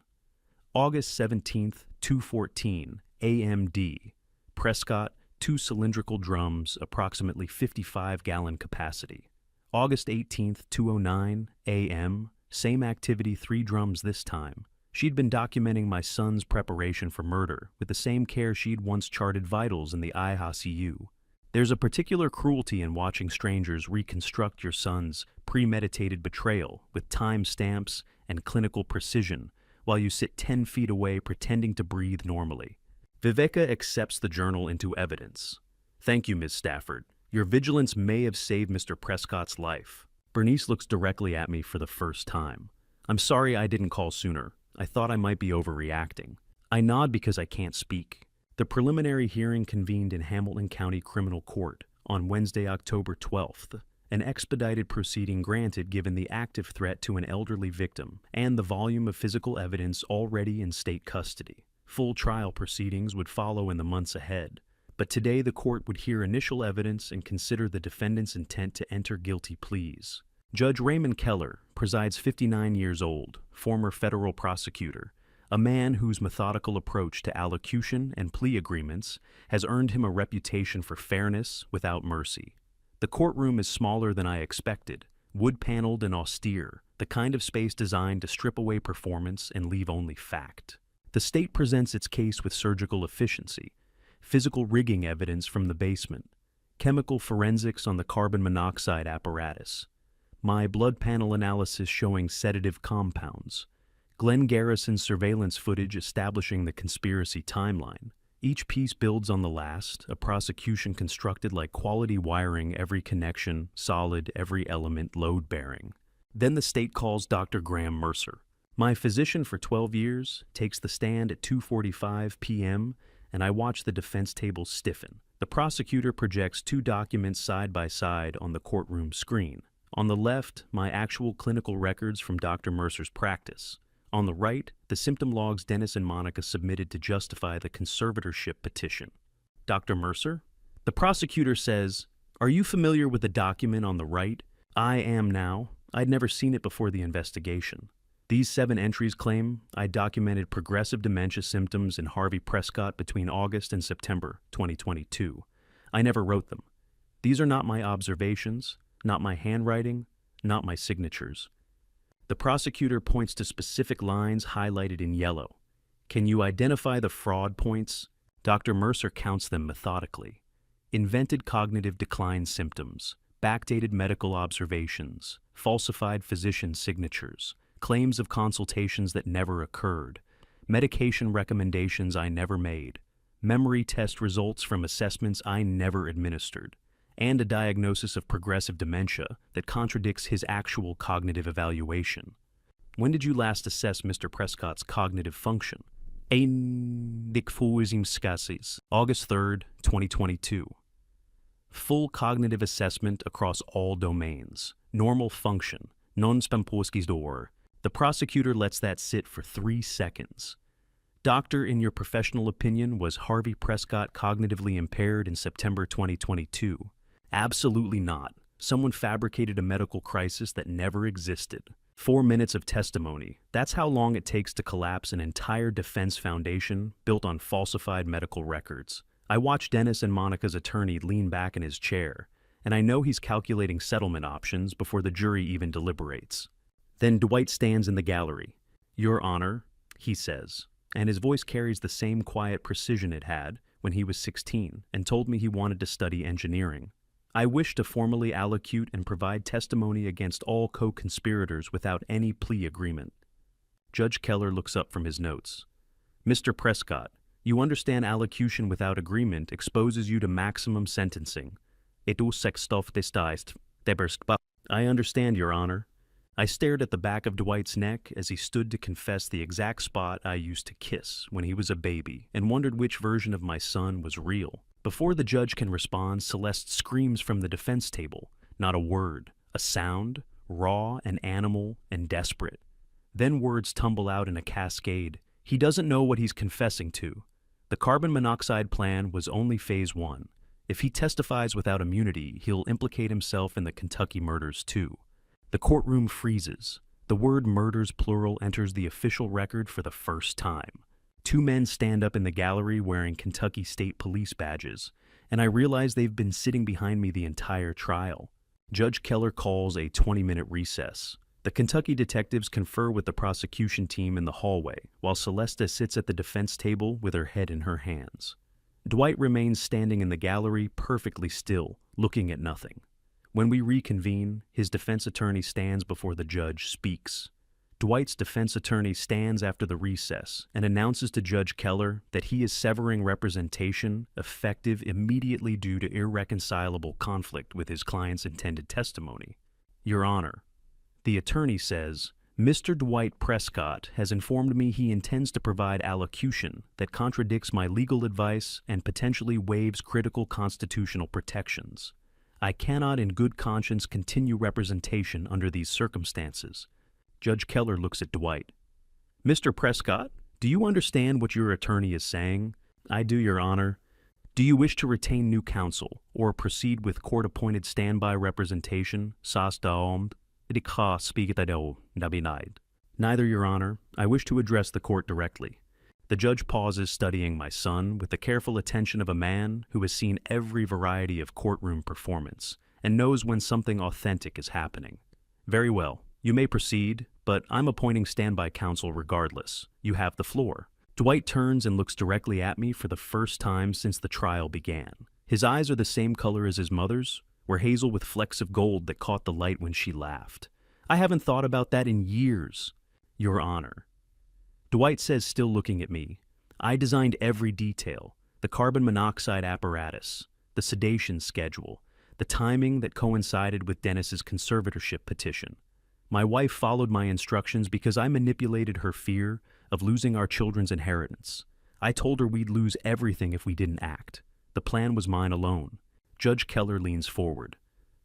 August 17th, 2:14, AMD. Prescott, 2 cylindrical drums, approximately 55-gallon capacity. August 18th, 2:09, AM. Same activity, 3 drums this time. She'd been documenting my son's preparation for murder with the same care she'd once charted vitals in the ICU. There's a particular cruelty in watching strangers reconstruct your son's premeditated betrayal with time stamps and clinical precision while you sit 10 feet away pretending to breathe normally. Viveka accepts the journal into evidence. Thank you, Ms. Stafford. Your vigilance may have saved Mr. Prescott's life. Bernice looks directly at me for the first time. I'm sorry I didn't call sooner. I thought I might be overreacting. I nod because I can't speak. The preliminary hearing convened in Hamilton County Criminal Court on Wednesday, October 12th. An expedited proceeding granted given the active threat to an elderly victim and the volume of physical evidence already in state custody. Full trial proceedings would follow in the months ahead. But today the court would hear initial evidence and consider the defendant's intent to enter guilty pleas. Judge Raymond Keller presides, 59 years old, former federal prosecutor, a man whose methodical approach to allocution and plea agreements has earned him a reputation for fairness without mercy. The courtroom is smaller than I expected, wood-paneled and austere, the kind of space designed to strip away performance and leave only fact. The state presents its case with surgical efficiency, physical rigging evidence from the basement, chemical forensics on the carbon monoxide apparatus, my blood panel analysis showing sedative compounds, Glenn Garrison's surveillance footage establishing the conspiracy timeline. Each piece builds on the last, a prosecution constructed like quality wiring, every connection, solid, every element load-bearing. Then the state calls Dr. Graham Mercer. My physician for 12 years takes the stand at 2:45 p.m., and I watch the defense table stiffen. The prosecutor projects two documents side by side on the courtroom screen. On the left, my actual clinical records from Dr. Mercer's practice. On the right, the symptom logs Dennis and Monica submitted to justify the conservatorship petition. Dr. Mercer? The prosecutor says, "Are you familiar with the document on the right?" I am now. I'd never seen it before the investigation. These 7 entries claim I documented progressive dementia symptoms in Harvey Prescott between August and September 2022. I never wrote them. These are not my observations, not my handwriting, not my signatures. The prosecutor points to specific lines highlighted in yellow. Can you identify the fraud points? Dr. Mercer counts them methodically. Invented cognitive decline symptoms, backdated medical observations, falsified physician signatures, claims of consultations that never occurred, medication recommendations I never made, memory test results from assessments I never administered, and a diagnosis of progressive dementia that contradicts his actual cognitive evaluation. When did you last assess Mr. Prescott's cognitive function? August 3rd, 2022. Full cognitive assessment across all domains. Normal function. Non-spamporskis. The prosecutor lets that sit for 3 seconds. Doctor, in your professional opinion, was Harvey Prescott cognitively impaired in September 2022? Absolutely not. Someone fabricated a medical crisis that never existed. 4 minutes of testimony. That's how long it takes to collapse an entire defense foundation built on falsified medical records. I watch Dennis and Monica's attorney lean back in his chair, and I know he's calculating settlement options before the jury even deliberates. Then Dwight stands in the gallery. "Your Honor," he says, and his voice carries the same quiet precision it had when he was 16 and told me he wanted to study engineering. I wish to formally allocute and provide testimony against all co-conspirators without any plea agreement. Judge Keller looks up from his notes. "Mr. Prescott, you understand allocution without agreement exposes you to maximum sentencing. I understand, Your Honor." I stared at the back of Dwight's neck as he stood to confess the exact spot I used to kiss when he was a baby and wondered which version of my son was real. Before the judge can respond, Celeste screams from the defense table. Not a word, a sound, raw and animal and desperate. Then words tumble out in a cascade. He doesn't know what he's confessing to. The carbon monoxide plan was only phase 1. If he testifies without immunity, he'll implicate himself in the Kentucky murders too. The courtroom freezes. The word murders plural enters the official record for the first time. 2 men stand up in the gallery wearing Kentucky State Police badges, and I realize they've been sitting behind me the entire trial. Judge Keller calls a 20-minute recess. The Kentucky detectives confer with the prosecution team in the hallway, while Celeste sits at the defense table with her head in her hands. Dwight remains standing in the gallery, perfectly still, looking at nothing. When we reconvene, his defense attorney stands before the judge, speaks. Dwight's defense attorney stands after the recess and announces to Judge Keller that he is severing representation effective immediately due to irreconcilable conflict with his client's intended testimony. Your Honor, the attorney says, Mr. Dwight Prescott has informed me he intends to provide allocution that contradicts my legal advice and potentially waives critical constitutional protections. I cannot in good conscience continue representation under these circumstances. Judge Keller looks at Dwight. Mr. Prescott, do you understand what your attorney is saying? I do, Your Honor. Do you wish to retain new counsel or proceed with court-appointed standby representation? Neither, Your Honor. I wish to address the court directly. The judge pauses, studying my son with the careful attention of a man who has seen every variety of courtroom performance and knows when something authentic is happening. Very well. You may proceed, but I'm appointing standby counsel regardless. You have the floor. Dwight turns and looks directly at me for the first time since the trial began. His eyes are the same color as his mother's, were hazel with flecks of gold that caught the light when she laughed. I haven't thought about that in years. Your Honor. Dwight says, still looking at me, I designed every detail, the carbon monoxide apparatus, the sedation schedule, the timing that coincided with Dennis's conservatorship petition. My wife followed my instructions because I manipulated her fear of losing our children's inheritance. I told her we'd lose everything if we didn't act. The plan was mine alone. Judge Keller leans forward.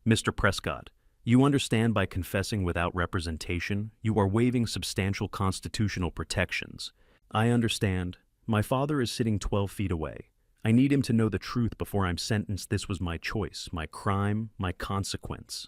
Mr. Prescott, you understand by confessing without representation, you are waiving substantial constitutional protections. I understand. My father is sitting 12 feet away. I need him to know the truth before I'm sentenced. This was my choice, my crime, my consequence.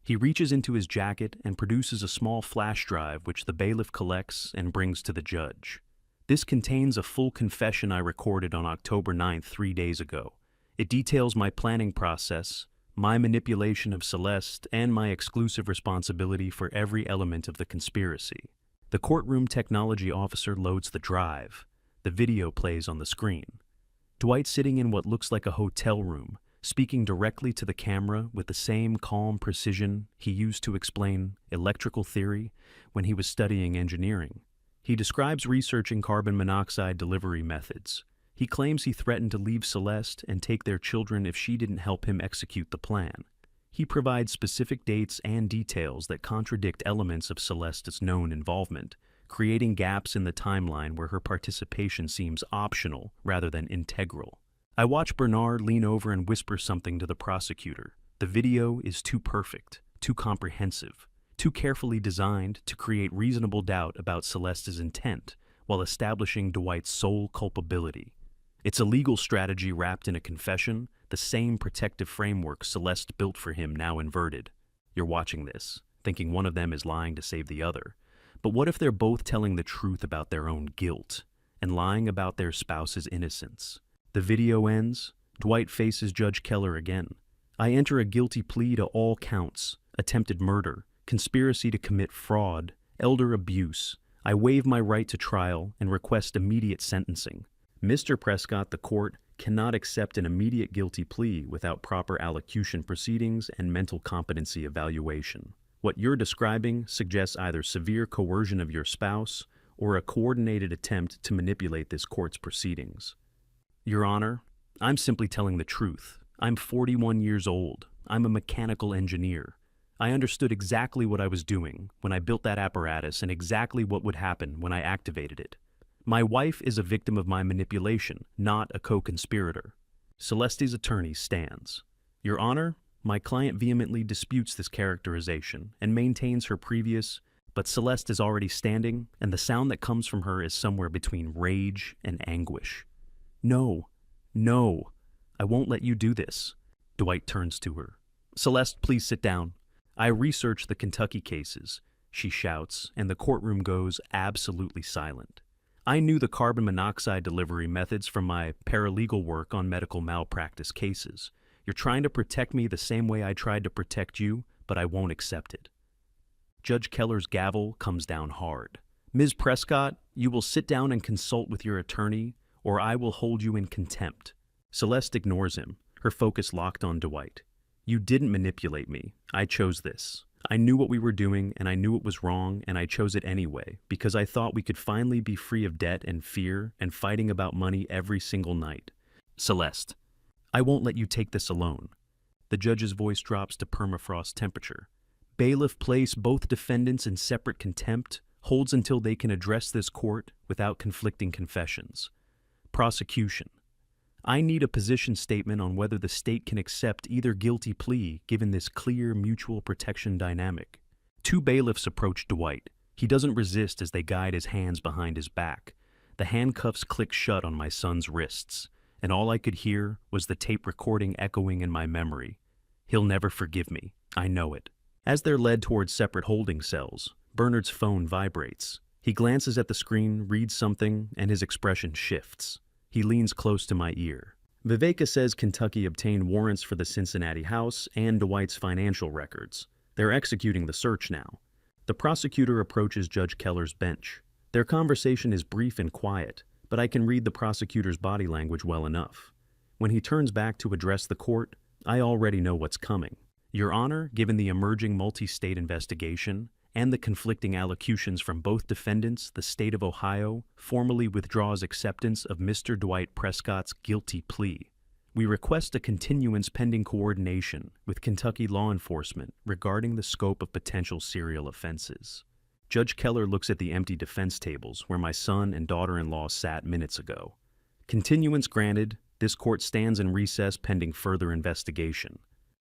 He reaches into his jacket and produces a small flash drive which the bailiff collects and brings to the judge. This contains a full confession I recorded on October 9th, 3 days ago. It details my planning process, my manipulation of Celeste, and my exclusive responsibility for every element of the conspiracy. The courtroom technology officer loads the drive. The video plays on the screen. Dwight sitting in what looks like a hotel room, speaking directly to the camera with the same calm precision he used to explain electrical theory when he was studying engineering. He describes researching carbon monoxide delivery methods. He claims he threatened to leave Celeste and take their children if she didn't help him execute the plan. He provides specific dates and details that contradict elements of Celeste's known involvement, creating gaps in the timeline where her participation seems optional rather than integral. I watch Bernard lean over and whisper something to the prosecutor. The video is too perfect, too comprehensive, too carefully designed to create reasonable doubt about Celeste's intent while establishing Dwight's sole culpability. It's a legal strategy wrapped in a confession, the same protective framework Celeste built for him now inverted. You're watching this, thinking one of them is lying to save the other. But what if they're both telling the truth about their own guilt and lying about their spouse's innocence? The video ends. Dwight faces Judge Keller again. I enter a guilty plea to all counts: attempted murder, conspiracy to commit fraud, elder abuse. I waive my right to trial and request immediate sentencing. Mr. Prescott, the court cannot accept an immediate guilty plea without proper allocution proceedings and mental competency evaluation. What you're describing suggests either severe coercion of your spouse or a coordinated attempt to manipulate this court's proceedings. Your Honor, I'm simply telling the truth. I'm 41 years old. I'm a mechanical engineer. I understood exactly what I was doing when I built that apparatus and exactly what would happen when I activated it. My wife is a victim of my manipulation, not a co-conspirator. Celeste's attorney stands. Your Honor, my client vehemently disputes this characterization and maintains her previous, but Celeste is already standing, and the sound that comes from her is somewhere between rage and anguish. No, no, I won't let you do this. Dwight turns to her. Celeste, please sit down. I researched the Kentucky cases, she shouts, and the courtroom goes absolutely silent. I knew the carbon monoxide delivery methods from my paralegal work on medical malpractice cases. You're trying to protect me the same way I tried to protect you, but I won't accept it. Judge Keller's gavel comes down hard. Ms. Prescott, you will sit down and consult with your attorney, or I will hold you in contempt. Celeste ignores him, her focus locked on Dwight. You didn't manipulate me. I chose this. I knew what we were doing, and I knew it was wrong, and I chose it anyway, because I thought we could finally be free of debt and fear and fighting about money every single night. Celeste, I won't let you take this alone. The judge's voice drops to permafrost temperature. Bailiff place both defendants in separate contempt, holds until they can address this court without conflicting confessions. Prosecution. I need a position statement on whether the state can accept either guilty plea given this clear mutual protection dynamic. Two bailiffs approach Dwight. He doesn't resist as they guide his hands behind his back. The handcuffs click shut on my son's wrists, and all I could hear was the tape recording echoing in my memory. He'll never forgive me. I know it. As they're led towards separate holding cells, Bernard's phone vibrates. He glances at the screen, reads something, and his expression shifts. He leans close to my ear. Viveka says Kentucky obtained warrants for the Cincinnati house and Dwight's financial records. They're executing the search now. The prosecutor approaches Judge Keller's bench. Their conversation is brief and quiet, but I can read the prosecutor's body language well enough. When he turns back to address the court, I already know what's coming. Your Honor, given the emerging multi-state investigation and the conflicting allocutions from both defendants, the state of Ohio formally withdraws acceptance of Mr. Dwight Prescott's guilty plea. We request a continuance pending coordination with Kentucky law enforcement regarding the scope of potential serial offenses. Judge Keller looks at the empty defense tables where my son and daughter-in-law sat minutes ago. Continuance granted. This court stands in recess pending further investigation.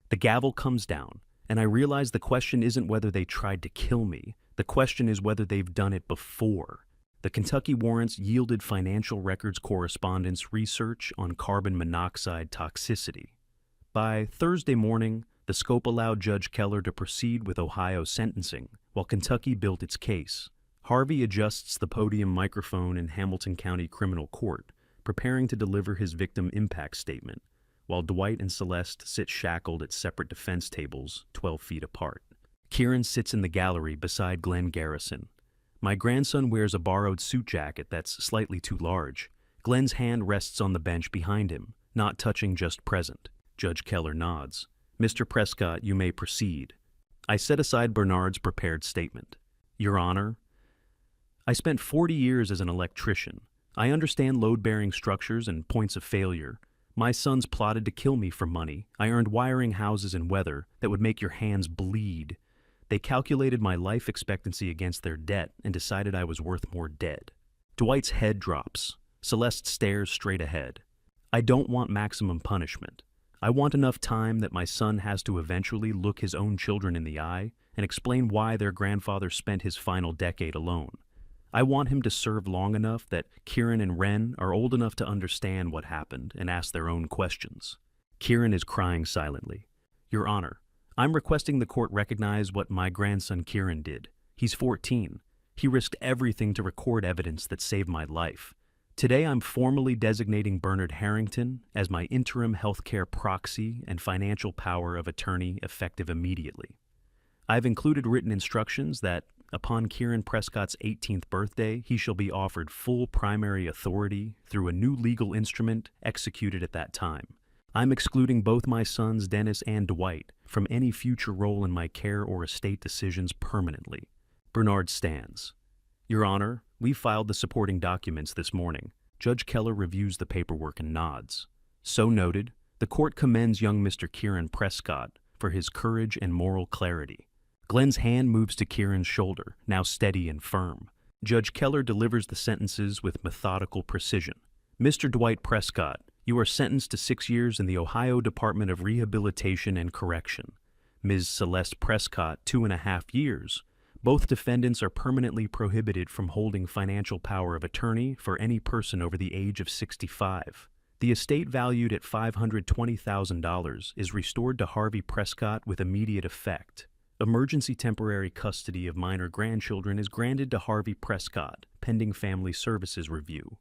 The gavel comes down, and I realize the question isn't whether they tried to kill me. The question is whether they've done it before. The Kentucky warrants yielded financial records correspondence research on carbon monoxide toxicity. By Thursday morning, the scope allowed Judge Keller to proceed with Ohio sentencing, while Kentucky built its case. Harvey adjusts the podium microphone in Hamilton County Criminal Court, preparing to deliver his victim impact statement, while Dwight and Celeste sit shackled at separate defense tables 12 feet apart. Kieran sits in the gallery beside Glenn Garrison. My grandson wears a borrowed suit jacket that's slightly too large. Glenn's hand rests on the bench behind him, not touching just present. Judge Keller nods. Mr. Prescott, you may proceed. I set aside Bernard's prepared statement. Your Honor, I spent 40 years as an electrician. I understand load-bearing structures and points of failure. My sons plotted to kill me for money. I earned wiring houses in weather that would make your hands bleed. They calculated my life expectancy against their debt and decided I was worth more dead. Dwight's head drops. Celeste stares straight ahead. I don't want maximum punishment. I want enough time that my son has to eventually look his own children in the eye and explain why their grandfather spent his final decade alone. I want him to serve long enough that Kieran and Wren are old enough to understand what happened and ask their own questions. Kieran is crying silently. Your Honor, I'm requesting the court recognize what my grandson Kieran did. He's 14. He risked everything to record evidence that saved my life. Today I'm formally designating Bernard Harrington as my interim healthcare proxy and financial power of attorney effective immediately. I've included written instructions that, upon Kieran Prescott's 18th birthday, he shall be offered full primary authority through a new legal instrument executed at that time. I'm excluding both my sons, Dennis and Dwight, from any future role in my care or estate decisions permanently. Bernard stands. Your Honor, we filed the supporting documents this morning. Judge Keller reviews the paperwork and nods. So noted, the court commends young Mr. Kieran Prescott for his courage and moral clarity. Glenn's hand moves to Kieran's shoulder, now steady and firm. Judge Keller delivers the sentences with methodical precision. Mr. Dwight Prescott, you are sentenced to 6 years in the Ohio Department of Rehabilitation and Correction. Ms. Celeste Prescott, 2.5 years. Both defendants are permanently prohibited from holding financial power of attorney for any person over the age of 65. The estate valued at $520,000 is restored to Harvey Prescott with immediate effect. Emergency temporary custody of minor grandchildren is granted to Harvey Prescott, pending family services review.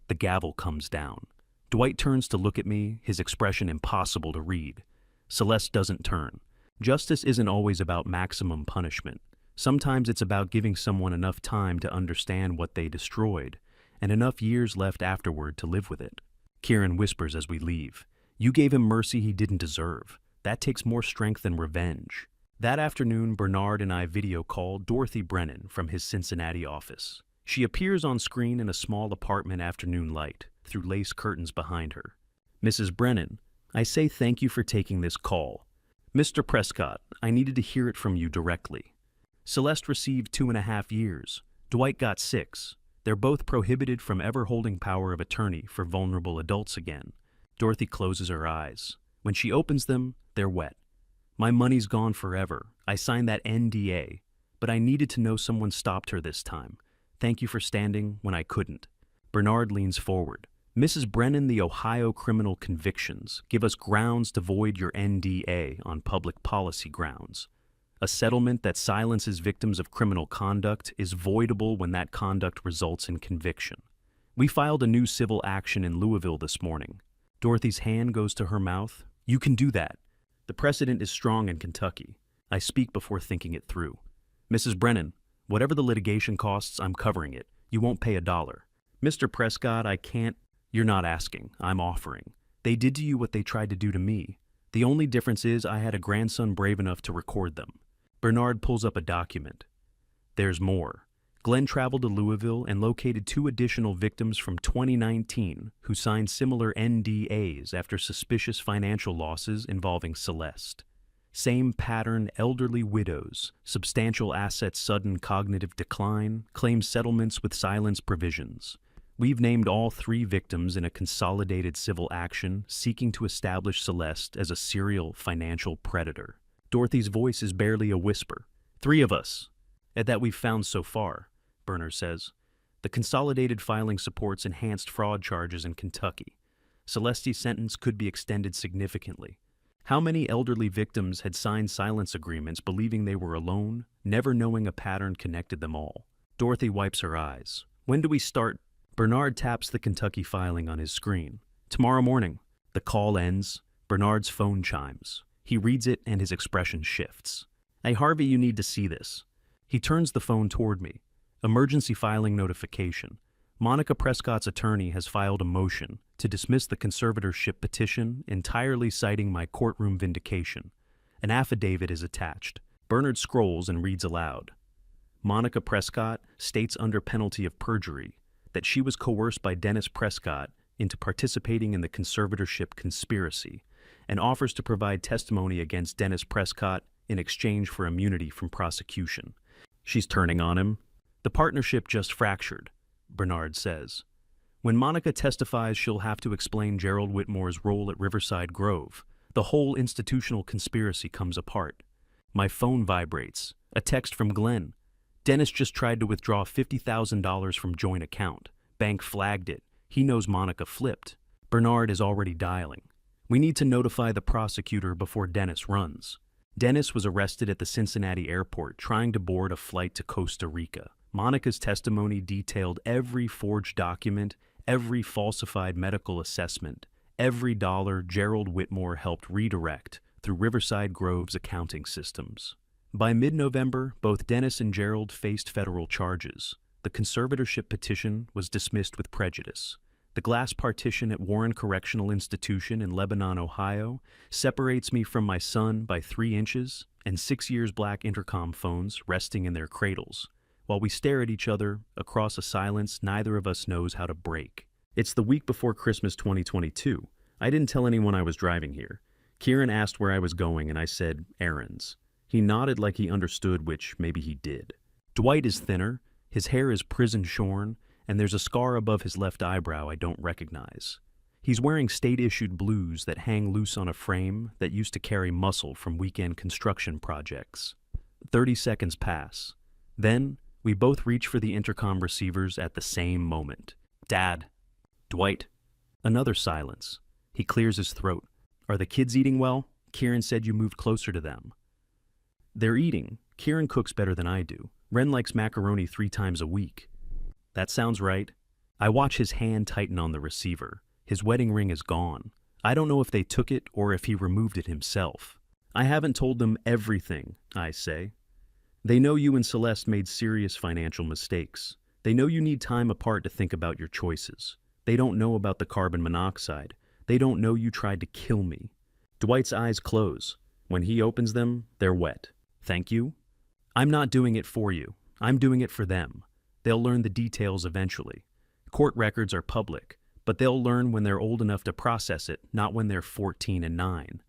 The gavel comes down. Dwight turns to look at me, his expression impossible to read. Celeste doesn't turn. Justice isn't always about maximum punishment. Sometimes it's about giving someone enough time to understand what they destroyed, and enough years left afterward to live with it. Kieran whispers as we leave. You gave him mercy he didn't deserve. That takes more strength than revenge. That afternoon, Bernard and I video called Dorothy Brennan from his Cincinnati office. She appears on screen in a small apartment afternoon light, through lace curtains behind her. Mrs. Brennan, I say thank you for taking this call. Mr. Prescott, I needed to hear it from you directly. Celeste received 2.5 years. Dwight got 6. They're both prohibited from ever holding power of attorney for vulnerable adults again. Dorothy closes her eyes. When she opens them, they're wet. My money's gone forever. I signed that NDA, but I needed to know someone stopped her this time. Thank you for standing when I couldn't. Bernard leans forward. Mrs. Brennan, the Ohio criminal convictions give us grounds to void your NDA on public policy grounds. A settlement that silences victims of criminal conduct is voidable when that conduct results in conviction. We filed a new civil action in Louisville this morning. Dorothy's hand goes to her mouth. You can do that. The precedent is strong in Kentucky. I speak before thinking it through. Mrs. Brennan, whatever the litigation costs, I'm covering it. You won't pay $1. Mr. Prescott, I can't. You're not asking. I'm offering. They did to you what they tried to do to me. The only difference is I had a grandson brave enough to record them. Bernard pulls up a document. There's more. Glenn traveled to Louisville and located 2 additional victims from 2019 who signed similar NDAs after suspicious financial losses involving Celeste. Same pattern: elderly widows, substantial assets, sudden cognitive decline, claim settlements with silence provisions. We've named all 3 victims in a consolidated civil action seeking to establish Celeste as a serial financial predator. Dorothy's voice is barely a whisper. 3 of us, at that we've found so far, Berner says. The consolidated filing supports enhanced fraud charges in Kentucky. Celeste's sentence could be extended significantly. How many elderly victims had signed silence agreements believing they were alone, never knowing a pattern connected them all? Dorothy wipes her eyes. When do we start? Bernard taps the Kentucky filing on his screen. Tomorrow morning. The call ends. Bernard's phone chimes. He reads it and his expression shifts. Hey, Harvey, you need to see this. He turns the phone toward me. Emergency filing notification. Monica Prescott's attorney has filed a motion to dismiss the conservatorship petition, entirely citing my courtroom vindication. An affidavit is attached. Bernard scrolls and reads aloud. Monica Prescott states under penalty of perjury that she was coerced by Dennis Prescott into participating in the conservatorship conspiracy and offers to provide testimony against Dennis Prescott in exchange for immunity from prosecution. She's turning on him. The partnership just fractured, Bernard says. When Monica testifies, she'll have to explain Gerald Whitmore's role at Riverside Grove. The whole institutional conspiracy comes apart. My phone vibrates. A text from Glenn. Dennis just tried to withdraw $50,000 from joint account. Bank flagged it. He knows Monica flipped. Bernard is already dialing. We need to notify the prosecutor before Dennis runs. Dennis was arrested at the Cincinnati airport trying to board a flight to Costa Rica. Monica's testimony detailed every forged document, every falsified medical assessment, every dollar Gerald Whitmore helped redirect through Riverside Grove's accounting systems. By mid-November, both Dennis and Gerald faced federal charges. The conservatorship petition was dismissed with prejudice. The glass partition at Warren Correctional Institution in Lebanon, Ohio, separates me from my son by 3 inches, and 6 years black intercom phones resting in their cradles, while we stare at each other across a silence neither of us knows how to break. It's the week before Christmas 2022. I didn't tell anyone I was driving here. Kieran asked where I was going, and I said, errands. He nodded like he understood, which maybe he did. Dwight is thinner, his hair is prison-shorn, and there's a scar above his left eyebrow I don't recognize. He's wearing state-issued blues that hang loose on a frame that used to carry muscle from weekend construction projects. 30 seconds pass. Then, we both reach for the intercom receivers at the same moment. Dad. Dwight. Another silence. He clears his throat. Are the kids eating well? Kieran said you moved closer to them. They're eating. Kieran cooks better than I do. Ren likes macaroni 3 times a week. That sounds right. I watch his hand tighten on the receiver. His wedding ring is gone. I don't know if they took it or if he removed it himself. I haven't told them everything, I say. They know you and Celeste made serious financial mistakes. They know you need time apart to think about your choices. They don't know about the carbon monoxide. They don't know you tried to kill me. Dwight's eyes close. When he opens them, they're wet. Thank you? I'm not doing it for you. I'm doing it for them. They'll learn the details eventually. Court records are public, but they'll learn when they're old enough to process it, not when they're 14 and 9.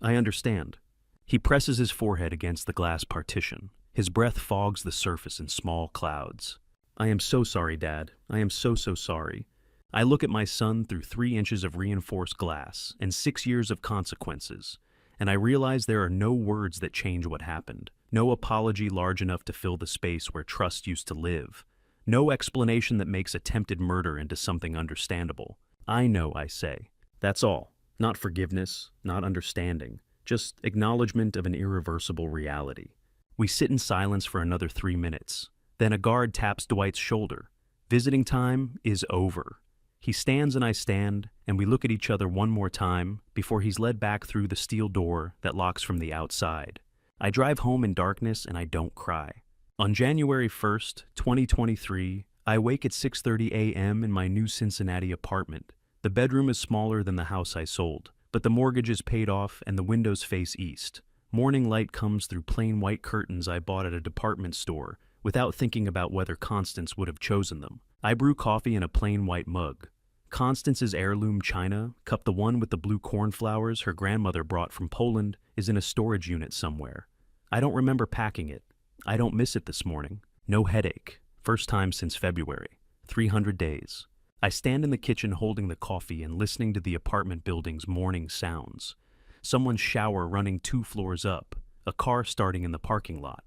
I understand. He presses his forehead against the glass partition. His breath fogs the surface in small clouds. I am so sorry, Dad. I am so sorry. I look at my son through 3 inches of reinforced glass and 6 years of consequences, and I realize there are no words that change what happened. No apology large enough to fill the space where trust used to live. No explanation that makes attempted murder into something understandable. I know, I say. That's all. Not forgiveness, not understanding. Just acknowledgement of an irreversible reality. We sit in silence for another 3 minutes. Then a guard taps Dwight's shoulder. Visiting time is over. He stands and I stand, and we look at each other one more time before he's led back through the steel door that locks from the outside. I drive home in darkness and I don't cry. On January 1st, 2023, I wake at 6:30 a.m. in my new Cincinnati apartment. The bedroom is smaller than the house I sold, but the mortgage is paid off and the windows face east. Morning light comes through plain white curtains I bought at a department store without thinking about whether Constance would have chosen them. I brew coffee in a plain white mug. Constance's heirloom china, cup the one with the blue cornflowers her grandmother brought from Poland, is in a storage unit somewhere. I don't remember packing it. I don't miss it this morning. No headache. First time since February. 300 days. I stand in the kitchen holding the coffee and listening to the apartment building's morning sounds. Someone's shower running 2 floors up. A car starting in the parking lot.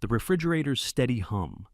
The refrigerator's steady hum.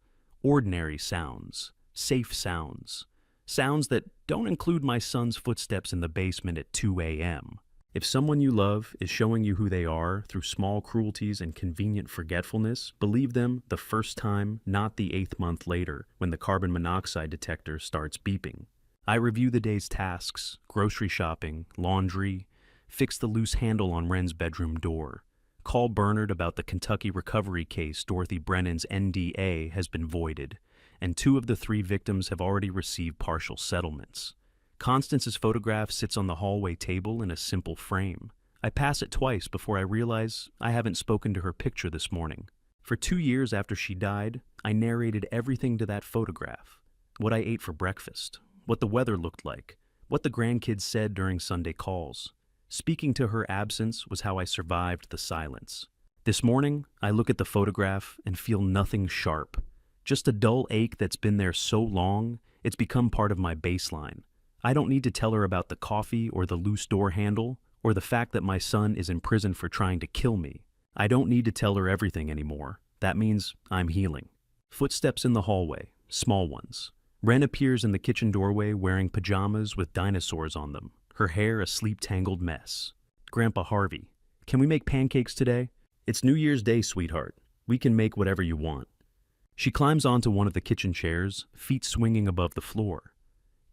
Ordinary sounds. Safe sounds. Sounds that don't include my son's footsteps in the basement at 2 a.m. If someone you love is showing you who they are through small cruelties and convenient forgetfulness, believe them the first time, not the 8th month later when the carbon monoxide detector starts beeping. I review the day's tasks, grocery shopping, laundry, fix the loose handle on Wren's bedroom door, call Bernard about the Kentucky recovery case Dorothy Brennan's NDA has been voided, and 2 of the 3 victims have already received partial settlements. Constance's photograph sits on the hallway table in a simple frame. I pass it twice before I realize I haven't spoken to her picture this morning. For 2 years after she died, I narrated everything to that photograph. What I ate for breakfast, what the weather looked like, what the grandkids said during Sunday calls. Speaking to her absence was how I survived the silence. This morning, I look at the photograph and feel nothing sharp. Just a dull ache that's been there so long, it's become part of my baseline. I don't need to tell her about the coffee or the loose door handle or the fact that my son is in prison for trying to kill me. I don't need to tell her everything anymore. That means I'm healing. Footsteps in the hallway, small ones. Wren appears in the kitchen doorway wearing pajamas with dinosaurs on them, her hair a sleep-tangled mess. Grandpa Harvey, can we make pancakes today? It's New Year's Day, sweetheart. We can make whatever you want. She climbs onto one of the kitchen chairs, feet swinging above the floor.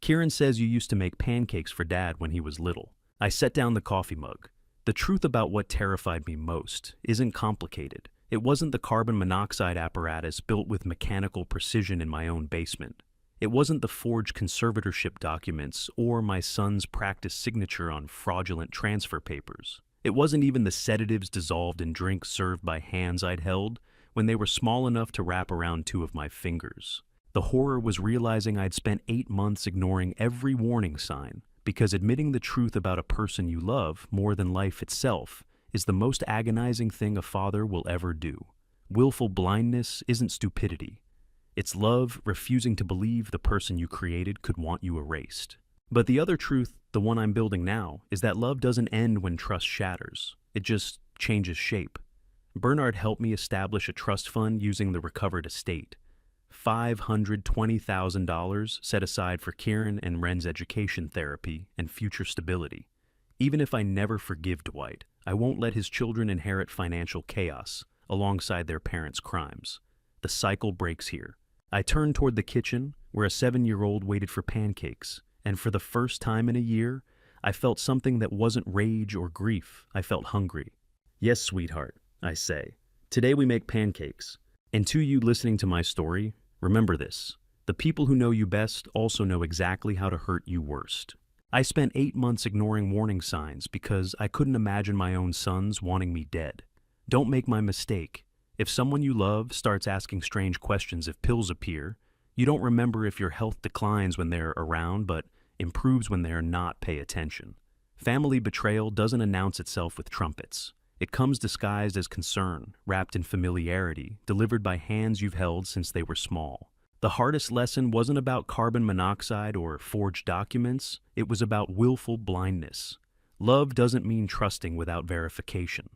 Kieran says you used to make pancakes for Dad when he was little. I set down the coffee mug. The truth about what terrified me most isn't complicated. It wasn't the carbon monoxide apparatus built with mechanical precision in my own basement. It wasn't the forged conservatorship documents or my son's practice signature on fraudulent transfer papers. It wasn't even the sedatives dissolved in drinks served by hands I'd held when they were small enough to wrap around 2 of my fingers. The horror was realizing I'd spent 8 months ignoring every warning sign, because admitting the truth about a person you love more than life itself is the most agonizing thing a father will ever do. Willful blindness isn't stupidity. It's love refusing to believe the person you created could want you erased. But the other truth, the one I'm building now, is that love doesn't end when trust shatters. It just changes shape. Bernard helped me establish a trust fund using the recovered estate. $520,000 set aside for Kieran and Wren's education therapy and future stability. Even if I never forgive Dwight, I won't let his children inherit financial chaos alongside their parents' crimes. The cycle breaks here. I turned toward the kitchen, where a 7-year-old waited for pancakes, and for the first time in a year, I felt something that wasn't rage or grief. I felt hungry. Yes, sweetheart, I say. Today we make pancakes. And to you listening to my story, remember this. The people who know you best also know exactly how to hurt you worst. I spent 8 months ignoring warning signs because I couldn't imagine my own sons wanting me dead. Don't make my mistake. If someone you love starts asking strange questions if pills appear, you don't remember if your health declines when they're around but improves when they're not. Pay attention. Family betrayal doesn't announce itself with trumpets. It comes disguised as concern, wrapped in familiarity, delivered by hands you've held since they were small. The hardest lesson wasn't about carbon monoxide or forged documents. It was about willful blindness. Love doesn't mean trusting without verification.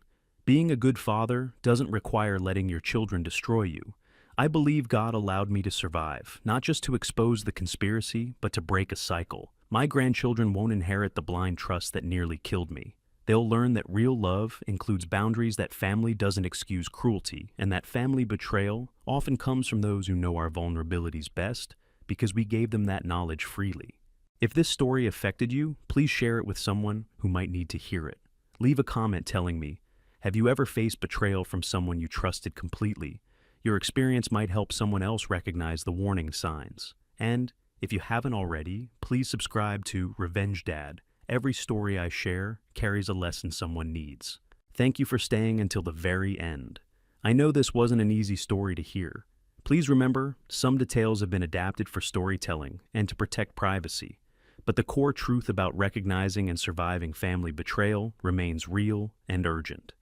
Being a good father doesn't require letting your children destroy you. I believe God allowed me to survive, not just to expose the conspiracy, but to break a cycle. My grandchildren won't inherit the blind trust that nearly killed me. They'll learn that real love includes boundaries, that family doesn't excuse cruelty, and that family betrayal often comes from those who know our vulnerabilities best because we gave them that knowledge freely. If this story affected you, please share it with someone who might need to hear it. Leave a comment telling me, have you ever faced betrayal from someone you trusted completely? Your experience might help someone else recognize the warning signs. And if you haven't already, please subscribe to Revenge Dad. Every story I share carries a lesson someone needs. Thank you for staying until the very end. I know this wasn't an easy story to hear, Please remember, some details have been adapted for storytelling and to protect privacy, but the core truth about recognizing and surviving family betrayal remains real and urgent.